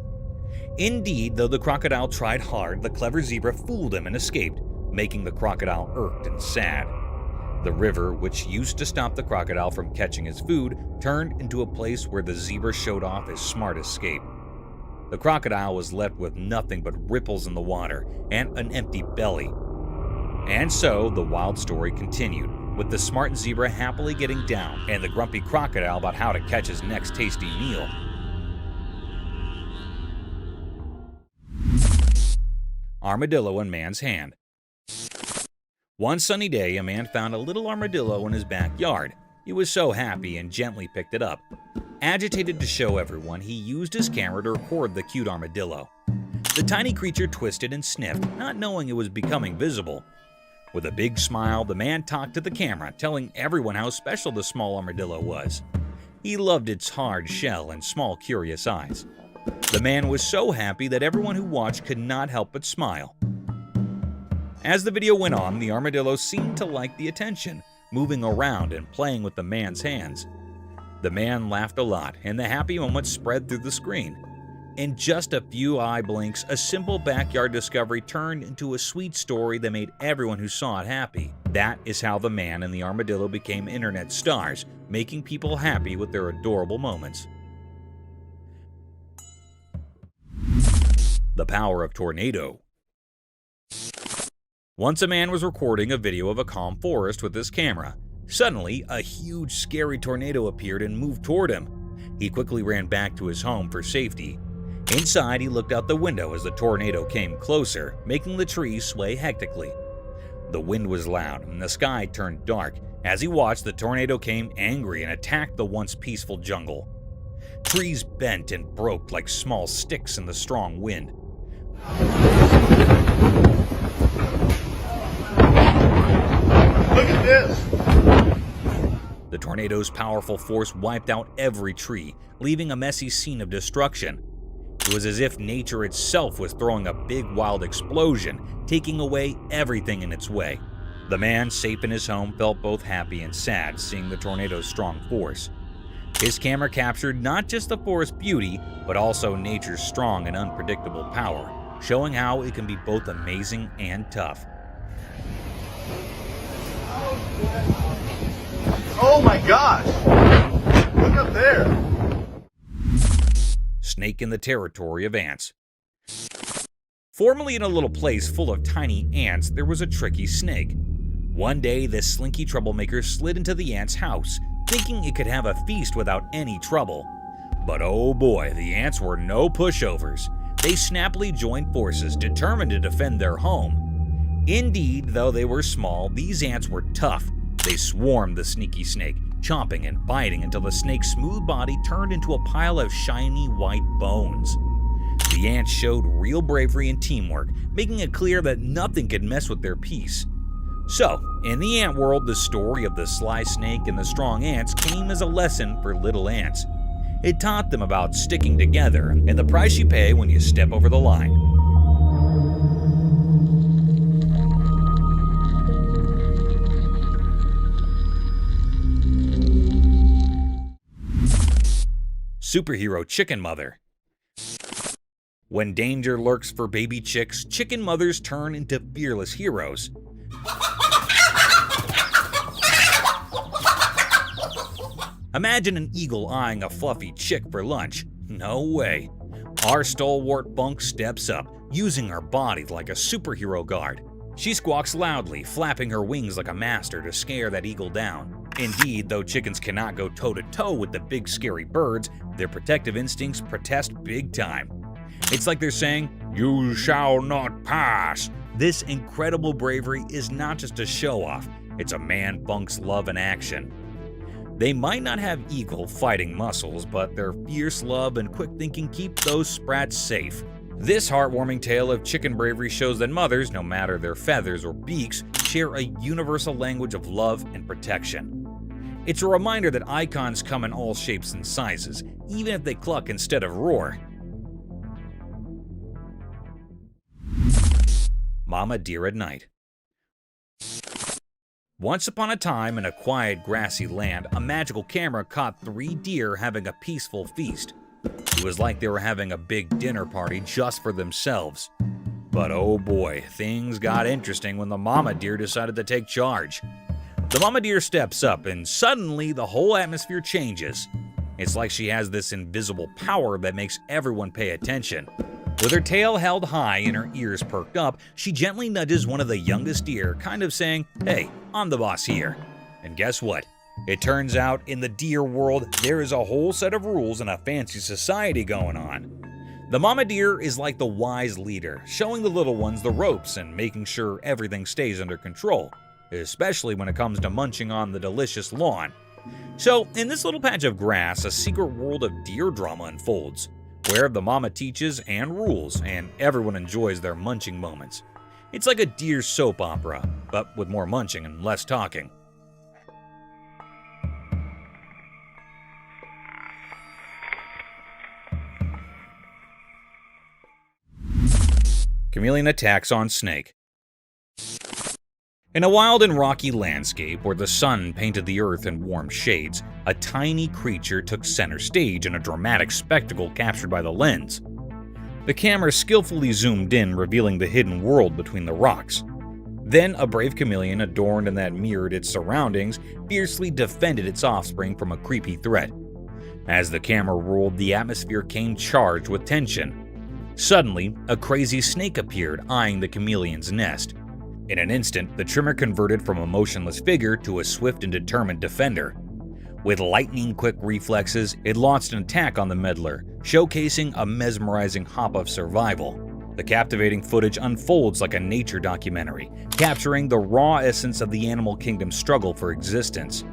Speaker 1: Indeed, though the crocodile tried hard, the clever zebra fooled him and escaped, making the crocodile irked and sad. The river, which used to stop the crocodile from catching his food, turned into a place where the zebra showed off his smart escape. The crocodile was left with nothing but ripples in the water and an empty belly. And so the wild story continued, with the smart zebra happily getting down and the grumpy crocodile about how to catch his next tasty meal. Armadillo in man's hand. One sunny day, a man found a little armadillo in his backyard. He was so happy and gently picked it up. Agitated to show everyone, he used his camera to record the cute armadillo. The tiny creature twisted and sniffed, not knowing it was becoming visible. With a big smile, the man talked to the camera, telling everyone how special the small armadillo was. He loved its hard shell and small, curious eyes. The man was so happy that everyone who watched could not help but smile. As the video went on, the armadillo seemed to like the attention, moving around and playing with the man's hands. The man laughed a lot, and the happy moment spread through the screen. In just a few eye blinks, a simple backyard discovery turned into a sweet story that made everyone who saw it happy. That is how the man and the armadillo became internet stars, making people happy with their adorable moments. The power of tornado. Once a man was recording a video of a calm forest with his camera. Suddenly, a huge, scary tornado appeared and moved toward him. He quickly ran back to his home for safety. Inside, he looked out the window as the tornado came closer, making the trees sway hectically. The wind was loud and the sky turned dark. As he watched, the tornado came angry and attacked the once peaceful jungle. Trees bent and broke like small sticks in the strong wind.
Speaker 9: Look at this!
Speaker 1: The tornado's powerful force wiped out every tree, leaving a messy scene of destruction. It was as if nature itself was throwing a big wild explosion, taking away everything in its way. The man, safe in his home, felt both happy and sad seeing the tornado's strong force. His camera captured not just the forest's beauty, but also nature's strong and unpredictable power, showing how it can be both amazing and tough.
Speaker 9: Oh my gosh! Look up there!
Speaker 1: Snake in the territory of ants. Formerly in a little place full of tiny ants, there was a tricky snake. One day, this slinky troublemaker slid into the ant's house, thinking it could have a feast without any trouble. But oh boy, the ants were no pushovers. They snappily joined forces, determined to defend their home. Indeed, though they were small, these ants were tough. They swarmed the sneaky snake, chomping and biting until the snake's smooth body turned into a pile of shiny white bones. The ants showed real bravery and teamwork, making it clear that nothing could mess with their peace. So, in the ant world, the story of the sly snake and the strong ants came as a lesson for little ants. It taught them about sticking together and the price you pay when you step over the line. Superhero chicken mother. When danger lurks for baby chicks, chicken mothers turn into fearless heroes. Imagine an eagle eyeing a fluffy chick for lunch. No way. Our stalwart bunk steps up, using her body like a superhero guard. She squawks loudly, flapping her wings like a master to scare that eagle down. Indeed, though chickens cannot go toe-to-toe with the big scary birds, their protective instincts protest big time. It's like they're saying, "You shall not pass." This incredible bravery is not just a show-off, it's a man bunk's love in action. They might not have eagle fighting muscles, but their fierce love and quick thinking keep those sprats safe. This heartwarming tale of chicken bravery shows that mothers, no matter their feathers or beaks, share a universal language of love and protection. It's a reminder that icons come in all shapes and sizes, even if they cluck instead of roar. Mama Deer at night. Once upon a time, in a quiet, grassy land, a magical camera caught 3 deer having a peaceful feast. It was like they were having a big dinner party just for themselves. But oh boy, things got interesting when the mama deer decided to take charge. The mama deer steps up, and suddenly the whole atmosphere changes. It's like she has this invisible power that makes everyone pay attention. With her tail held high and her ears perked up, she gently nudges one of the youngest deer, kind of saying, "Hey, I'm the boss here." And guess what? It turns out in the deer world, there is a whole set of rules and a fancy society going on. The mama deer is like the wise leader, showing the little ones the ropes and making sure everything stays under control, especially when it comes to munching on the delicious lawn. So, in this little patch of grass, a secret world of deer drama unfolds, where the mama teaches and rules, and everyone enjoys their munching moments. It's like a deer soap opera, but with more munching and less talking. Chameleon attacks on snake. In a wild and rocky landscape where the sun painted the earth in warm shades, a tiny creature took center stage in a dramatic spectacle captured by the lens. The camera skillfully zoomed in, revealing the hidden world between the rocks. Then a brave chameleon, adorned and that mirrored its surroundings, fiercely defended its offspring from a creepy threat. As the camera rolled, the atmosphere came charged with tension. Suddenly, a crazy snake appeared, eyeing the chameleon's nest. In an instant, the trimmer converted from a motionless figure to a swift and determined defender. With lightning-quick reflexes, it launched an attack on the meddler, showcasing a mesmerizing hop of survival. The captivating footage unfolds like a nature documentary, capturing the raw essence of the animal kingdom's struggle for existence.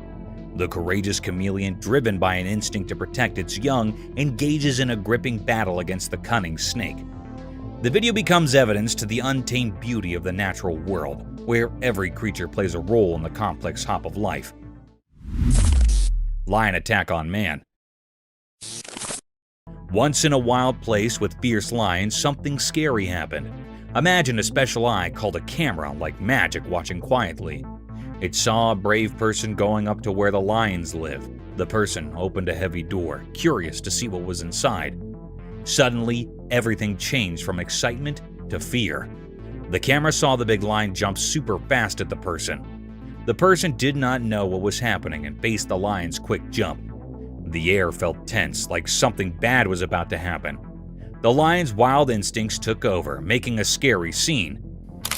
Speaker 1: The courageous chameleon, driven by an instinct to protect its young, engages in a gripping battle against the cunning snake. The video becomes evidence to the untamed beauty of the natural world, where every creature plays a role in the complex hop of life. Lion attack on man. Once in a wild place with fierce lions, something scary happened. Imagine a special eye called a camera, like magic, watching quietly. It saw a brave person going up to where the lions live. The person opened a heavy door, curious to see what was inside. Suddenly, everything changed from excitement to fear. The camera saw the big lion jump super fast at the person. The person did not know what was happening and faced the lion's quick jump. The air felt tense, like something bad was about to happen. The lion's wild instincts took over, making a scary scene.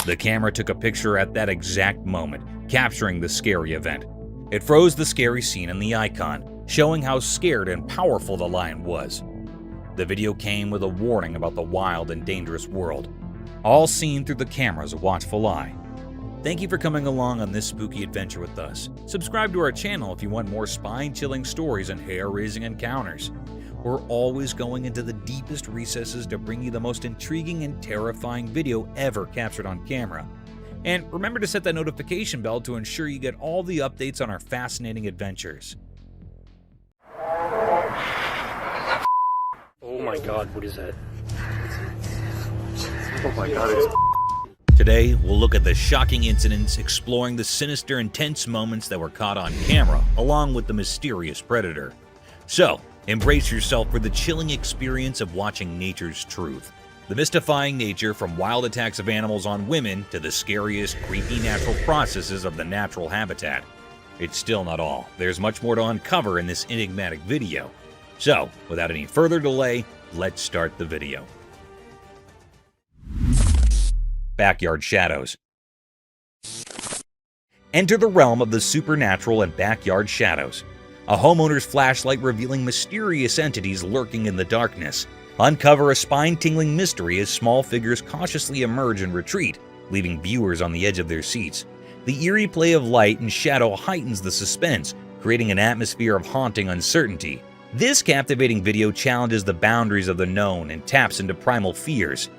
Speaker 1: The camera took a picture at that exact moment, capturing the scary event. It froze the scary scene in the icon, showing how scared and powerful the lion was. The video came with a warning about the wild and dangerous world, all seen through the camera's watchful eye. Thank you for coming along on this spooky adventure with us. Subscribe to our channel if you want more spine-chilling stories and hair-raising encounters. We're always going into the deepest recesses to bring you the most intriguing and terrifying video ever captured on camera. And remember to set that notification bell to ensure you get all the updates on our fascinating adventures.
Speaker 6: Oh my god, what is that? Oh my god, it's...
Speaker 1: Today, we'll look at the shocking incidents, exploring the sinister and tense moments that were caught on camera, along with the mysterious predator. So, embrace yourself for the chilling experience of watching nature's truth. The mystifying nature from wild attacks of animals on women to the scariest, creepy natural processes of the natural habitat. It's still not all. There's much more to uncover in this enigmatic video. So, without any further delay, let's start the video. Backyard shadows. Enter the realm of the supernatural and backyard shadows. A homeowner's flashlight revealing mysterious entities lurking in the darkness. Uncover a spine-tingling mystery as small figures cautiously emerge and retreat, leaving viewers on the edge of their seats. The eerie play of light and shadow heightens the suspense, creating an atmosphere of haunting uncertainty. This captivating video challenges the boundaries of the known and taps into primal fears.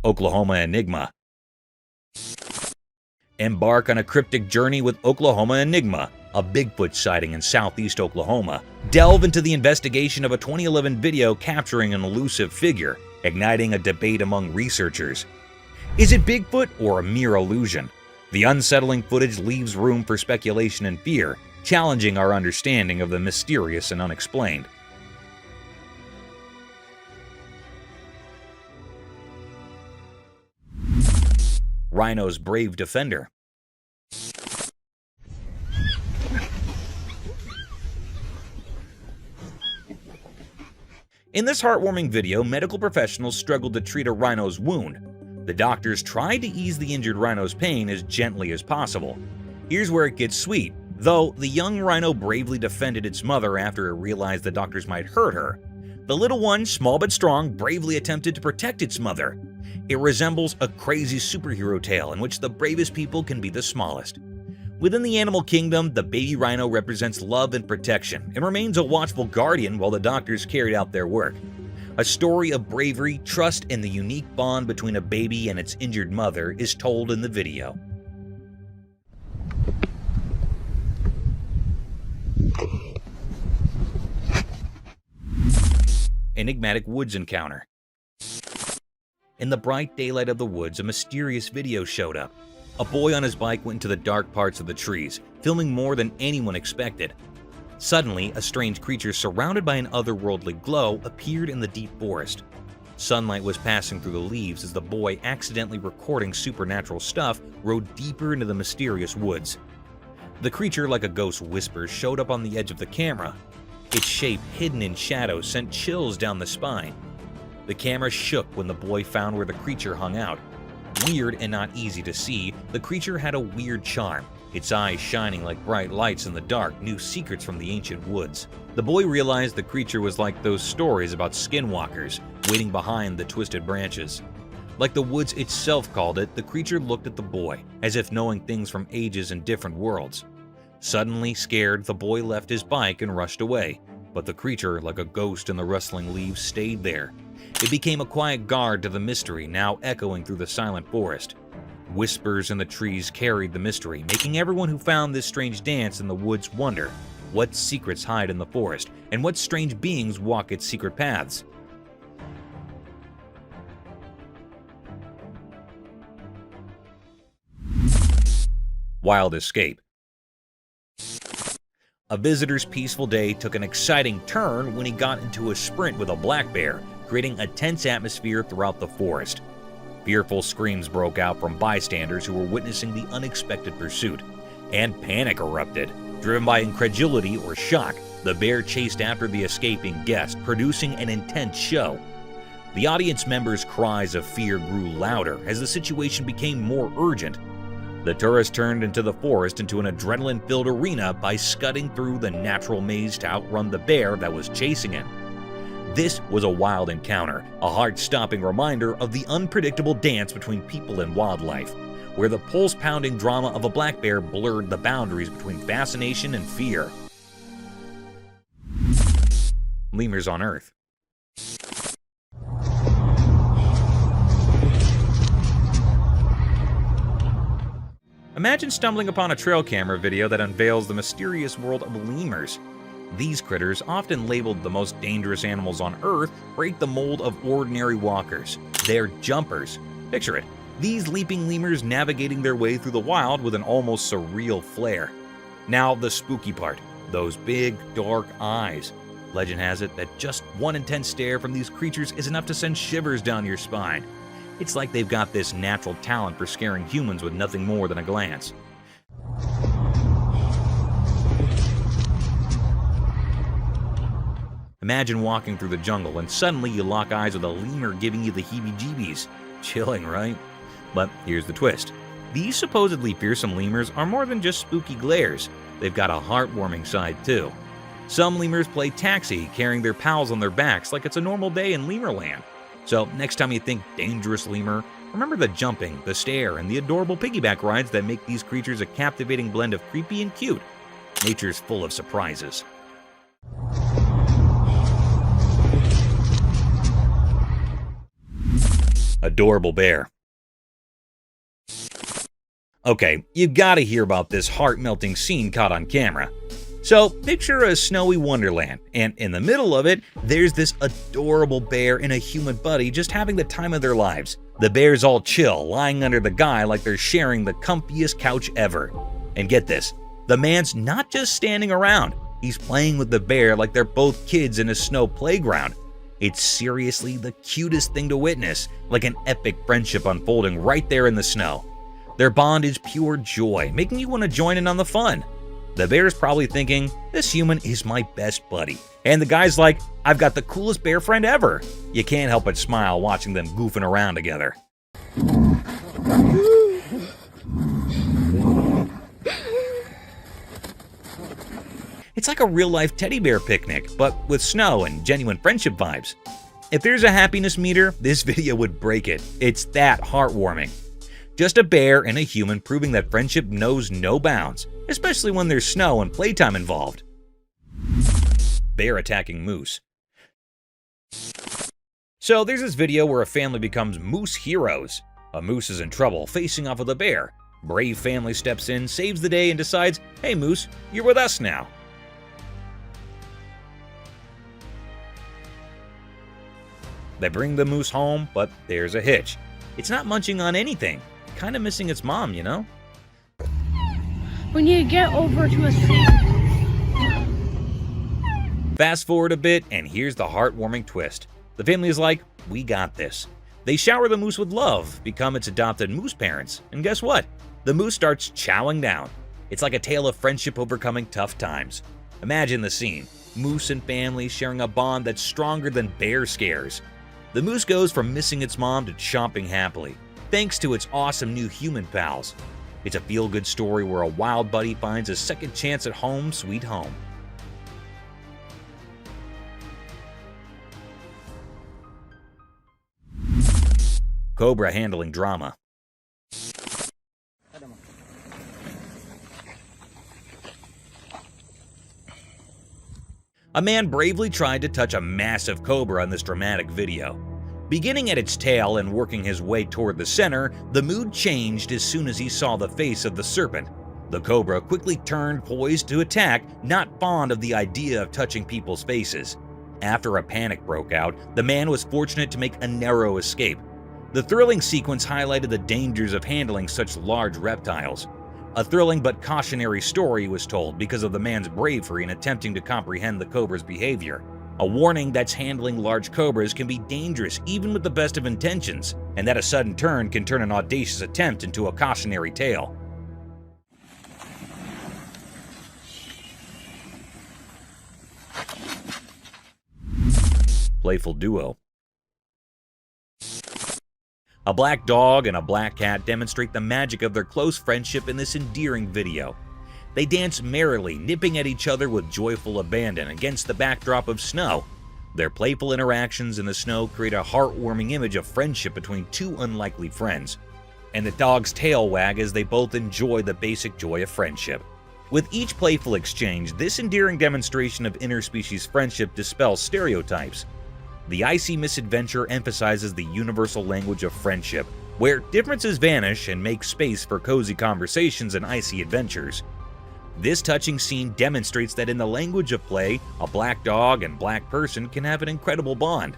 Speaker 1: Oklahoma Enigma. Embark on a cryptic journey with Oklahoma Enigma, a Bigfoot sighting in southeast Oklahoma. Delve into the investigation of a 2011 video capturing an elusive figure, igniting a debate among researchers. Is it Bigfoot or a mere illusion? The unsettling footage leaves room for speculation and fear, challenging our understanding of the mysterious and unexplained. Rhino's brave defender. In this heartwarming video, medical professionals struggled to treat a rhino's wound. The doctors tried to ease the injured rhino's pain as gently as possible. Here's where it gets sweet. Though the young rhino bravely defended its mother after it realized the doctors might hurt her, the little one, small but strong, bravely attempted to protect its mother. It resembles a crazy superhero tale in which the bravest people can be the smallest. Within the animal kingdom, the baby rhino represents love and protection and remains a watchful guardian while the doctors carried out their work. A story of bravery, trust, and the unique bond between a baby and its injured mother is told in the video. Enigmatic woods encounter. In the bright daylight of the woods, a mysterious video showed up. A boy on his bike went into the dark parts of the trees, filming more than anyone expected. Suddenly, a strange creature surrounded by an otherworldly glow appeared in the deep forest. Sunlight was passing through the leaves as the boy, accidentally recording supernatural stuff, rode deeper into the mysterious woods. The creature, like a ghost whisper, showed up on the edge of the camera. Its shape, hidden in shadows, sent chills down the spine. The camera shook when the boy found where the creature hung out. Weird and not easy to see, the creature had a weird charm. Its eyes shining like bright lights in the dark knew secrets from the ancient woods. The boy realized the creature was like those stories about skinwalkers, waiting behind the twisted branches. Like the woods itself called it, the creature looked at the boy, as if knowing things from ages and different worlds. Suddenly scared, the boy left his bike and rushed away, but the creature, like a ghost in the rustling leaves, stayed there. It became a quiet guard to the mystery, now echoing through the silent forest. Whispers in the trees carried the mystery, making everyone who found this strange dance in the woods wonder what secrets hide in the forest and what strange beings walk its secret paths. Wild escape. A visitor's peaceful day took an exciting turn when he got into a sprint with a black bear, creating a tense atmosphere throughout the forest. Fearful screams broke out from bystanders who were witnessing the unexpected pursuit, and panic erupted. Driven by incredulity or shock, the bear chased after the escaping guest, producing an intense show. The audience members' cries of fear grew louder as the situation became more urgent. The tourist turned into the forest into an adrenaline-filled arena by scudding through the natural maze to outrun the bear that was chasing him. This was a wild encounter, a heart-stopping reminder of the unpredictable dance between people and wildlife, where the pulse-pounding drama of a black bear blurred the boundaries between fascination and fear. Lemurs on Earth. Imagine stumbling upon a trail camera video that unveils the mysterious world of lemurs. These critters, often labeled the most dangerous animals on Earth, break the mold of ordinary walkers. They're jumpers. Picture it, these leaping lemurs navigating their way through the wild with an almost surreal flair. Now the spooky part, those big, dark eyes. Legend has it that just one intense stare from these creatures is enough to send shivers down your spine. It's like they've got this natural talent for scaring humans with nothing more than a glance. Imagine walking through the jungle and suddenly you lock eyes with a lemur giving you the heebie-jeebies. Chilling, right? But here's the twist. These supposedly fearsome lemurs are more than just spooky glares. They've got a heartwarming side too. Some lemurs play taxi, carrying their pals on their backs like it's a normal day in Lemurland. So next time you think dangerous lemur, remember the jumping, the stare, and the adorable piggyback rides that make these creatures a captivating blend of creepy and cute. Nature's full of surprises. Adorable bear. Okay, you gotta hear about this heart-melting scene caught on camera. So, picture a snowy wonderland, and in the middle of it, there's this adorable bear and a human buddy just having the time of their lives. The bear's all chill, lying under the guy like they're sharing the comfiest couch ever. And get this, the man's not just standing around, he's playing with the bear like they're both kids in a snow playground. It's seriously the cutest thing to witness, like an epic friendship unfolding right there in the snow. Their bond is pure joy, making you want to join in on the fun. The bear's probably thinking, this human is my best buddy. And the guy's like, I've got the coolest bear friend ever. You can't help but smile watching them goofing around together. It's like a real-life teddy bear picnic, but with snow and genuine friendship vibes. If there's a happiness meter, this video would break it. It's that heartwarming. Just a bear and a human proving that friendship knows no bounds, especially when there's snow and playtime involved. Bear attacking moose. So there's this video where a family becomes moose heroes. A moose is in trouble, facing off with a bear. Brave family steps in, saves the day, and decides, hey moose, you're with us now. They bring the moose home, but there's a hitch. It's not munching on anything. Kind of missing its mom, you know?
Speaker 14: We need to get over to a seat.
Speaker 1: Fast forward a bit, and here's the heartwarming twist. The family is like, we got this. They shower the moose with love, become its adopted moose parents, and guess what? The moose starts chowing down. It's like a tale of friendship overcoming tough times. Imagine the scene. Moose and family sharing a bond that's stronger than bear scares. The moose goes from missing its mom to chomping happily, thanks to its awesome new human pals. It's a feel-good story where a wild buddy finds a second chance at home sweet home. Cobra handling drama. A man bravely tried to touch a massive cobra in this dramatic video. Beginning at its tail and working his way toward the center, the mood changed as soon as he saw the face of the serpent. The cobra quickly turned, poised to attack, not fond of the idea of touching people's faces. After a panic broke out, the man was fortunate to make a narrow escape. The thrilling sequence highlighted the dangers of handling such large reptiles. A thrilling but cautionary story was told because of the man's bravery in attempting to comprehend the cobra's behavior. A warning that handling large cobras can be dangerous even with the best of intentions, and that a sudden turn can turn an audacious attempt into a cautionary tale. Playful duo. A black dog and a black cat demonstrate the magic of their close friendship in this endearing video. They dance merrily, nipping at each other with joyful abandon against the backdrop of snow. Their playful interactions in the snow create a heartwarming image of friendship between two unlikely friends. And the dog's tail wag as they both enjoy the basic joy of friendship. With each playful exchange, this endearing demonstration of interspecies friendship dispels stereotypes. The icy misadventure emphasizes the universal language of friendship, where differences vanish and make space for cozy conversations and icy adventures. This touching scene demonstrates that in the language of play, a black dog and black person can have an incredible bond.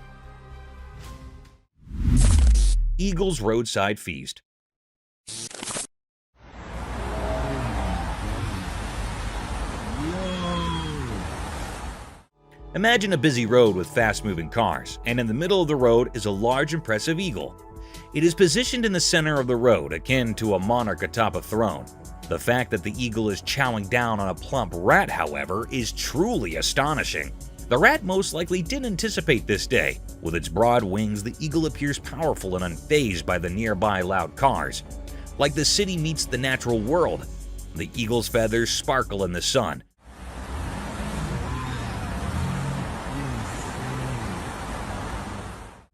Speaker 1: Eagle's Roadside Feast. Imagine a busy road with fast-moving cars, and in the middle of the road is a large, impressive eagle. It is positioned in the center of the road, akin to a monarch atop a throne. The fact that the eagle is chowing down on a plump rat, however, is truly astonishing. The rat most likely didn't anticipate this day. With its broad wings, the eagle appears powerful and unfazed by the nearby loud cars. Like the city meets the natural world, the eagle's feathers sparkle in the sun.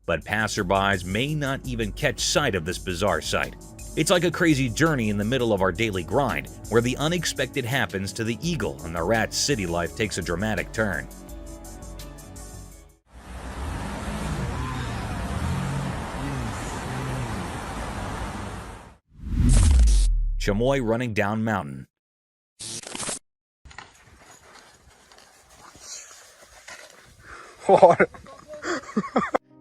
Speaker 1: But passerbys may not even catch sight of this bizarre sight. It's like a crazy journey in the middle of our daily grind, where the unexpected happens to the eagle and the rat's city life takes a dramatic turn. Chamois running down mountain.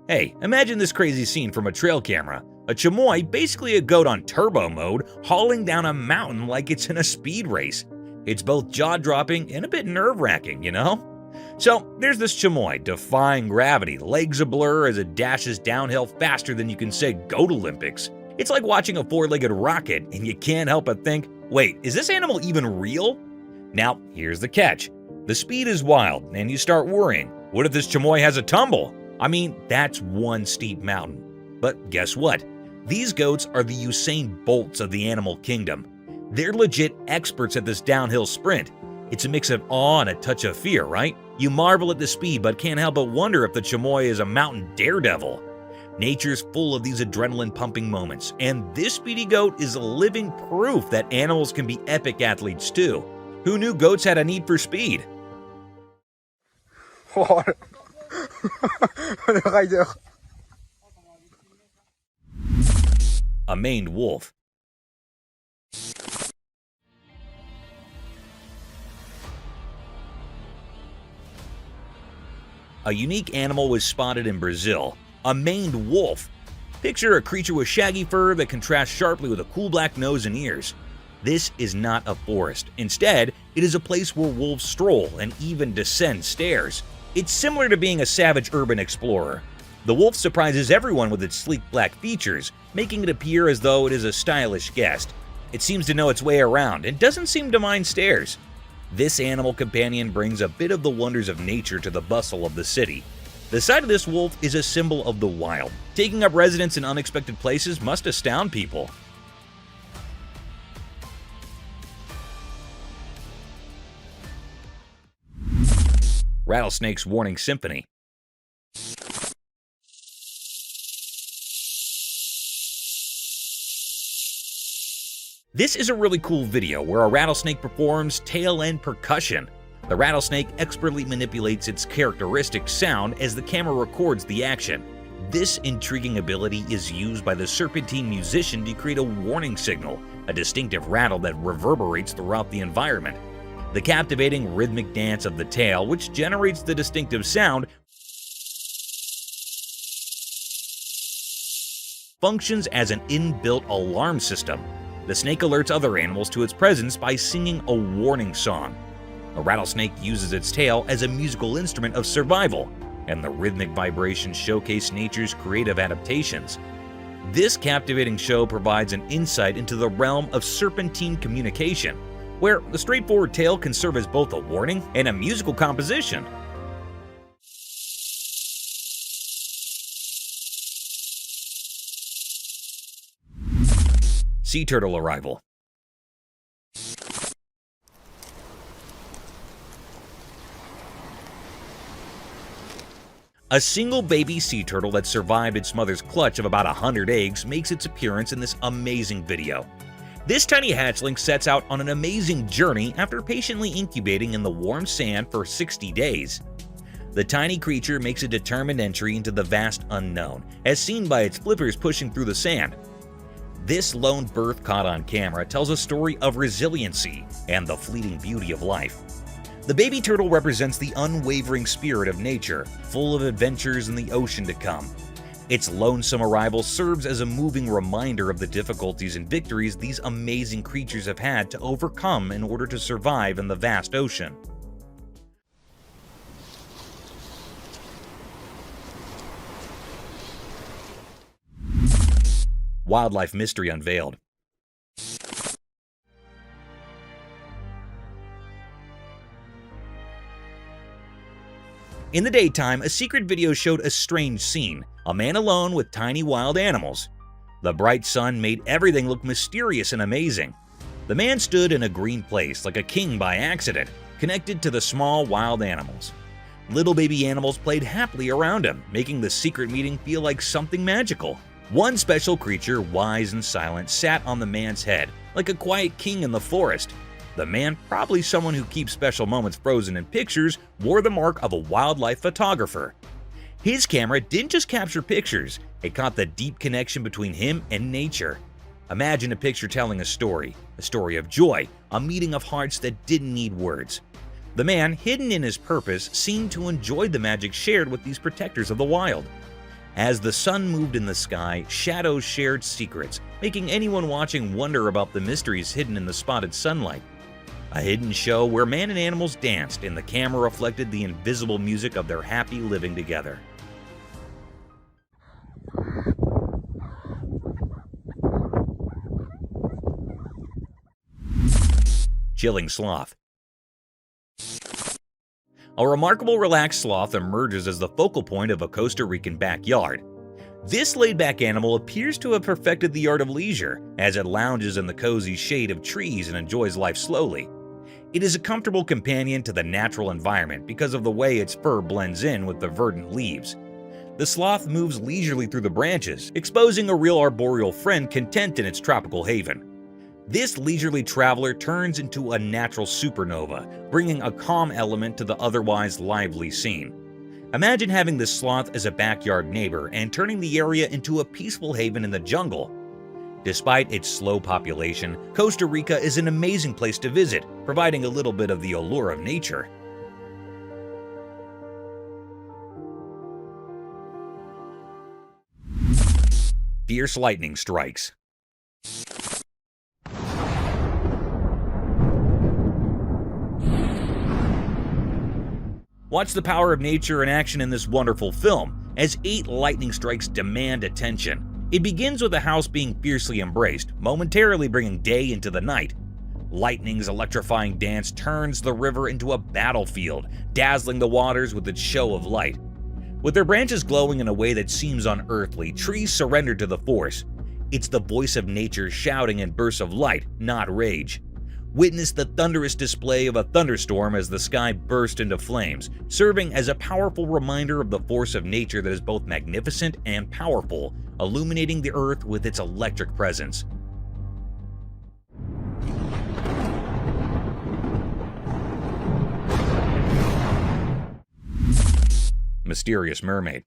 Speaker 1: Hey, imagine this crazy scene from a trail camera. A chamois, basically a goat on turbo mode, hauling down a mountain like it's in a speed race. It's both jaw-dropping and a bit nerve-wracking, you know? So, there's this chamois, defying gravity, legs a blur as it dashes downhill faster than you can say Goat Olympics. It's like watching a four-legged rocket, and you can't help but think, wait, is this animal even real? Now, here's the catch. The speed is wild, and you start worrying. What if this chamois has a tumble? I mean, that's one steep mountain. But guess what? These goats are the Usain Bolts of the animal kingdom. They're legit experts at this downhill sprint. It's a mix of awe and a touch of fear, right? You marvel at the speed, but can't help but wonder if the chamois is a mountain daredevil. Nature's full of these adrenaline-pumping moments, and this speedy goat is a living proof that animals can be epic athletes too. Who knew goats had a need for speed? A maned wolf. A unique animal was spotted in Brazil, a maned wolf. Picture a creature with shaggy fur that contrasts sharply with a cool black nose and ears. This is not a forest. Instead, it is a place where wolves stroll and even descend stairs. It's similar to being a savage urban explorer. The wolf surprises everyone with its sleek black features, making it appear as though it is a stylish guest. It seems to know its way around and doesn't seem to mind stairs. This animal companion brings a bit of the wonders of nature to the bustle of the city. The sight of this wolf is a symbol of the wild. Taking up residence in unexpected places must astound people. Rattlesnake's Warning Symphony. This is a really cool video where a rattlesnake performs tail end percussion. The rattlesnake expertly manipulates its characteristic sound as the camera records the action. This intriguing ability is used by the serpentine musician to create a warning signal, a distinctive rattle that reverberates throughout the environment. The captivating rhythmic dance of the tail, which generates the distinctive sound, functions as an inbuilt alarm system. The snake alerts other animals to its presence by singing a warning song. A rattlesnake uses its tail as a musical instrument of survival, and the rhythmic vibrations showcase nature's creative adaptations. This captivating show provides an insight into the realm of serpentine communication, where the straightforward tail can serve as both a warning and a musical composition. Sea turtle arrival. A single baby sea turtle that survived its mother's clutch of about 100 eggs makes its appearance in this amazing video. This tiny hatchling sets out on an amazing journey after patiently incubating in the warm sand for 60 days. The tiny creature makes a determined entry into the vast unknown, as seen by its flippers pushing through the sand. This lone birth caught on camera tells a story of resiliency and the fleeting beauty of life. The baby turtle represents the unwavering spirit of nature, full of adventures in the ocean to come. Its lonesome arrival serves as a moving reminder of the difficulties and victories these amazing creatures have had to overcome in order to survive in the vast ocean. Wildlife mystery unveiled. In the daytime, a secret video showed a strange scene, a man alone with tiny wild animals. The bright sun made everything look mysterious and amazing. The man stood in a green place like a king by accident, connected to the small wild animals. Little baby animals played happily around him, making the secret meeting feel like something magical. One special creature, wise and silent, sat on the man's head, like a quiet king in the forest. The man, probably someone who keeps special moments frozen in pictures, wore the mark of a wildlife photographer. His camera didn't just capture pictures, it caught the deep connection between him and nature. Imagine a picture telling a story of joy, a meeting of hearts that didn't need words. The man, hidden in his purpose, seemed to enjoy the magic shared with these protectors of the wild. As the sun moved in the sky, shadows shared secrets, making anyone watching wonder about the mysteries hidden in the spotted sunlight. A hidden show where man and animals danced and the camera reflected the invisible music of their happy living together. Chilling sloth. A remarkable relaxed sloth emerges as the focal point of a Costa Rican backyard. This laid-back animal appears to have perfected the art of leisure as it lounges in the cozy shade of trees and enjoys life slowly. It is a comfortable companion to the natural environment because of the way its fur blends in with the verdant leaves. The sloth moves leisurely through the branches, exposing a real arboreal friend content in its tropical haven. This leisurely traveler turns into a natural supernova, bringing a calm element to the otherwise lively scene. Imagine having this sloth as a backyard neighbor and turning the area into a peaceful haven in the jungle. Despite its slow population, Costa Rica is an amazing place to visit, providing a little bit of the allure of nature. Fierce lightning strikes. Watch the power of nature in action in this wonderful film, as 8 lightning strikes demand attention. It begins with a house being fiercely embraced, momentarily bringing day into the night. Lightning's electrifying dance turns the river into a battlefield, dazzling the waters with its show of light. With their branches glowing in a way that seems unearthly, trees surrender to the force. It's the voice of nature shouting in bursts of light, not rage. Witness the thunderous display of a thunderstorm as the sky burst into flames, serving as a powerful reminder of the force of nature that is both magnificent and powerful, illuminating the earth with its electric presence. Mysterious mermaid.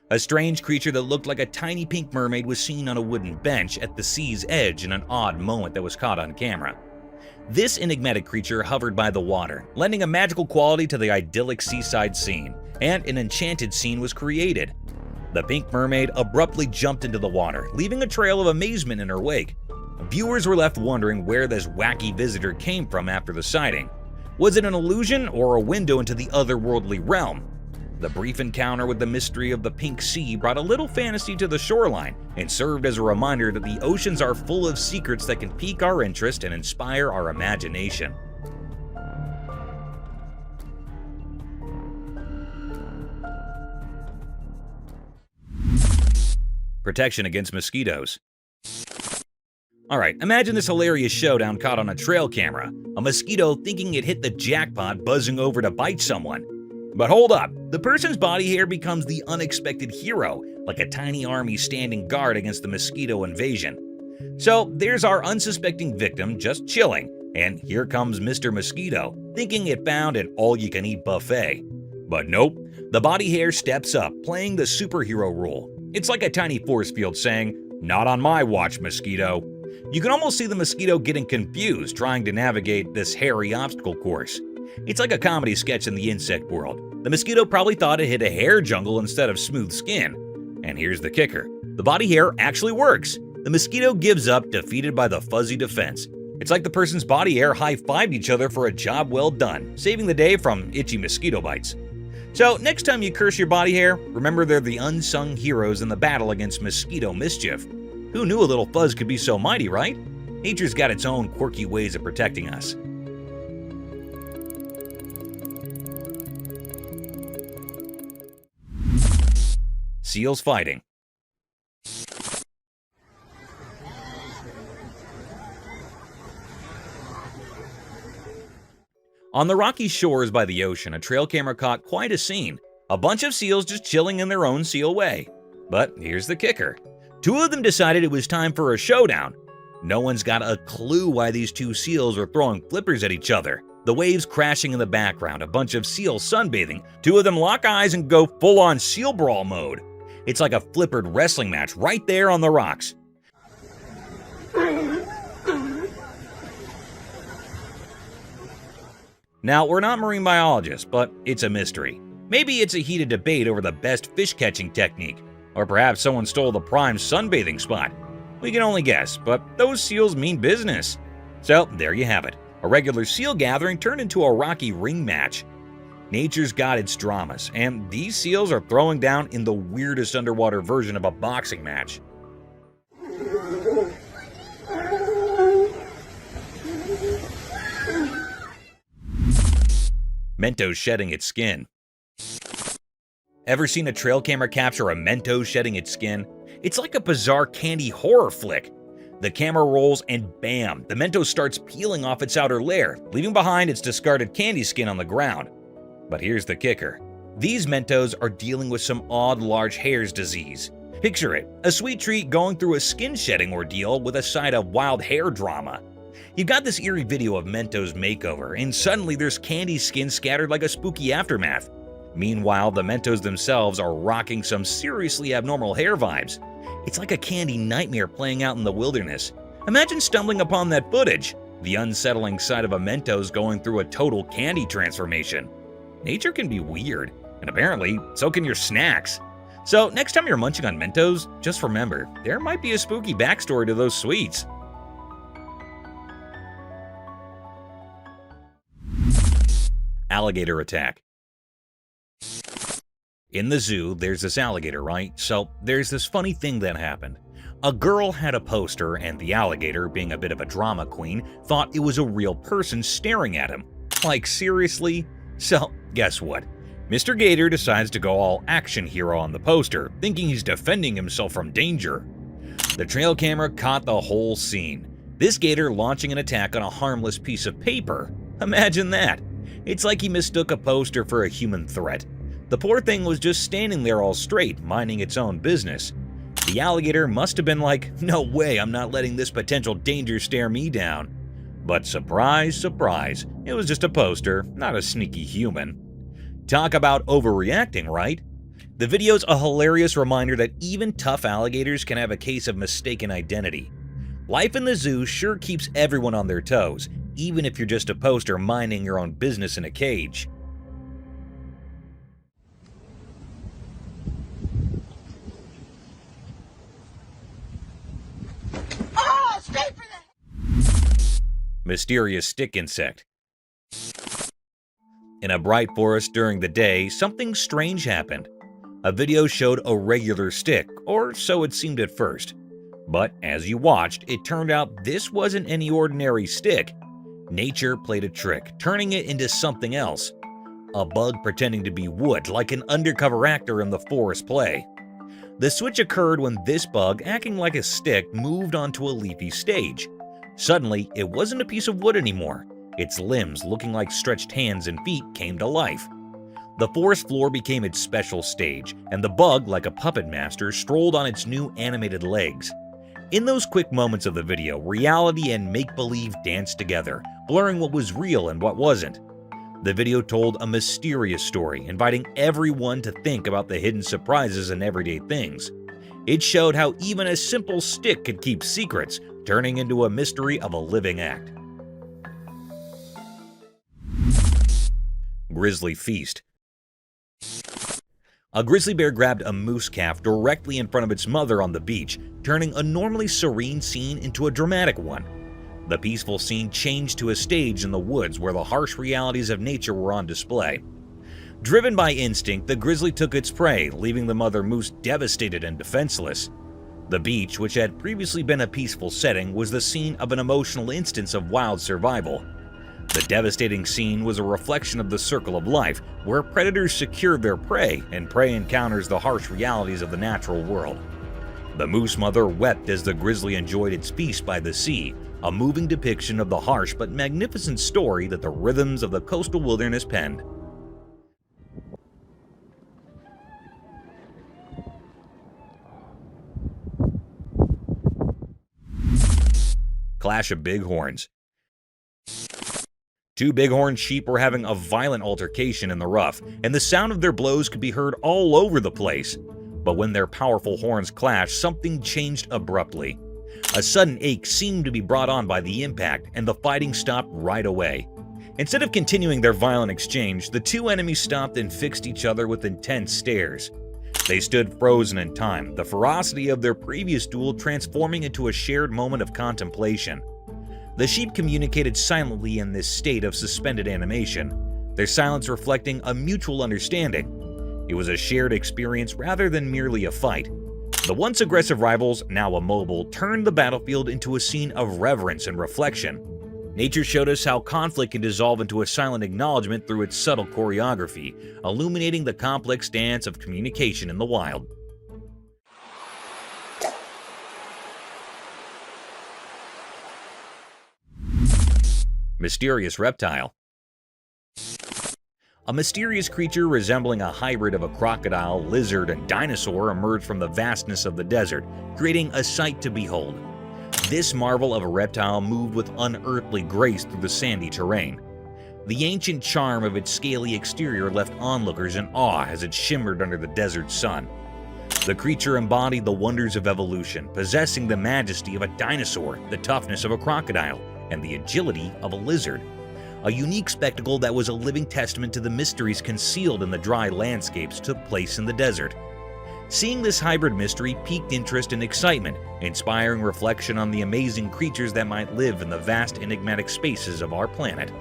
Speaker 1: A strange creature that looked like a tiny pink mermaid was seen on a wooden bench at the sea's edge in an odd moment that was caught on camera. This enigmatic creature hovered by the water, lending a magical quality to the idyllic seaside scene, and an enchanted scene was created. The pink mermaid abruptly jumped into the water, leaving a trail of amazement in her wake. Viewers were left wondering where this wacky visitor came from after the sighting. Was it an illusion or a window into the otherworldly realm? The brief encounter with the mystery of the pink sea brought a little fantasy to the shoreline and served as a reminder that the oceans are full of secrets that can pique our interest and inspire our imagination. Protection against mosquitoes. Alright, imagine this hilarious showdown caught on a trail camera. A mosquito thinking it hit the jackpot, buzzing over to bite someone. But hold up, the person's body hair becomes the unexpected hero, like a tiny army standing guard against the mosquito invasion. So there's our unsuspecting victim just chilling, and here comes Mr. Mosquito, thinking it found an all-you-can-eat buffet. But nope, the body hair steps up, playing the superhero role. It's like a tiny force field saying, "Not on my watch, mosquito." You can almost see the mosquito getting confused trying to navigate this hairy obstacle course. It's like a comedy sketch in the insect world. The mosquito probably thought it hit a hair jungle instead of smooth skin. And here's the kicker. The body hair actually works. The mosquito gives up, defeated by the fuzzy defense. It's like the person's body hair high-fived each other for a job well done, saving the day from itchy mosquito bites. So next time you curse your body hair, remember they're the unsung heroes in the battle against mosquito mischief. Who knew a little fuzz could be so mighty, right? Nature's got its own quirky ways of protecting us. Seals fighting. On the rocky shores by the ocean, a trail camera caught quite a scene. A bunch of seals just chilling in their own seal way. But here's the kicker. Two of them decided it was time for a showdown. No one's got a clue why these two seals are throwing flippers at each other. The waves crashing in the background, a bunch of seals sunbathing. Two of them lock eyes and go full-on seal brawl mode. It's like a flippered wrestling match right there on the rocks. Now, we're not marine biologists, but it's a mystery. Maybe it's a heated debate over the best fish-catching technique. Or perhaps someone stole the prime sunbathing spot. We can only guess, but those seals mean business. So, there you have it. A regular seal gathering turned into a rocky ring match. Nature's got its dramas, and these seals are throwing down in the weirdest underwater version of a boxing match. Mento shedding its skin. Ever seen a trail camera capture a mento shedding its skin? It's like a bizarre candy horror flick. The camera rolls and bam, the mento starts peeling off its outer layer, leaving behind its discarded candy skin on the ground. But here's the kicker. These mentos are dealing with some odd large hairs disease. Picture it, a sweet treat going through a skin shedding ordeal with a side of wild hair drama. You've got this eerie video of Mento's makeover, and suddenly there's candy skin scattered like a spooky aftermath. Meanwhile, the Mentos themselves are rocking some seriously abnormal hair vibes. It's like a candy nightmare playing out in the wilderness. Imagine stumbling upon that footage. The unsettling sight of a Mentos going through a total candy transformation. Nature can be weird, and apparently, so can your snacks. So next time you're munching on Mentos, just remember, there might be a spooky backstory to those sweets. Alligator attack. In the zoo, there's this alligator, right? So there's this funny thing that happened. A girl had a poster, and the alligator, being a bit of a drama queen, thought it was a real person staring at him. Like, seriously? So, guess what? Mr. Gator decides to go all action hero on the poster, thinking he's defending himself from danger. The trail camera caught the whole scene. This gator launching an attack on a harmless piece of paper. Imagine that. It's like he mistook a poster for a human threat. The poor thing was just standing there all straight, minding its own business. The alligator must have been like, no way, I'm not letting this potential danger stare me down. But surprise, surprise, it was just a poster, not a sneaky human. Talk about overreacting, right? The video's a hilarious reminder that even tough alligators can have a case of mistaken identity. Life in the zoo sure keeps everyone on their toes, even if you're just a poster minding your own business in a cage.
Speaker 7: Oh, straight for the...
Speaker 1: Mysterious stick insect. In a bright forest during the day, something strange happened. A video showed a regular stick, or so it seemed at first. But as you watched, it turned out this wasn't any ordinary stick. Nature played a trick, turning it into something else. A bug pretending to be wood, like an undercover actor in the forest play. The switch occurred when this bug, acting like a stick, moved onto a leafy stage. Suddenly, it wasn't a piece of wood anymore. Its limbs, looking like stretched hands and feet, came to life. The forest floor became its special stage, and the bug, like a puppet master, strolled on its new animated legs. In those quick moments of the video, reality and make-believe danced together, blurring what was real and what wasn't. The video told a mysterious story, inviting everyone to think about the hidden surprises in everyday things. It showed how even a simple stick could keep secrets, turning into a mystery of a living act. Grizzly feast. A grizzly bear grabbed a moose calf directly in front of its mother on the beach, turning a normally serene scene into a dramatic one. The peaceful scene changed to a stage in the woods where the harsh realities of nature were on display. Driven by instinct, the grizzly took its prey, leaving the mother moose devastated and defenseless. The beach, which had previously been a peaceful setting, was the scene of an emotional instance of wild survival. The devastating scene was a reflection of the circle of life, where predators secure their prey and prey encounters the harsh realities of the natural world. The moose mother wept as the grizzly enjoyed its feast by the sea, a moving depiction of the harsh but magnificent story that the rhythms of the coastal wilderness penned. Clash of bighorns. Two bighorn sheep were having a violent altercation in the rough, and the sound of their blows could be heard all over the place. But when their powerful horns clashed, something changed abruptly. A sudden ache seemed to be brought on by the impact, and the fighting stopped right away. Instead of continuing their violent exchange, the two enemies stopped and fixed each other with intense stares. They stood frozen in time, the ferocity of their previous duel transforming into a shared moment of contemplation. The sheep communicated silently in this state of suspended animation, their silence reflecting a mutual understanding. It was a shared experience rather than merely a fight. The once aggressive rivals, now immobile, turned the battlefield into a scene of reverence and reflection. Nature showed us how conflict can dissolve into a silent acknowledgement through its subtle choreography, illuminating the complex dance of communication in the wild. Mysterious reptile. A mysterious creature resembling a hybrid of a crocodile, lizard, and dinosaur emerged from the vastness of the desert, creating a sight to behold. This marvel of a reptile moved with unearthly grace through the sandy terrain. The ancient charm of its scaly exterior left onlookers in awe as it shimmered under the desert sun. The creature embodied the wonders of evolution, possessing the majesty of a dinosaur, the toughness of a crocodile, and the agility of a lizard. A unique spectacle that was a living testament to the mysteries concealed in the dry landscapes took place in the desert. Seeing this hybrid mystery piqued interest and excitement, inspiring reflection on the amazing creatures that might live in the vast enigmatic spaces of our planet.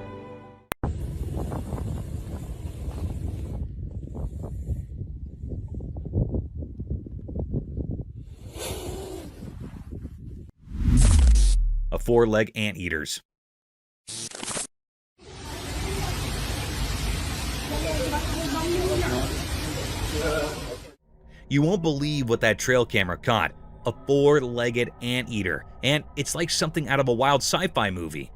Speaker 1: A four-leg anteaters. You won't believe what that trail camera caught. A four-legged anteater, and it's like something out of a wild sci-fi movie.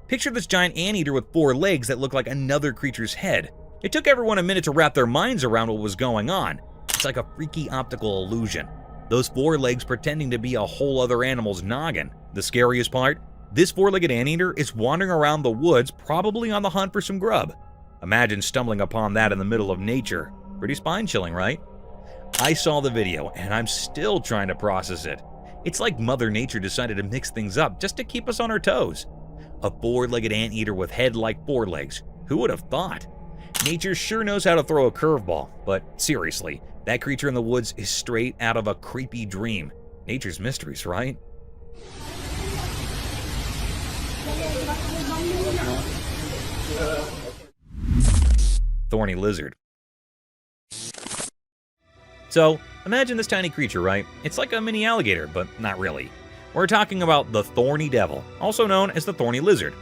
Speaker 1: Picture this giant anteater with four legs that look like another creature's head. It took everyone a minute to wrap their minds around what was going on. It's like a freaky optical illusion. Those four legs pretending to be a whole other animal's noggin. The scariest part? This four-legged anteater is wandering around the woods, probably on the hunt for some grub. Imagine stumbling upon that in the middle of nature. Pretty spine-chilling, right? I saw the video, and I'm still trying to process it. It's like Mother Nature decided to mix things up just to keep us on our toes. A four-legged anteater with head like four legs. Who would have thought? Nature sure knows how to throw a curveball, but seriously, that creature in the woods is straight out of a creepy dream. Nature's mysteries, right? Thorny lizard. So, imagine this tiny creature, right? It's like a mini alligator, but not really. We're talking about the thorny devil, also known as the thorny lizard.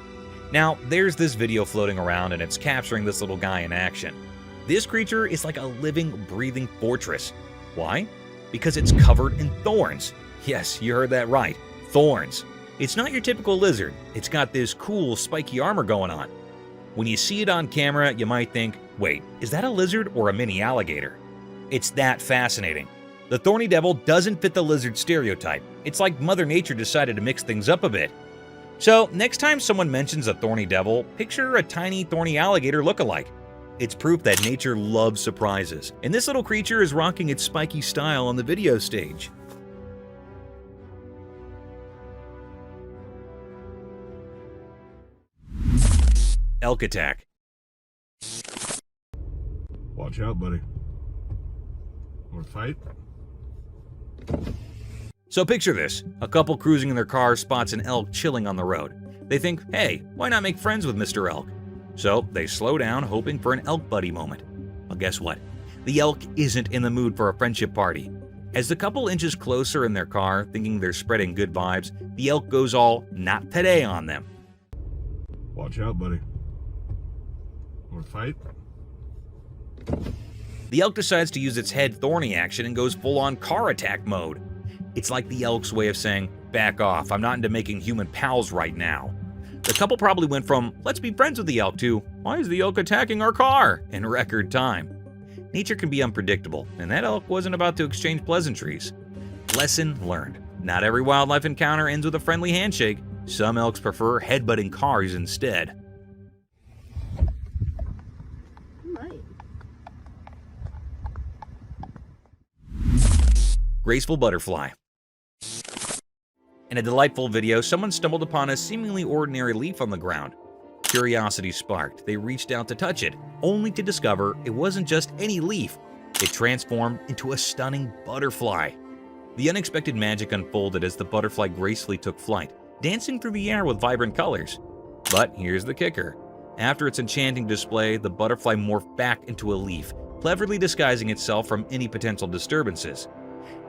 Speaker 1: Now, there's this video floating around and it's capturing this little guy in action. This creature is like a living, breathing fortress. Why? Because it's covered in thorns. Yes, you heard that right. Thorns. It's not your typical lizard. It's got this cool, spiky armor going on. When you see it on camera, you might think, wait, is that a lizard or a mini alligator? It's that fascinating. The thorny devil doesn't fit the lizard stereotype. It's like Mother Nature decided to mix things up a bit. So, next time someone mentions a thorny devil, picture a tiny thorny alligator look-alike. It's proof that nature loves surprises, and this little creature is rocking its spiky style on the video stage. Elk attack.
Speaker 9: Watch out, buddy. Want to fight?
Speaker 1: So picture this. A couple cruising in their car spots an elk chilling on the road. They think, hey, why not make friends with Mr. Elk? So they slow down, hoping for an elk buddy moment. Well, guess what? The elk isn't in the mood for a friendship party. As the couple inches closer in their car, thinking they're spreading good vibes, the elk goes all, not today on them.
Speaker 9: Watch out, buddy. Want to fight?
Speaker 1: The elk decides to use its head thorny action and goes full-on car attack mode. It's like the elk's way of saying, back off, I'm not into making human pals right now. The couple probably went from, let's be friends with the elk to, why is the elk attacking our car? In record time. Nature can be unpredictable, and that elk wasn't about to exchange pleasantries. Lesson learned. Not every wildlife encounter ends with a friendly handshake. Some elks prefer headbutting cars instead. Graceful butterfly. In a delightful video, someone stumbled upon a seemingly ordinary leaf on the ground. Curiosity sparked. They reached out to touch it, only to discover it wasn't just any leaf. It transformed into a stunning butterfly. The unexpected magic unfolded as the butterfly gracefully took flight, dancing through the air with vibrant colors. But here's the kicker. After its enchanting display, the butterfly morphed back into a leaf, cleverly disguising itself from any potential disturbances.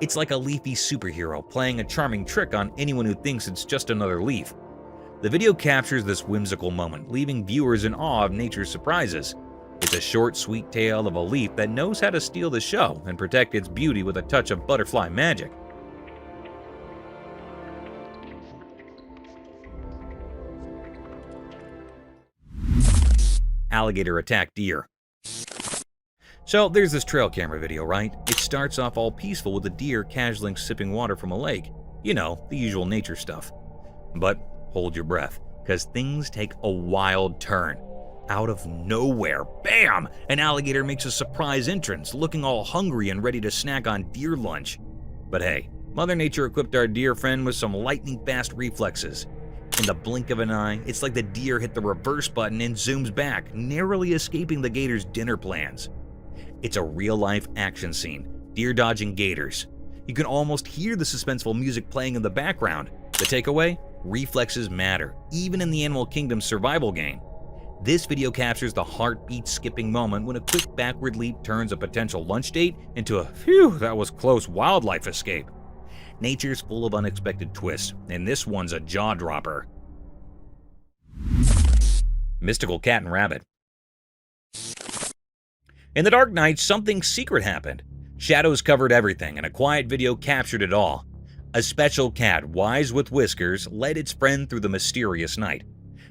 Speaker 1: It's like a leafy superhero playing a charming trick on anyone who thinks it's just another leaf. The video captures this whimsical moment, leaving viewers in awe of nature's surprises. It's a short, sweet tale of a leaf that knows how to steal the show and protect its beauty with a touch of butterfly magic. Alligator attack deer. So there's this trail camera video, right? It starts off all peaceful with a deer casually sipping water from a lake. You know, the usual nature stuff. But hold your breath, because things take a wild turn. Out of nowhere, bam! An alligator makes a surprise entrance, looking all hungry and ready to snack on deer lunch. But hey, Mother Nature equipped our deer friend with some lightning-fast reflexes. In the blink of an eye, it's like the deer hit the reverse button and zooms back, narrowly escaping the gator's dinner plans. It's a real-life action scene, deer dodging gators. You can almost hear the suspenseful music playing in the background. The takeaway? Reflexes matter, even in the animal kingdom's survival game. This video captures the heartbeat-skipping moment when a quick backward leap turns a potential lunch date into a phew, that was close wildlife escape. Nature's full of unexpected twists, and this one's a jaw-dropper. Mystical cat and rabbit. In the dark night, something secret happened. Shadows covered everything, and a quiet video captured it all. A special cat, wise with whiskers, led its friend through the mysterious night.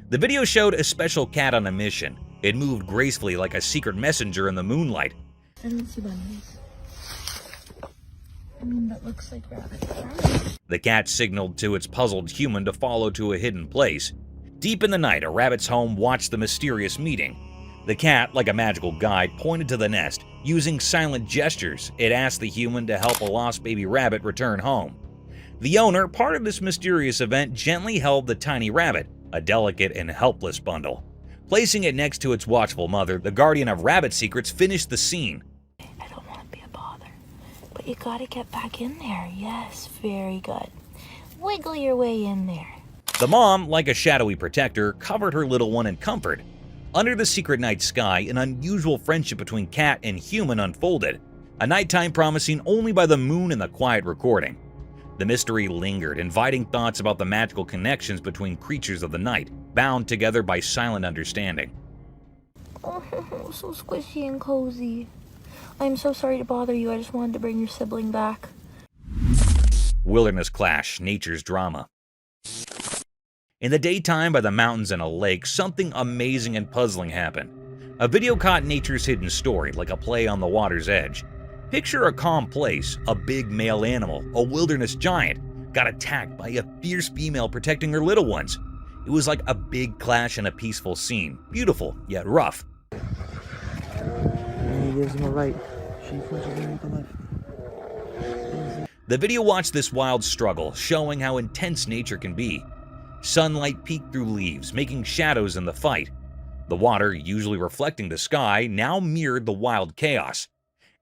Speaker 1: The video showed a special cat on a mission. It moved gracefully like a secret messenger in the moonlight.
Speaker 14: I don't see bunnies. That looks like rabbits.
Speaker 1: The cat signaled to its puzzled human to follow to a hidden place. Deep in the night, a rabbit's home watched the mysterious meeting. The cat, like a magical guide, pointed to the nest. Using silent gestures, it asked the human to help a lost baby rabbit return home. The owner, part of this mysterious event, gently held the tiny rabbit, a delicate and helpless bundle. Placing it next to its watchful mother, the guardian of rabbit secrets finished the scene.
Speaker 14: I don't want to be a bother, but you gotta get back in there. Yes, very good. Wiggle your way in there.
Speaker 1: The mom, like a shadowy protector, covered her little one in comfort. Under the secret night sky, an unusual friendship between cat and human unfolded, a nighttime promising only by the moon and the quiet recording. The mystery lingered, inviting thoughts about the magical connections between creatures of the night, bound together by silent understanding.
Speaker 14: Oh, so squishy and cozy. I'm so sorry to bother you. I just wanted to bring your sibling back.
Speaker 1: Wilderness clash, nature's drama. In the daytime by the mountains and a lake, something amazing and puzzling happened. A video caught nature's hidden story, like a play on the water's edge. Picture a calm place, a big male animal, a wilderness giant, got attacked by a fierce female protecting her little ones. It was like a big clash in a peaceful scene, beautiful yet rough.
Speaker 6: And he gives him a right. She pushes him to the left.
Speaker 1: The video watched this wild struggle, showing how intense nature can be. Sunlight peeked through leaves, making shadows in the fight. The water, usually reflecting the sky, now mirrored the wild chaos.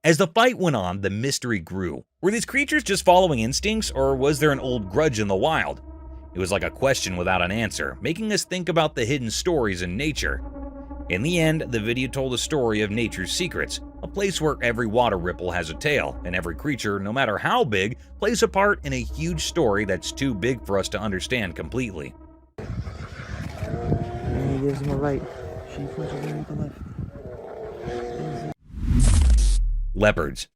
Speaker 1: As the fight went on, the mystery grew. Were these creatures just following instincts, or was there an old grudge in the wild? It was like a question without an answer, making us think about the hidden stories in nature. In the end, the video told a story of nature's secrets, a place where every water ripple has a tale, and every creature, no matter how big, plays a part in a huge story that's too big for us to understand completely.
Speaker 6: And he gives him a right. She pushes him to the left.
Speaker 1: Leopards.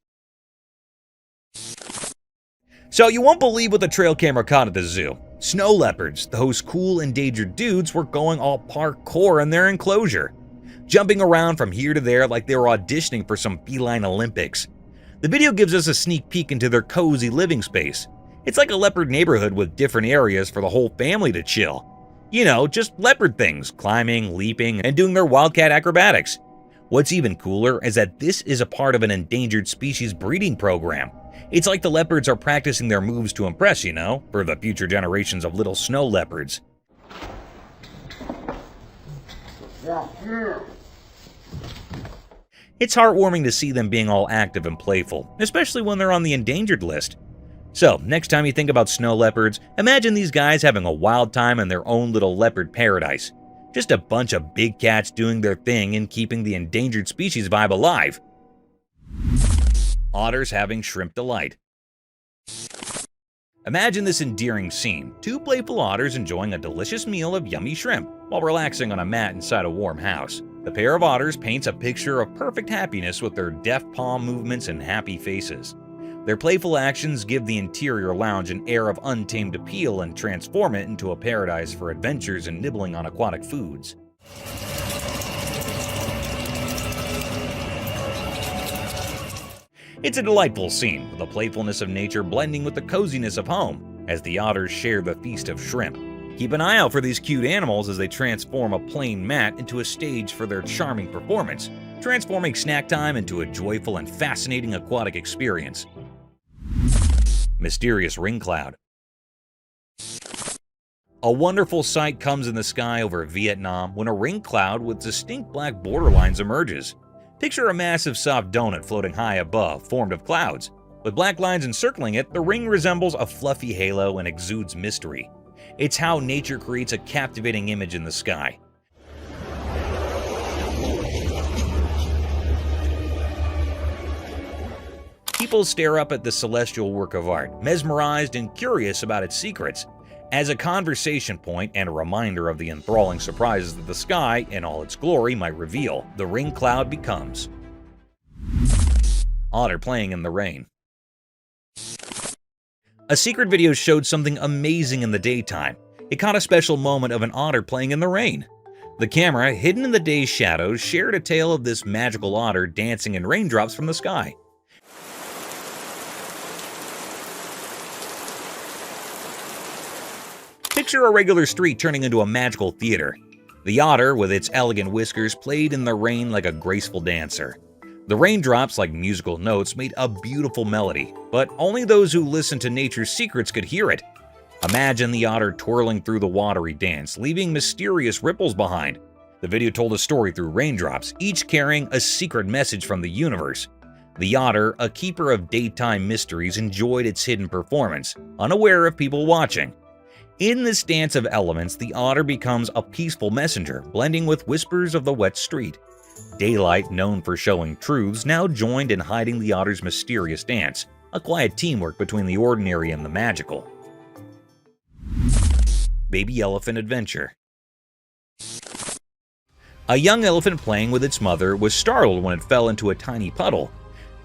Speaker 1: So you won't believe what the trail camera caught at the zoo. Snow leopards, those cool endangered dudes, were going all parkour in their enclosure, jumping around from here to there like they were auditioning for some feline Olympics. The video gives us a sneak peek into their cozy living space. It's like a leopard neighborhood with different areas for the whole family to chill. You know, just leopard things, climbing, leaping, and doing their wildcat acrobatics. What's even cooler is that this is a part of an endangered species breeding program. It's like the leopards are practicing their moves to impress, you know, for the future generations of little snow leopards. It's heartwarming to see them being all active and playful, especially when they're on the endangered list. So, next time you think about snow leopards, imagine these guys having a wild time in their own little leopard paradise. Just a bunch of big cats doing their thing and keeping the endangered species vibe alive. Otters having shrimp delight. Imagine this endearing scene. Two playful otters enjoying a delicious meal of yummy shrimp while relaxing on a mat inside a warm house. The pair of otters paints a picture of perfect happiness with their deft palm movements and happy faces. Their playful actions give the interior lounge an air of untamed appeal and transform it into a paradise for adventures and nibbling on aquatic foods. It's a delightful scene, with the playfulness of nature blending with the coziness of home, as the otters share the feast of shrimp. Keep an eye out for these cute animals as they transform a plain mat into a stage for their charming performance, transforming snack time into a joyful and fascinating aquatic experience. Mysterious ring cloud. A wonderful sight comes in the sky over Vietnam when a ring cloud with distinct black borderlines emerges. Picture a massive soft donut floating high above, formed of clouds. With black lines encircling it, the ring resembles a fluffy halo and exudes mystery. It's how nature creates a captivating image in the sky. People stare up at the celestial work of art, mesmerized and curious about its secrets. As a conversation point and a reminder of the enthralling surprises that the sky, in all its glory, might reveal, the ring cloud becomes Otter playing in the rain. A secret video showed something amazing in the daytime. It caught a special moment of an otter playing in the rain. The camera, hidden in the day's shadows, shared a tale of this magical otter dancing in raindrops from the sky. Picture a regular street turning into a magical theater. The otter, with its elegant whiskers, played in the rain like a graceful dancer. The raindrops, like musical notes, made a beautiful melody, but only those who listened to nature's secrets could hear it. Imagine the otter twirling through the watery dance, leaving mysterious ripples behind. The video told a story through raindrops, each carrying a secret message from the universe. The otter, a keeper of daytime mysteries, enjoyed its hidden performance, unaware of people watching. In this dance of elements, the otter becomes a peaceful messenger, blending with whispers of the wet street. Daylight, known for showing truths, now joined in hiding the otter's mysterious dance, a quiet teamwork between the ordinary and the magical. Baby Elephant Adventure. A young elephant playing with its mother was startled when it fell into a tiny puddle.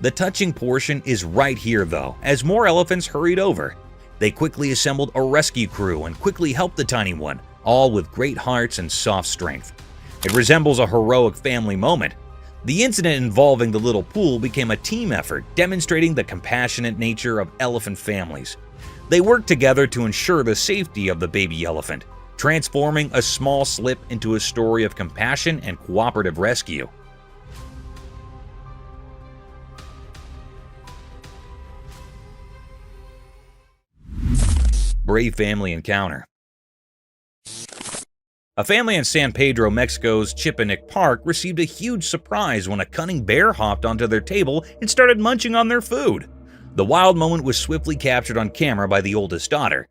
Speaker 1: The touching portion is right here though, as more elephants hurried over. They quickly assembled a rescue crew and quickly helped the tiny one, all with great hearts and soft strength. It resembles a heroic family moment. The incident involving the little pool became a team effort, demonstrating the compassionate nature of elephant families. They worked together to ensure the safety of the baby elephant, transforming a small slip into a story of compassion and cooperative rescue. Brave family encounter. A family in San Pedro, Mexico's Chipinic Park received a huge surprise when a cunning bear hopped onto their table and started munching on their food. The wild moment was swiftly captured on camera by the oldest daughter.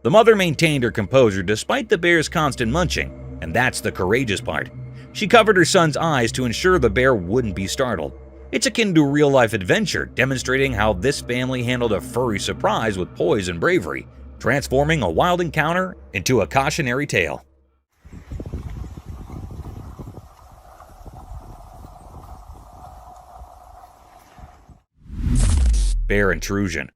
Speaker 1: The mother maintained her composure despite the bear's constant munching, and that's the courageous part. She covered her son's eyes to ensure the bear wouldn't be startled. It's akin to a real-life adventure, demonstrating how this family handled a furry surprise with poise and bravery, transforming a wild encounter into a cautionary tale. Bear intrusion.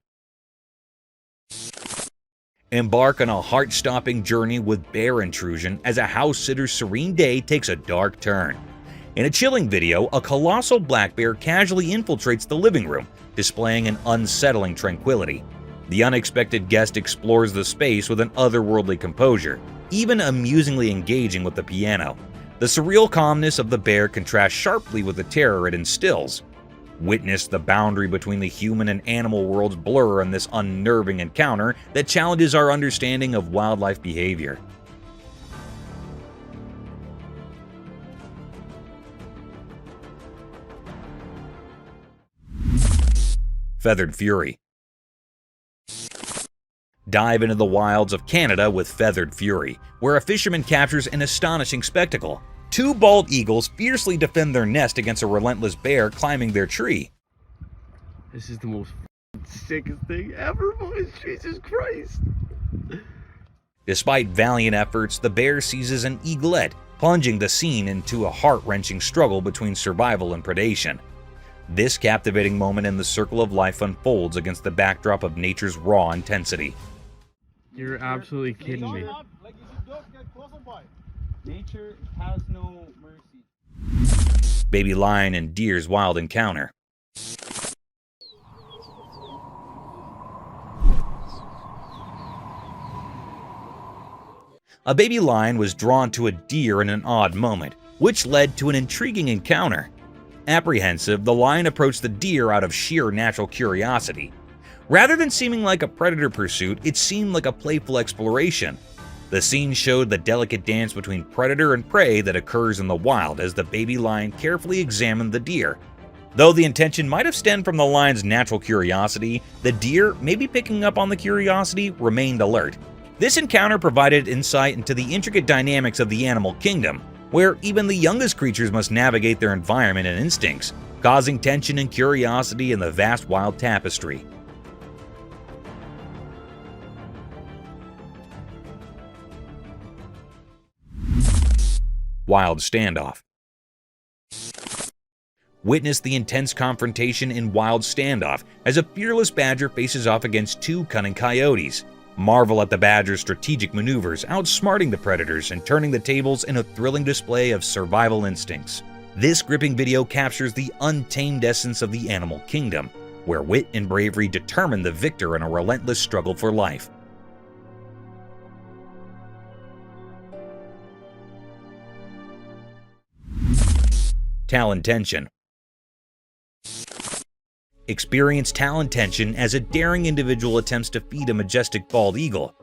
Speaker 1: Embark on a heart-stopping journey with bear intrusion as a house sitter's serene day takes a dark turn. In a chilling video, a colossal black bear casually infiltrates the living room, displaying an unsettling tranquility. The unexpected guest explores the space with an otherworldly composure, even amusingly engaging with the piano. The surreal calmness of the bear contrasts sharply with the terror it instills. Witness the boundary between the human and animal worlds blur in this unnerving encounter that challenges our understanding of wildlife behavior. Feathered Fury. Dive into the wilds of Canada with Feathered Fury, where a fisherman captures an astonishing spectacle. Two bald eagles fiercely defend their nest against a relentless bear climbing their tree.
Speaker 9: This is the most sickest thing ever, boys. Jesus Christ.
Speaker 1: Despite valiant efforts, the bear seizes an eaglet, plunging the scene into a heart-wrenching struggle between survival and predation. This captivating moment in the circle of life unfolds against the backdrop of nature's raw intensity.
Speaker 9: You're absolutely kidding me.
Speaker 5: Nature has no mercy.
Speaker 1: Baby lion and deer's wild encounter. A baby lion was drawn to a deer in an odd moment, which led to an intriguing encounter. Apprehensive, the lion approached the deer out of sheer natural curiosity. Rather than seeming like a predator pursuit, it seemed like a playful exploration. The scene showed the delicate dance between predator and prey that occurs in the wild as the baby lion carefully examined the deer. Though the intention might have stemmed from the lion's natural curiosity, the deer, maybe picking up on the curiosity, remained alert. This encounter provided insight into the intricate dynamics of the animal kingdom, where even the youngest creatures must navigate their environment and instincts, causing tension and curiosity in the vast wild tapestry. Wild Standoff. Witness the intense confrontation in Wild Standoff as a fearless badger faces off against two cunning coyotes. Marvel at the badger's strategic maneuvers, outsmarting the predators and turning the tables in a thrilling display of survival instincts. This gripping video captures the untamed essence of the animal kingdom, where wit and bravery determine the victor in a relentless struggle for life. Talon tension. Experience talon tension as a daring individual attempts to feed a majestic bald eagle.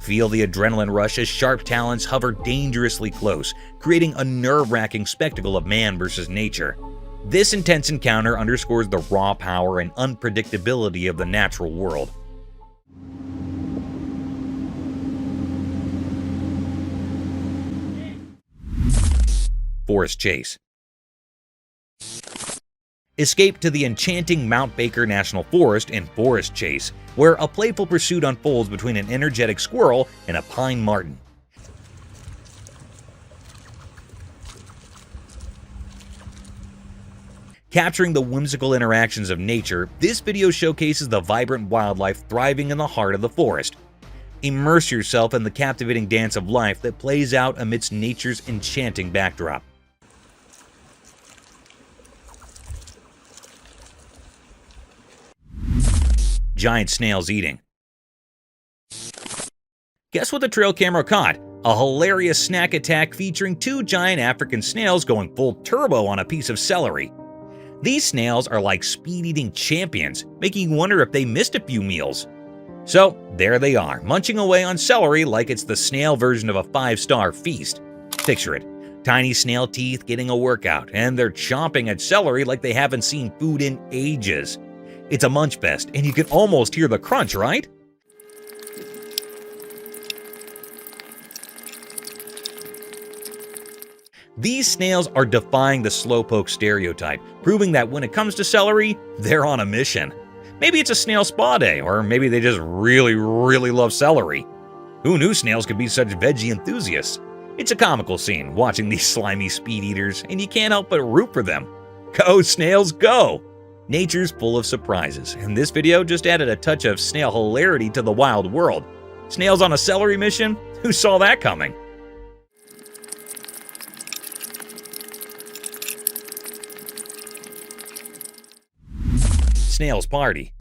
Speaker 1: Feel the adrenaline rush as sharp talons hover dangerously close, creating a nerve-wracking spectacle of man versus nature. This intense encounter underscores the raw power and unpredictability of the natural world. Forest chase. Escape to the enchanting Mount Baker National Forest in Forest Chase, where a playful pursuit unfolds between an energetic squirrel and a pine marten. Capturing the whimsical interactions of nature, this video showcases the vibrant wildlife thriving in the heart of the forest. Immerse yourself in the captivating dance of life that plays out amidst nature's enchanting backdrop. Giant snails eating. Guess what the trail camera caught? A hilarious snack attack featuring two giant African snails going full turbo on a piece of celery. These snails are like speed-eating champions, making you wonder if they missed a few meals. So there they are, munching away on celery like it's the snail version of a 5-star feast. Picture it, tiny snail teeth getting a workout, and they're chomping at celery like they haven't seen food in ages. It's a munch fest, and you can almost hear the crunch, right? These snails are defying the slowpoke stereotype, proving that when it comes to celery, they're on a mission. Maybe it's a snail spa day, or maybe they just really love celery. Who knew snails could be such veggie enthusiasts? It's a comical scene, watching these slimy speed eaters, and you can't help but root for them. Go snails, go! Nature's full of surprises, and this video just added a touch of snail hilarity to the wild world. Snails on a celery mission? Who saw that coming? Snails party.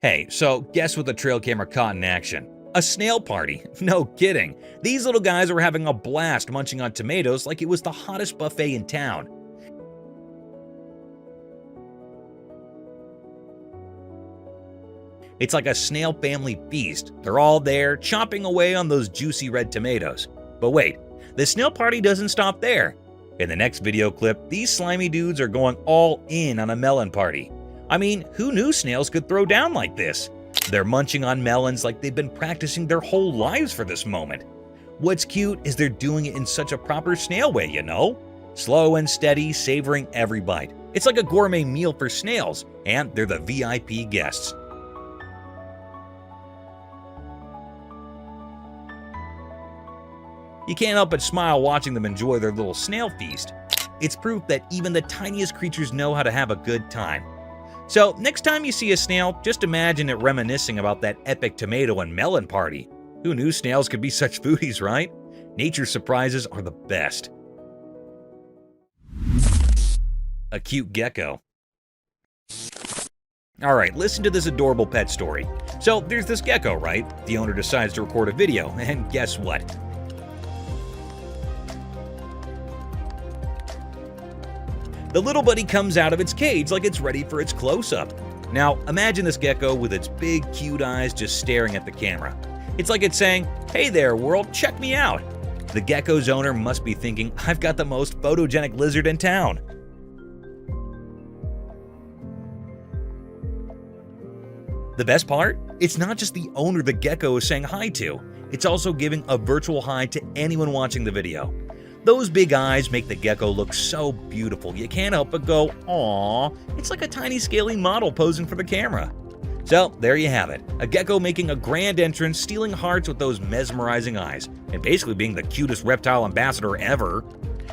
Speaker 1: Hey, so guess what the trail camera caught in action? A snail party. No kidding. These little guys were having a blast munching on tomatoes like it was the hottest buffet in town. It's like a snail family feast. They're all there, chomping away on those juicy red tomatoes. But wait, the snail party doesn't stop there. In the next video clip, these slimy dudes are going all in on a melon party. I mean, who knew snails could throw down like this? They're munching on melons like they've been practicing their whole lives for this moment. What's cute is they're doing it in such a proper snail way, you know? Slow and steady, savoring every bite. It's like a gourmet meal for snails, and they're the VIP guests. You can't help but smile watching them enjoy their little snail feast. It's proof that even the tiniest creatures know how to have a good time. So next time you see a snail, just imagine it reminiscing about that epic tomato and melon party. Who knew snails could be such foodies, right? Nature's surprises are the best. A cute gecko. Alright, listen to this adorable pet story. So there's this gecko, right? The owner decides to record a video, and guess what? The little buddy comes out of its cage like it's ready for its close-up. Now, imagine this gecko with its big, cute eyes just staring at the camera. It's like it's saying, "Hey there, world, check me out." The gecko's owner must be thinking, "I've got the most photogenic lizard in town." The best part? It's not just the owner the gecko is saying hi to. It's also giving a virtual hi to anyone watching the video. Those big eyes make the gecko look so beautiful, you can't help but go, "Aww," it's like a tiny scaly model posing for the camera. So there you have it, a gecko making a grand entrance, stealing hearts with those mesmerizing eyes, and basically being the cutest reptile ambassador ever.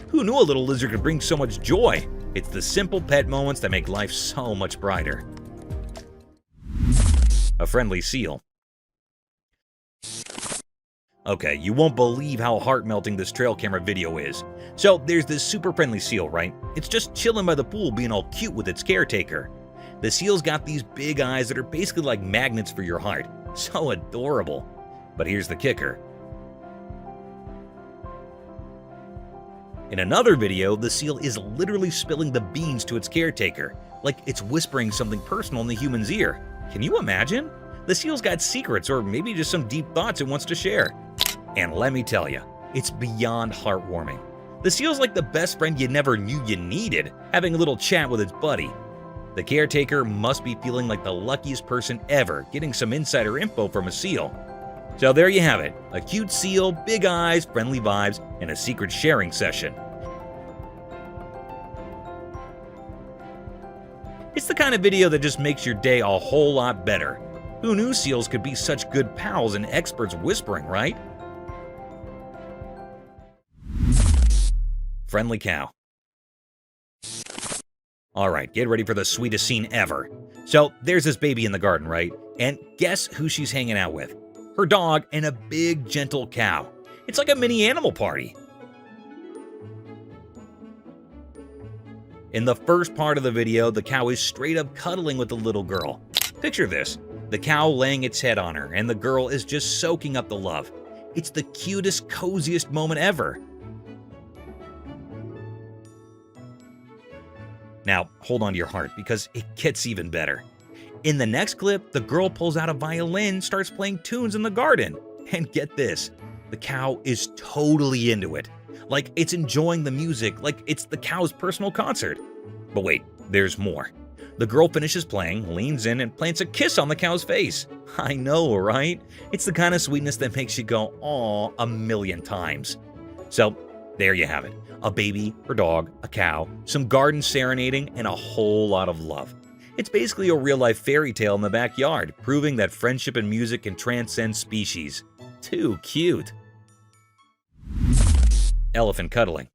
Speaker 1: Who knew a little lizard could bring so much joy? It's the simple pet moments that make life so much brighter. A friendly seal. Okay, you won't believe how heart-melting this trail camera video is. So there's this super friendly seal, right? It's just chilling by the pool being all cute with its caretaker. The seal's got these big eyes that are basically like magnets for your heart. So adorable. But here's the kicker. In another video, the seal is literally spilling the beans to its caretaker, like it's whispering something personal in the human's ear. Can you imagine? The seal's got secrets, or maybe just some deep thoughts it wants to share. And let me tell you, it's beyond heartwarming. The seal's like the best friend you never knew you needed, having a little chat with its buddy. The caretaker must be feeling like the luckiest person ever, getting some insider info from a seal. So there you have it, a cute seal, big eyes, friendly vibes, and a secret sharing session. It's the kind of video that just makes your day a whole lot better. Who knew seals could be such good pals and experts whispering, right? Friendly cow. Alright, get ready for the sweetest scene ever. So, there's this baby in the garden, right? And guess who she's hanging out with? Her dog and a big, gentle cow. It's like a mini animal party. In the first part of the video, the cow is straight up cuddling with the little girl. Picture this, the cow laying its head on her, and the girl is just soaking up the love. It's the cutest, coziest moment ever. Now, hold on to your heart, because it gets even better. In the next clip, the girl pulls out a violin, starts playing tunes in the garden. And get this, the cow is totally into it. Like it's enjoying the music, like it's the cow's personal concert. But wait, there's more. The girl finishes playing, leans in, and plants a kiss on the cow's face. I know, right? It's the kind of sweetness that makes you go, "Aw," a million times. So, there you have it. A baby, her dog, a cow, some garden serenading, and a whole lot of love. It's basically a real-life fairy tale in the backyard, proving that friendship and music can transcend species. Too cute. Elephant cuddling.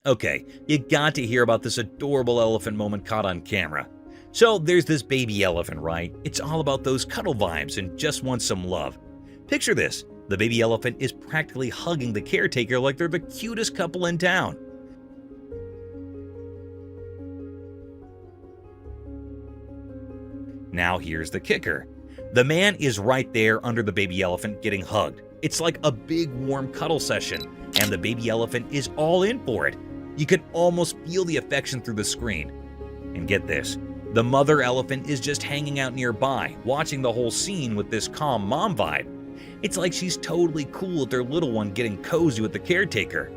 Speaker 1: Okay, you got to hear about this adorable elephant moment caught on camera. So there's this baby elephant, right? It's all about those cuddle vibes and just wants some love. Picture this, the baby elephant is practically hugging the caretaker like they're the cutest couple in town. Now here's the kicker. The man is right there under the baby elephant getting hugged. It's like a big warm cuddle session, and the baby elephant is all in for it. You can almost feel the affection through the screen. And get this, the mother elephant is just hanging out nearby, watching the whole scene with this calm mom vibe. It's like she's totally cool with their little one getting cozy with the caretaker.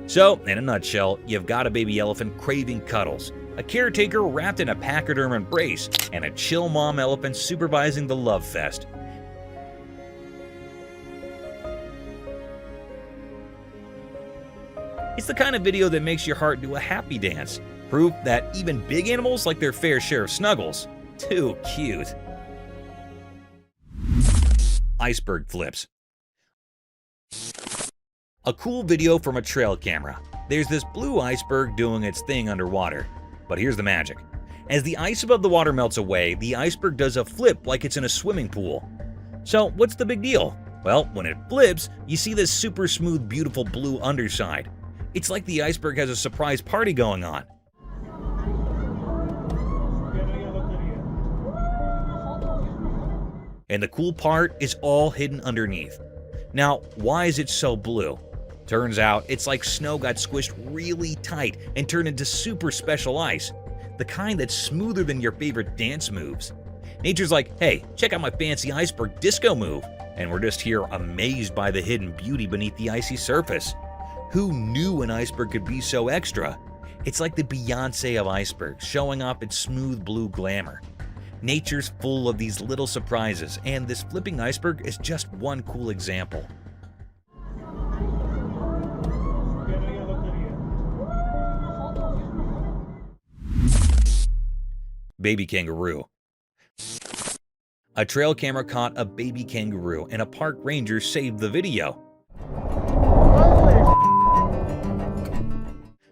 Speaker 1: So, in a nutshell, you've got a baby elephant craving cuddles, a caretaker wrapped in a pachyderm embrace, and a chill mom elephant supervising the love fest. It's the kind of video that makes your heart do a happy dance. Proof that even big animals like their fair share of snuggles. Too cute. Iceberg flips. A cool video from a trail camera. There's this blue iceberg doing its thing underwater. But here's the magic. As the ice above the water melts away, the iceberg does a flip like it's in a swimming pool. So what's the big deal? Well, when it flips, you see this super smooth, beautiful blue underside. It's like the iceberg has a surprise party going on. And the cool part is all hidden underneath. Now, why is it so blue? Turns out it's like snow got squished really tight and turned into super special ice. The kind that's smoother than your favorite dance moves. Nature's like, hey, check out my fancy iceberg disco move. And we're just here amazed by the hidden beauty beneath the icy surface. Who knew an iceberg could be so extra? It's like the Beyonce of icebergs, showing off its smooth blue glamour. Nature's full of these little surprises, and this flipping iceberg is just one cool example. Baby kangaroo. A trail camera caught a baby kangaroo and a park ranger saved the video.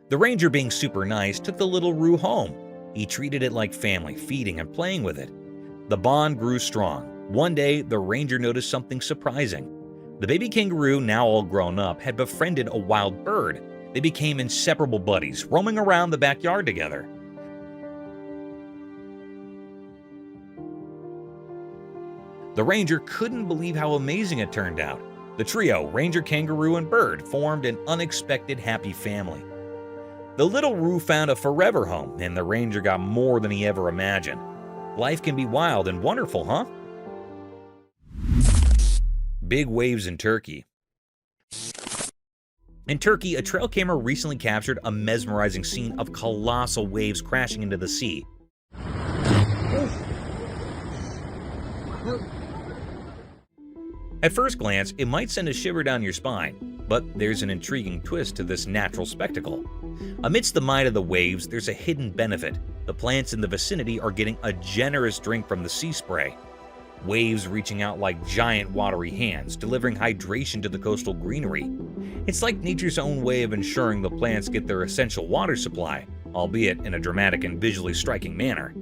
Speaker 1: The ranger, being super nice, took the little roo home. He treated it like family, feeding and playing with it. The bond grew strong. One day, the ranger noticed something surprising. The baby kangaroo, now all grown up, had befriended a wild bird. They became inseparable buddies, roaming around the backyard together. The ranger couldn't believe how amazing it turned out. The trio, ranger, kangaroo, and bird, formed an unexpected happy family. The little roo found a forever home, and the ranger got more than he ever imagined. Life can be wild and wonderful, huh? Big waves in Turkey. In Turkey, a trail camera recently captured a mesmerizing scene of colossal waves crashing into the sea. At first glance, it might send a shiver down your spine, but there's an intriguing twist to this natural spectacle. Amidst the might of the waves, there's a hidden benefit. The plants in the vicinity are getting a generous drink from the sea spray. Waves reaching out like giant watery hands, delivering hydration to the coastal greenery. It's like nature's own way of ensuring the plants get their essential water supply, albeit in a dramatic and visually striking manner.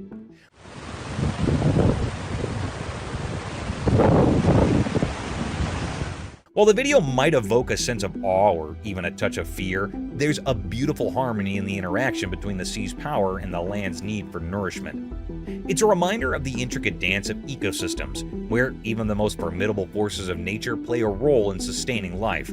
Speaker 1: While the video might evoke a sense of awe or even a touch of fear, there's a beautiful harmony in the interaction between the sea's power and the land's need for nourishment. It's a reminder of the intricate dance of ecosystems, where even the most formidable forces of nature play a role in sustaining life.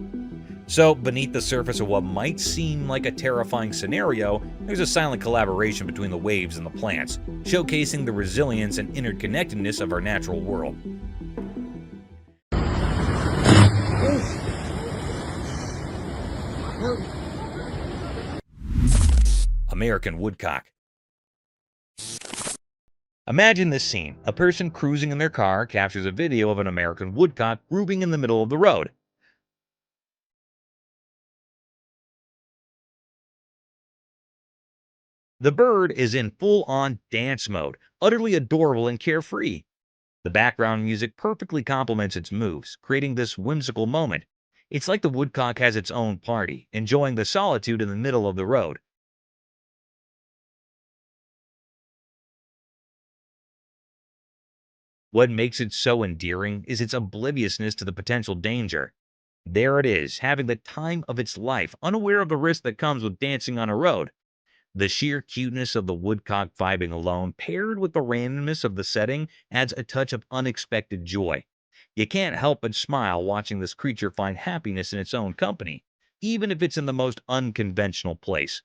Speaker 1: So, beneath the surface of what might seem like a terrifying scenario, there's a silent collaboration between the waves and the plants, showcasing the resilience and interconnectedness of our natural world. American woodcock. Imagine this scene. A person cruising in their car captures a video of an American woodcock grooving in the middle of the road. The bird is in full-on dance mode, utterly adorable and carefree. The background music perfectly complements its moves, creating this whimsical moment. It's like the woodcock has its own party, enjoying the solitude in the middle of the road. What makes it so endearing is its obliviousness to the potential danger. There it is, having the time of its life, unaware of the risk that comes with dancing on a road. The sheer cuteness of the woodcock vibing alone, paired with the randomness of the setting, adds a touch of unexpected joy. You can't help but smile watching this creature find happiness in its own company, even if it's in the most unconventional place.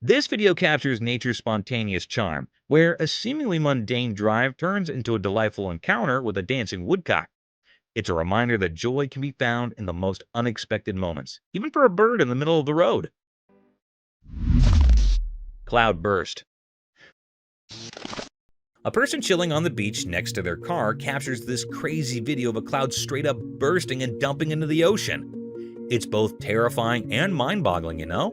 Speaker 1: This video captures nature's spontaneous charm, where a seemingly mundane drive turns into a delightful encounter with a dancing woodcock. It's a reminder that joy can be found in the most unexpected moments, even for a bird in the middle of the road. Cloud burst. A person chilling on the beach next to their car captures this crazy video of a cloud straight up bursting and dumping into the ocean. It's both terrifying and mind-boggling, you know?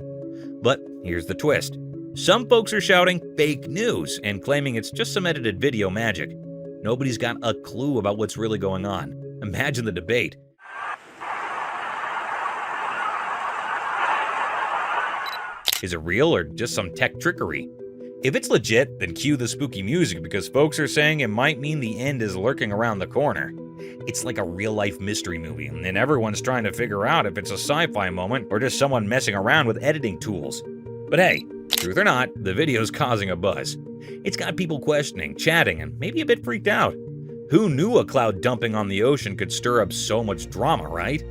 Speaker 1: But here's the twist. Some folks are shouting fake news and claiming it's just some edited video magic. Nobody's got a clue about what's really going on. Imagine the debate. Is it real or just some tech trickery? If it's legit, then cue the spooky music because folks are saying it might mean the end is lurking around the corner. It's like a real-life mystery movie, and everyone's trying to figure out if it's a sci-fi moment or just someone messing around with editing tools. But hey, truth or not, the video's causing a buzz. It's got people questioning, chatting, and maybe a bit freaked out. Who knew a cloud dumping on the ocean could stir up so much drama, right?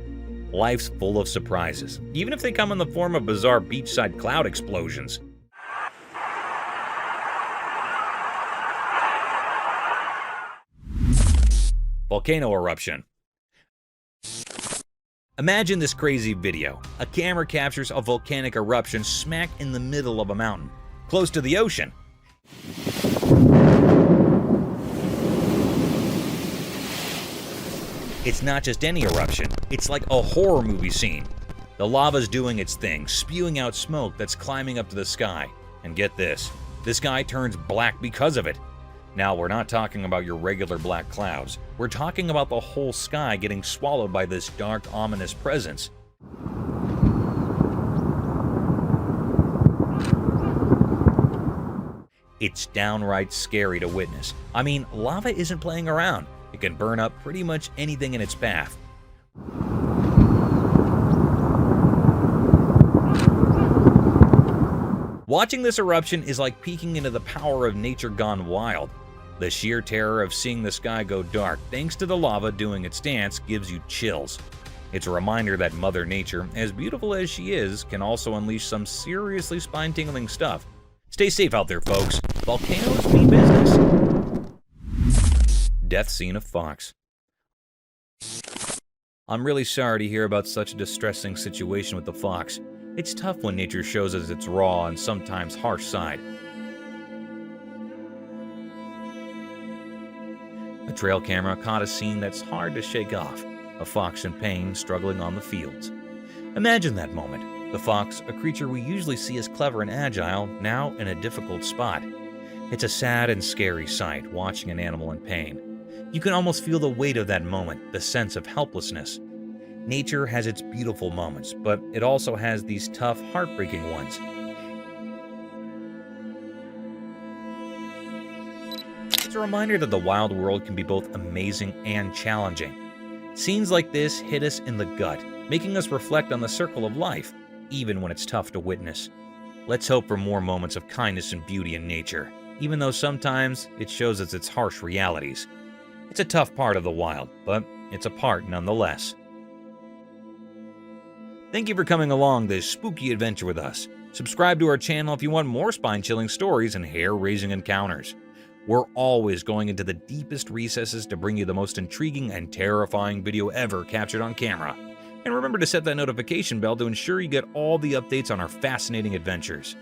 Speaker 1: Life's full of surprises, even if they come in the form of bizarre beachside cloud explosions. Volcano eruption. Imagine this crazy video. A camera captures a volcanic eruption smack in the middle of a mountain, close to the ocean. It's not just any eruption, it's like a horror movie scene. The lava's doing its thing, spewing out smoke that's climbing up to the sky. And get this, the sky turns black because of it. Now, we're not talking about your regular black clouds. We're talking about the whole sky getting swallowed by this dark, ominous presence. It's downright scary to witness. I mean, lava isn't playing around. It can burn up pretty much anything in its path. Watching this eruption is like peeking into the power of nature gone wild. The sheer terror of seeing the sky go dark thanks to the lava doing its dance gives you chills. It's a reminder that Mother Nature, as beautiful as she is, can also unleash some seriously spine-tingling stuff. Stay safe out there, folks. Volcanoes mean business. Death scene of fox. I'm really sorry to hear about such a distressing situation with the fox. It's tough when nature shows us its raw and sometimes harsh side. A trail camera caught a scene that's hard to shake off. A fox in pain struggling on the fields. Imagine that moment. The fox, a creature we usually see as clever and agile, now in a difficult spot. It's a sad and scary sight, watching an animal in pain. You can almost feel the weight of that moment, the sense of helplessness. Nature has its beautiful moments, but it also has these tough, heartbreaking ones. It's a reminder that the wild world can be both amazing and challenging. Scenes like this hit us in the gut, making us reflect on the circle of life, even when it's tough to witness. Let's hope for more moments of kindness and beauty in nature, even though sometimes it shows us its harsh realities. It's a tough part of the wild, but it's a part nonetheless. Thank you for coming along this spooky adventure with us. Subscribe to our channel if you want more spine-chilling stories and hair-raising encounters. We're always going into the deepest recesses to bring you the most intriguing and terrifying video ever captured on camera. And remember to set that notification bell to ensure you get all the updates on our fascinating adventures.